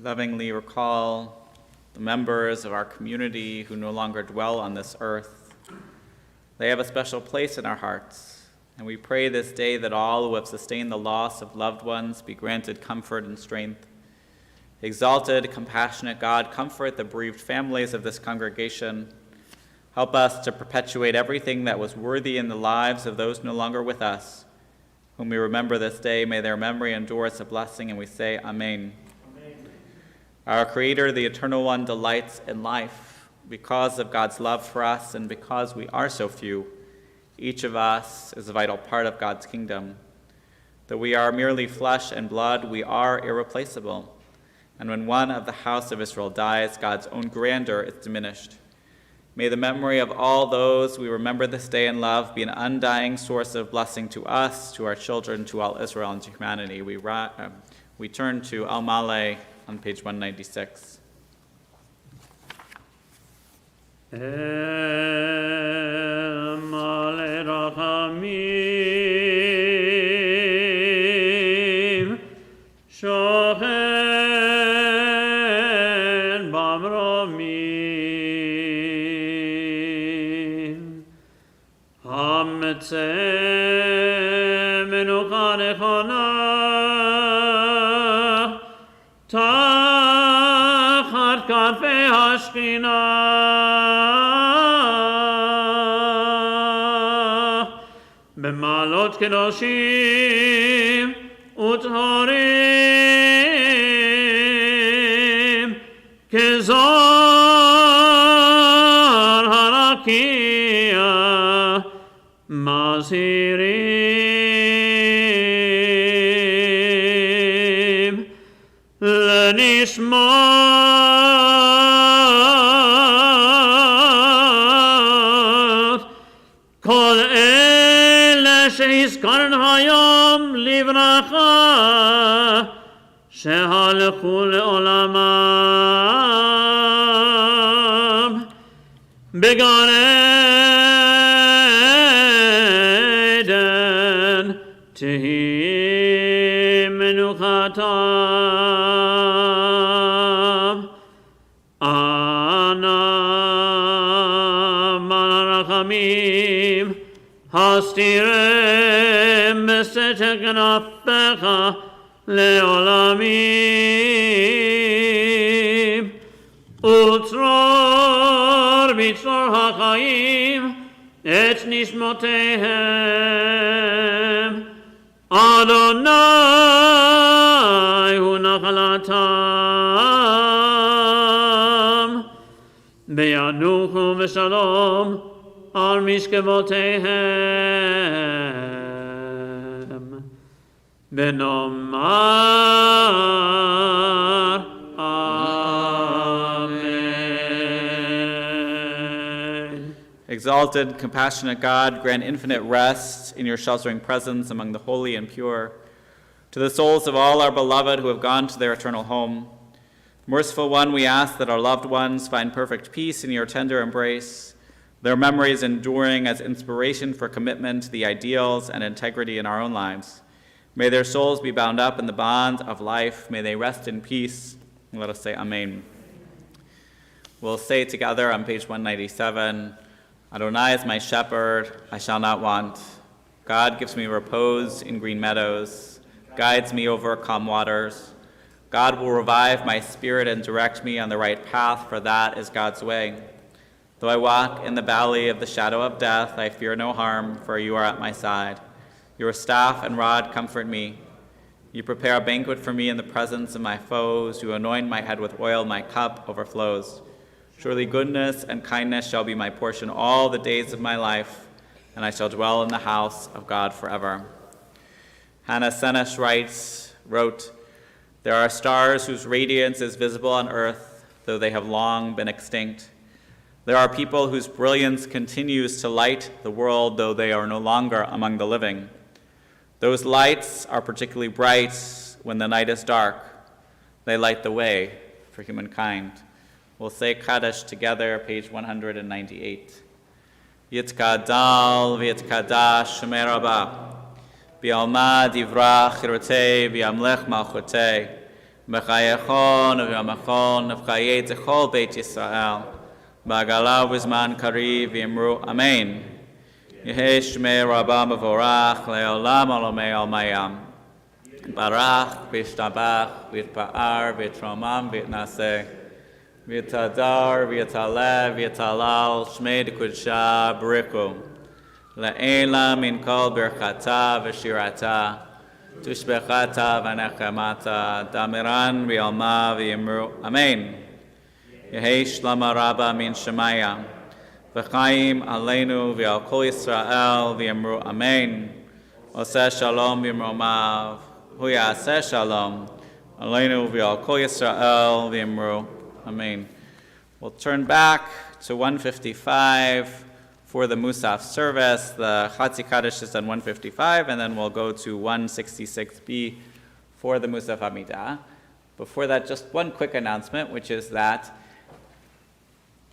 Lovingly recall the members of our community who no longer dwell on this earth. They have a special place in our hearts, and we pray this day that all who have sustained the loss of loved ones be granted comfort and strength. Exalted, compassionate God, comfort the bereaved families of this congregation. Help us to perpetuate everything that was worthy in the lives of those no longer with us, whom we remember this day. May their memory endure as a blessing, and we say, Amen. Amen. Our Creator, the Eternal One, delights in life. Because of God's love for us and because we are so few, each of us is a vital part of God's kingdom. Though we are merely flesh and blood, we are irreplaceable. And when one of the house of Israel dies, God's own grandeur is diminished. May the memory of all those we remember this day in love be an undying source of blessing to us, to our children, to all Israel, and to humanity. We turn to Al Maleh on page 196. El Maleh Rachamim Shochen Bamromim Hametzeh Menucha Nechona Tachat Kafei Hashkinah B'malot Kedoshim Uthorim Kezor Harakia Mazirim Lenishmat Kol Ele Sheizkarn Hayom Livracha Shehalchu Leolamam Began Eden Tehi Menuchatam Ana Malachamim Hastirem Besetekanafecha Leolamim Utror Bitzor HaChaim Et Nishmotehem Adonai Hu Nachalatam Be'anuchu V'Shalom Al Mishkevotehem Benomar Amen. Exalted, compassionate God, grant infinite rest in your sheltering presence among the holy and pure, to the souls of all our beloved who have gone to their eternal home. Merciful One, we ask that our loved ones find perfect peace in your tender embrace, their memories enduring as inspiration for commitment to the ideals and integrity in our own lives. May their souls be bound up in the bond of life. May they rest in peace. Let us say Amen. We'll say together on page 197, Adonai is my shepherd, I shall not want. God gives me repose in green meadows, guides me over calm waters. God will revive my spirit and direct me on the right path, for that is God's way. Though I walk in the valley of the shadow of death, I fear no harm, for you are at my side. Your staff and rod comfort me. You prepare a banquet for me in the presence of my foes. You anoint my head with oil, my cup overflows. Surely goodness and kindness shall be my portion all the days of my life, and I shall dwell in the house of God forever. Hannah Senesh wrote, there are stars whose radiance is visible on earth, though they have long been extinct. There are people whose brilliance continues to light the world, though they are no longer among the living. Those lights are particularly bright when the night is dark. They light the way for humankind. We'll say Kaddish together, page 198. Yitkadal v'yitkadash Shemei Rabbah. B'alma divrach chirotei v'yamlech malchotei. B'chayechon v'yamachon v'chayei zechol Beit Yisrael. B'agala v'zman kariv v'yamru Amen. Yehei Shemei Rabbah mevorach le'olam alomei almayam. Barach, Vishtabach, Vitpa'ar, Vitromam, Vitnaseh, Vitadar, Vitalev, Vitalal, Shmed Kudsha, Briku, La'ela min kol birchata v'shirata, Tushbechata v'nechamata, Damiran v'yalma v'yimru, Amen. Yehi Shlama Rabba min Shemaya, V'chaim aleinu v'al kol Yisrael v'yimru, Amen. Oseh shalom v'yimromav, Hu ya'aseh shalom, aleinu v'al kol Yisrael v'yimru, Amen. We'll turn back to 155 for the Musaf service. The Chatzi Kaddish is on 155, and then we'll go to 166b for the Musaf Amidah. Before that, just one quick announcement, which is that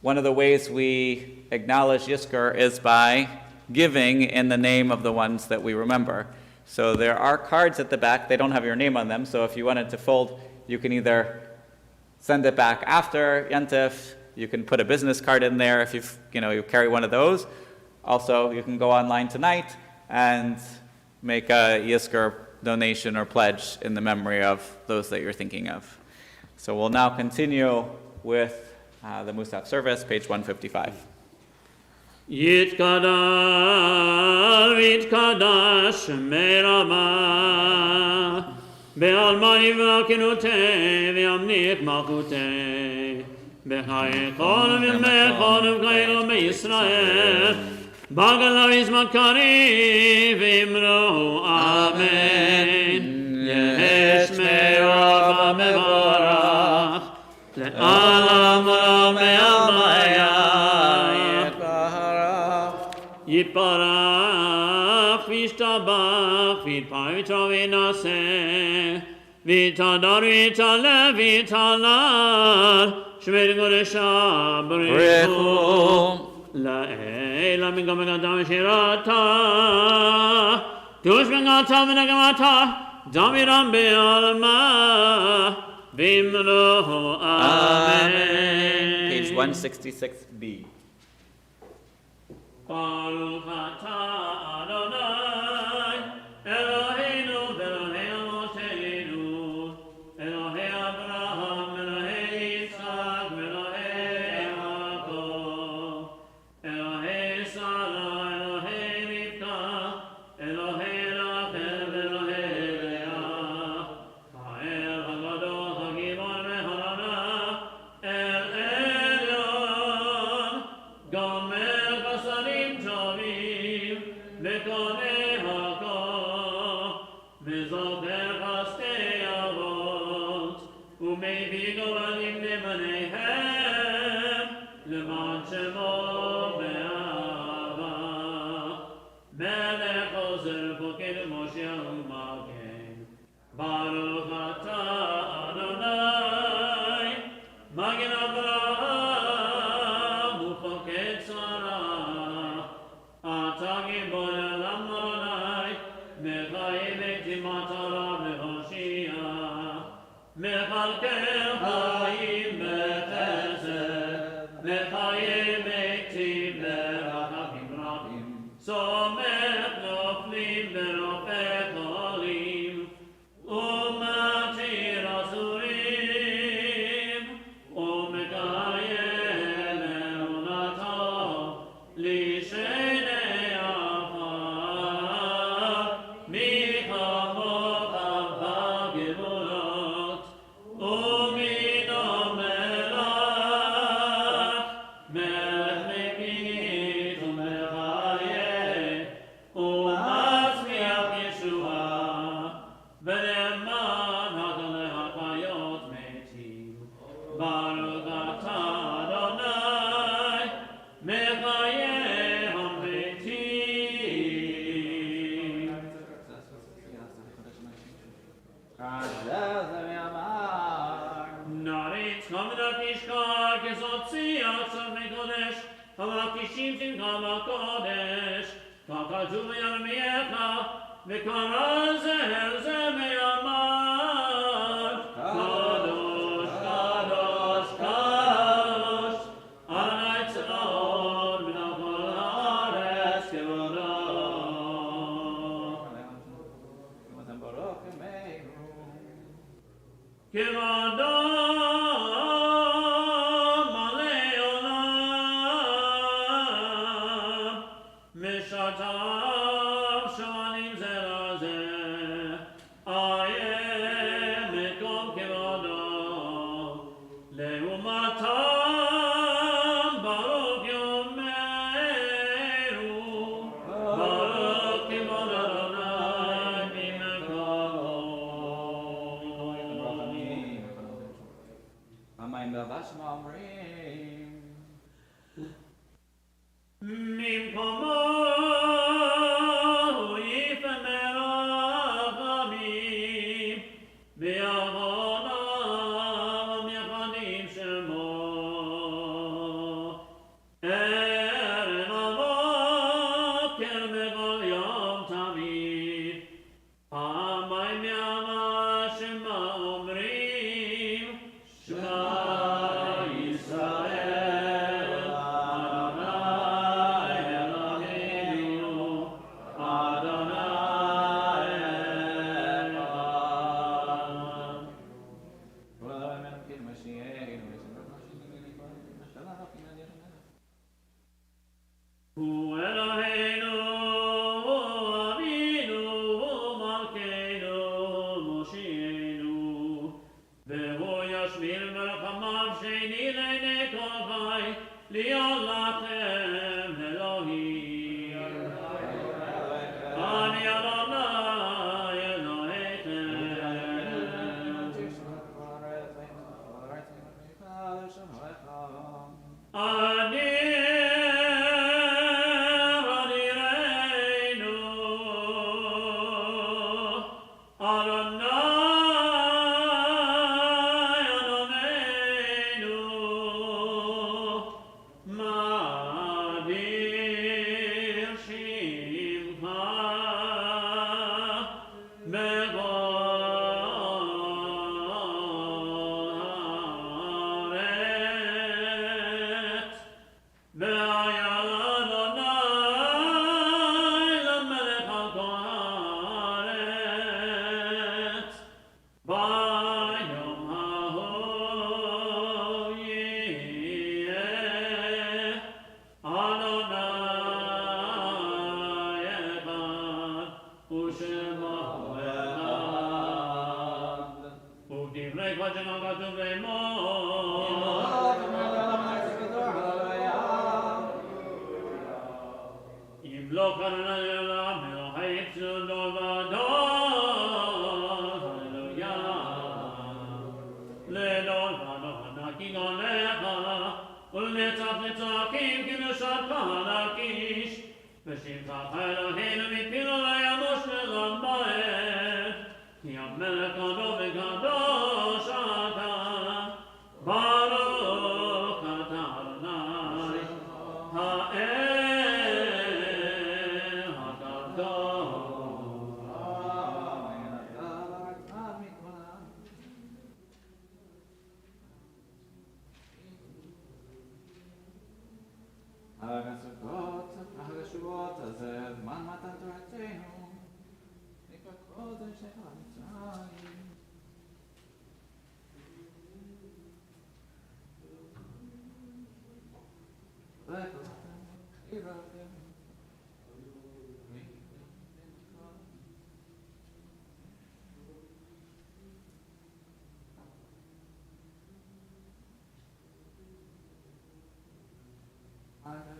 one of the ways we acknowledge Yizkor is by giving in the name of the ones that we remember. So there are cards at the back. They don't have your name on them, so if you wanted to fold, you can either send it back after Yantif. You can put a business card in there if you carry one of those. Also, you can go online tonight and make a Yizkor donation or pledge in the memory of those that you're thinking of. So we'll now continue with the Musaf service, page 155. Yitkadar Yitkadash Merama Be'almani v'akinute Ve'amnik malkute Be'chayechon v'mechon v'chayel me'Yisrael Bagalav Yizmakari v'imro Amen Yehesh Merama Mevarach Le'alam Me'amaya Yiparach v'ishtabach v'yitpar v'naseh v'tadar v'taleh v'talal shmed kodesha brichu la'ela minka megadam shirata tush megata v'negamata damiram be'alma v'imro Amen. Page 166b. Baruch atah Adonai, Eloheinu v'Elokei Avotenu, Elokei Abraham, Elokei Yitzchak, v'Elokei Yaakov, Elokei Sarah, Elokei Rivka, Elokei Rachel, v'Elokei Leah, Ha'el HaGadol HaGibor v'Harana, El Elyon, Gomer Mekoneh hakol, mezocher chastei avot, umevi govalim nebaneihem, leman shemo be'ava. Melech ozer poked Moshe u'magen, Baruch atah Adonai, magen Avraham u'poked Sarah, atah gibor elam Adonai, mechayim eti matara v'hoshia, mechalkel chayim b'chesed, mechayim eti b'rachim rachim, somech noflim b'rofeh cholim, u'matir asurim, u'mekayem emunato, lishenei afar, michamochav ha'gevurot, u'min omelach, melech mekit u'mechayeh, u'matzmiach Yeshua, v'ne'eman ha'kaleh ha'chayot metim. Baruch atah Adonai, mechayeh ha'metim. Narit kamerat ishkar kezotzi atzav mekodesh, havakishim timcha ba'kodesh, kakadu v'yarmiecha, v'kara zeher zeh me'amar, kadosh, kadosh, kadosh, Adonai tzvaot, b'nei kol haaretz kevodo.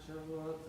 Shavuot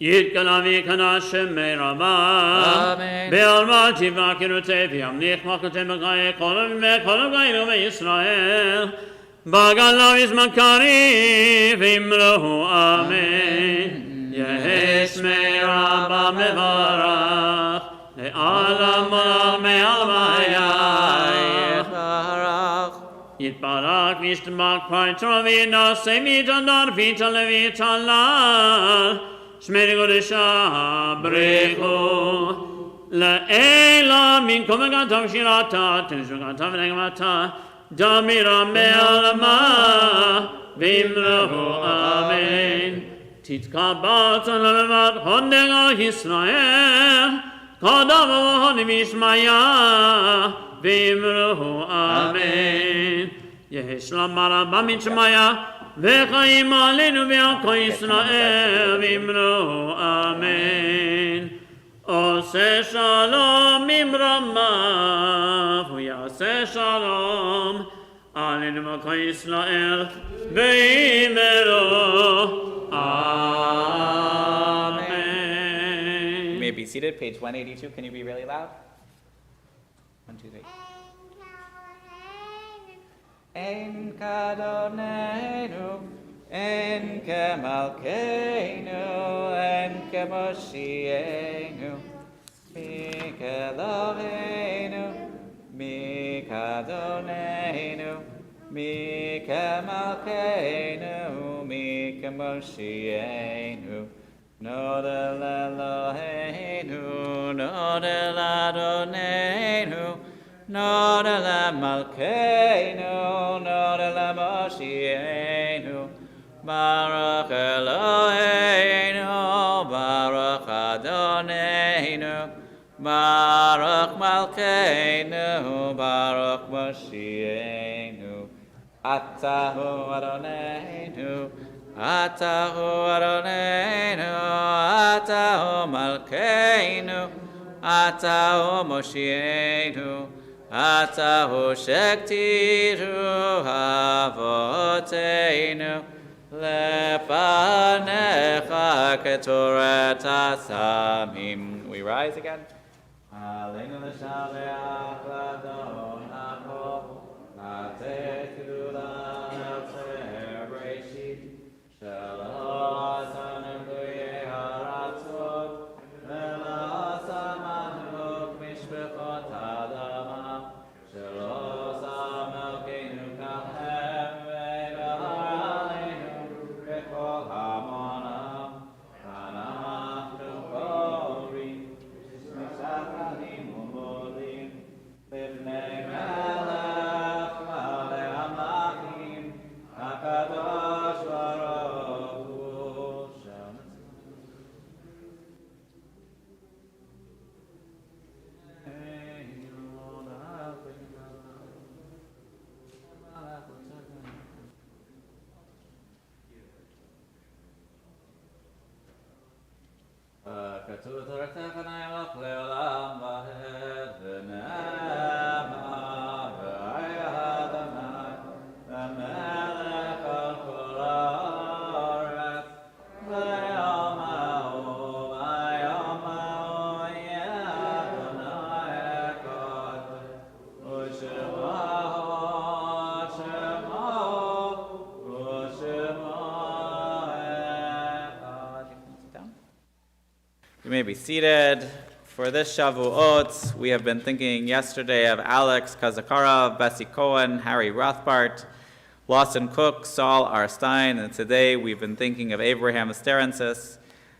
יתקלבי קדש שמי רבה. אמן. בעלמא תבקרותי וימליך מלכותי בחיי כל גויינו בישראל. בגלה בזמן קריב וימלאו אמן. יהי שמי רבה מברך. לעולם עולם מעלמיה. יתברך וישתבח פרטו וינשא מתנדר ויתעלה ויתעלל. שמי קודשה בריחו. לעילה מן כל מגנתה ושירתה תנשוגתה ונגמתה. דמירה מעלמה וימלאו אמן. תתקבל צלמת הונדג ישראל. קדם והוני וישמיה וימלאו אמן. יש למה רבה מצ'מיה וחיים עלינו ועל כל ישראל וימלאו אמן. עושה שלום ממרמה ויעשה שלום עלינו ועל כל ישראל וימלאו אמן. You may be seated, page 182. Can you be really loud? 1, 2, 3. En kadonenu, en kemalkeinu, en kemoshienu, mikeloheinu, mikadonenu, mikemalkeinu, mikemoshienu. Nodel Eloheinu, Nodel Adonenu, Nodel Malkeinu, Nodel Moshienu, Baruch Eloheinu, Baruch Adonenu, Baruch Malkeinu, Baruch Moshienu, Atahu Adonenu, Atahu Adonenu, Atahu Malkeinu, Atahu Moshienu, Atahu Shektiru Avoteinu, Lefanecha Ketoret Asamim. We rise again. Aleinu l'shabeach l'adon ha'chol, Ateh Kedulah el Bereshit. Shalom, Sanuye Haratzot, Vela Samanuk Mishpechot Adama, Shalom, Samelkeinu Kalhem, Ve'Ha'aleinu, Bechol Hamonam, Anachnu Korim, Mishachachim Umolim, Livnei Melech, Malei Amachim, HaKadosh Baruch Hu. כתוב תורתך נעמך לעולם ועד ונאמר והיה אדוני למלך על כל הארץ ויאמרו יהיה אדוני אחד ושמו You may be seated. For this Shavuot, we have been thinking yesterday of Alex Kazakarov, Bessie Cohen, Harry Rothbart, Lawson Cook, Saul R. Stein, and today we've been thinking of Abraham Sterensis,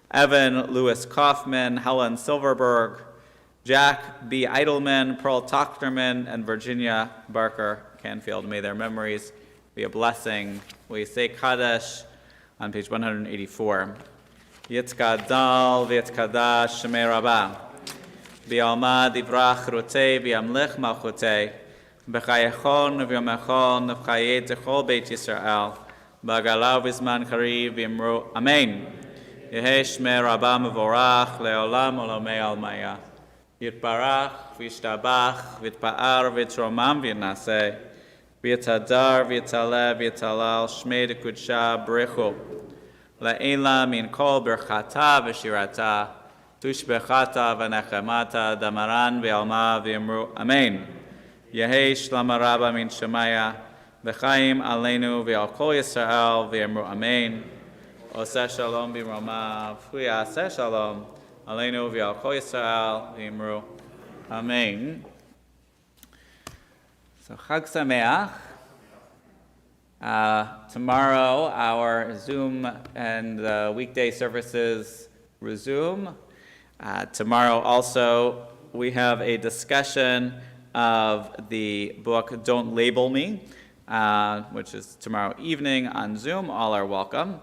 Evan Lewis Kaufman, Helen Silverberg, Jack B. Eidelman, Pearl Tochterman, and Virginia Barker Canfield. May their memories be a blessing. We say Kaddish on page 184. Yitzkadal v'yitzkadash shemei rabah. B'alma divrach rutei v'yamlich malchutei. B'chayechon v'yomechon v'chayet zechol beit Yisrael. B'agalav v'zman kariv v'yimru amen. Yehei shemei rabah mevorach le'olam olamei almaya. Yitbarach v'yishtabach v'yitpa'ar v'yitromam v'yinaseh. V'yitadar v'yitaleh v'yitalal shmei dekudsha b'richu. La'ela min kol berchata v'shirata, tushbechata v'nechemata, damaran v'alma v'imru. Amen. Yehi shlama rabba min shemaya, v'chaim aleinu v'al kol Yisrael v'imru. Amen. Oseh shalom b'romav, v'yaseh shalom aleinu v'al kol Yisrael v'imru. Amen. So Chag Sameach. Tomorrow, our Zoom and weekday services resume. Tomorrow also, we have a discussion of the book Don't Label Me, which is tomorrow evening on Zoom. All are welcome.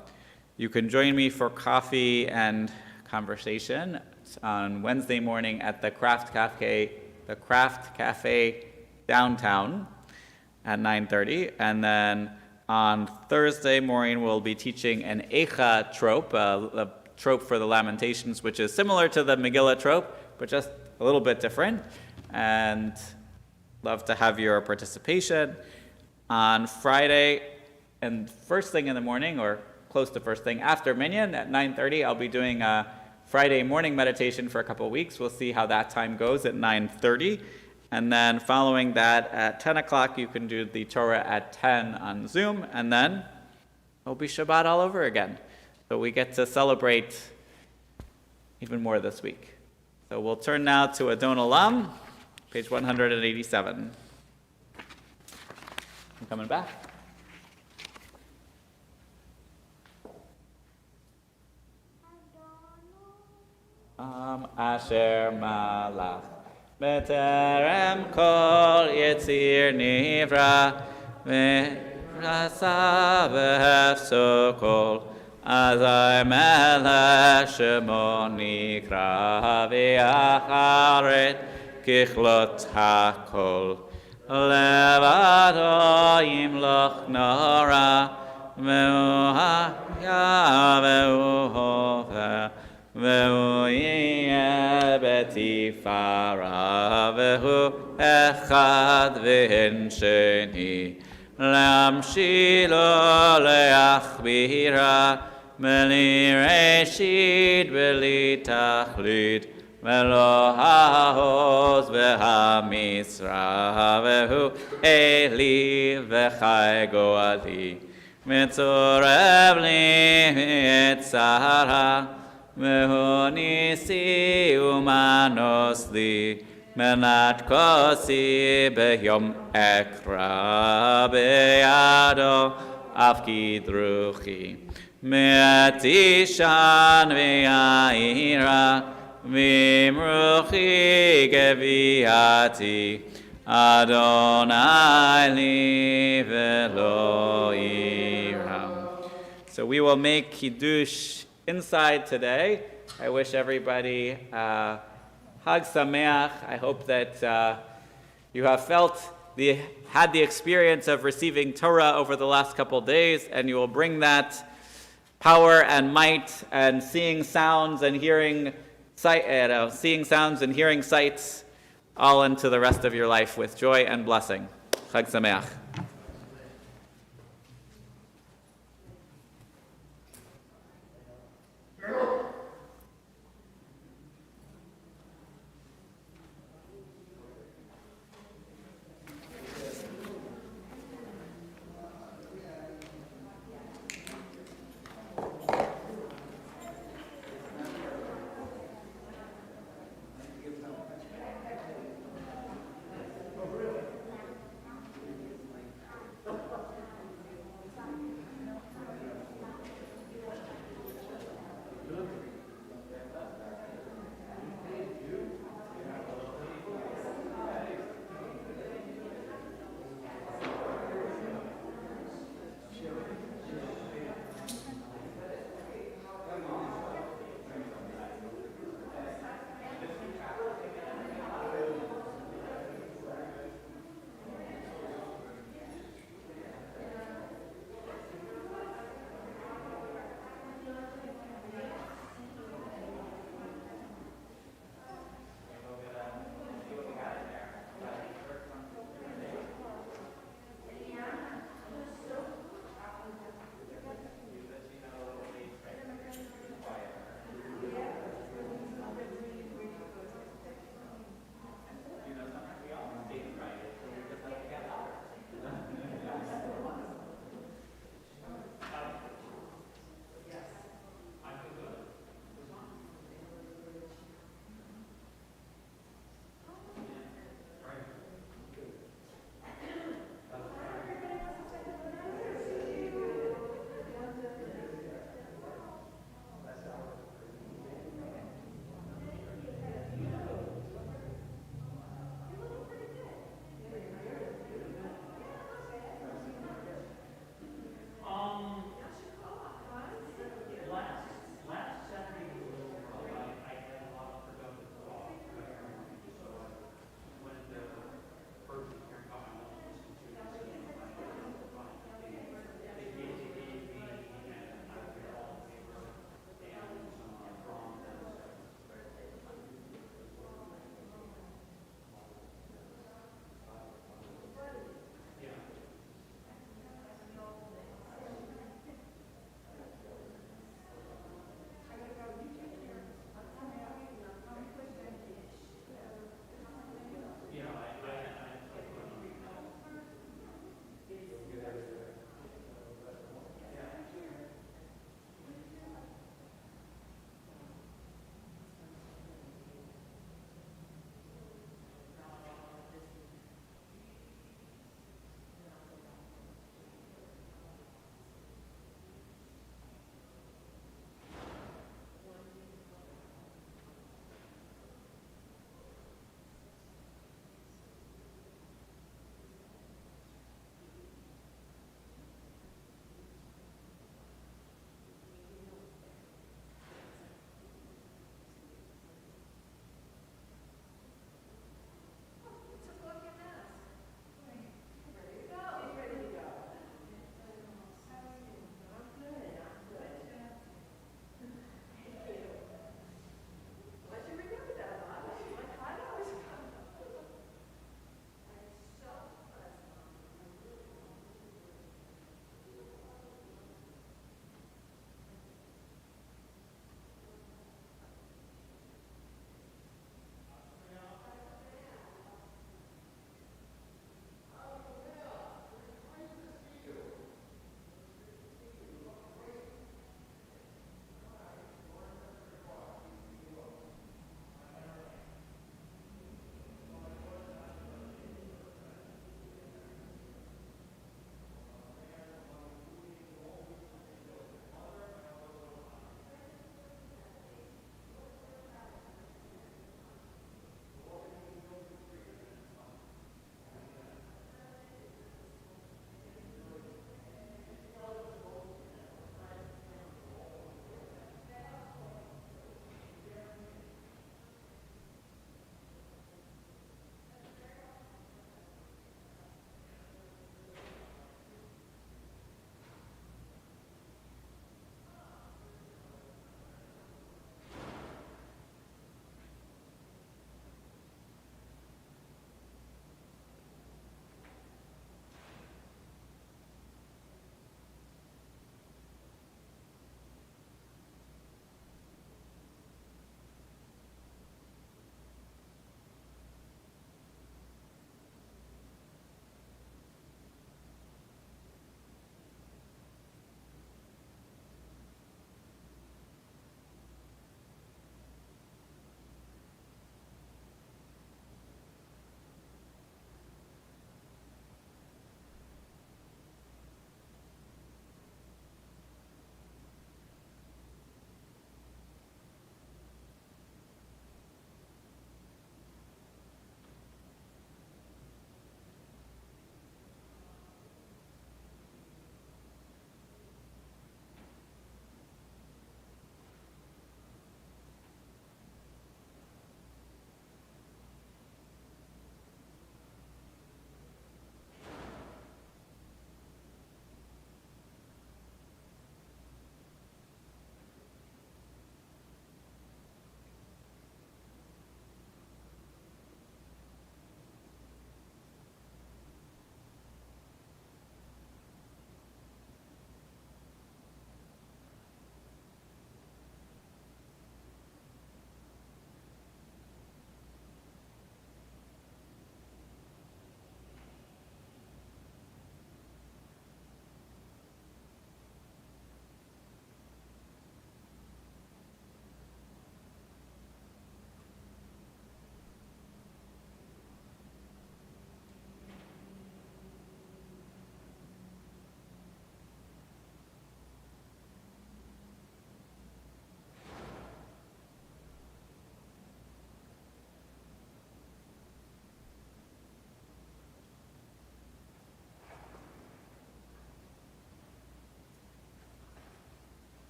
You can join me for coffee and conversation on Wednesday morning at the Craft Cafe downtown at 9:30, and then on Thursday morning we'll be teaching an Eicha trope, a trope for the Lamentations, which is similar to the Megillah trope, but just a little bit different, and love to have your participation. On Friday, and first thing in the morning, or close to first thing after Minyan at 9:30, I'll be doing a Friday morning meditation for a couple of weeks. We'll see how that time goes at 9:30. And then following that, at 10 o'clock, you can do the Torah at 10 on Zoom, and then it'll be Shabbat all over again. So we get to celebrate even more this week. So we'll turn now to Adon Olam, page 187. I'm coming back. Asher Malach. Beterem kol yetzir nivra v'rasa v'hefso kol azay melech shemo nikra v'acharet kichlot hakol levado yimloch nora v'hu haya v'hu hoveh v'hu yeh betifara v'hu echad v'hen sheni להמשיל להכבירה בלי ראשית בלי תכלית ולא העוז והמשרה והוא אלי וחי גואלי מצורב לי את צרה והוא ניסי ומנוס לי מנת כוסי ביום אקרא בידו אף כדרוכי מעתישן ויעירה ומרוכי גביעתי אדוני לי ולא יירא. So we will make Kiddush inside today. I wish everybody Chag Sameach. I hope that you have had the experience of receiving Torah over the last couple days, and you will bring that power and might and seeing sounds and hearing sights all into the rest of your life with joy and blessing. Chag Sameach.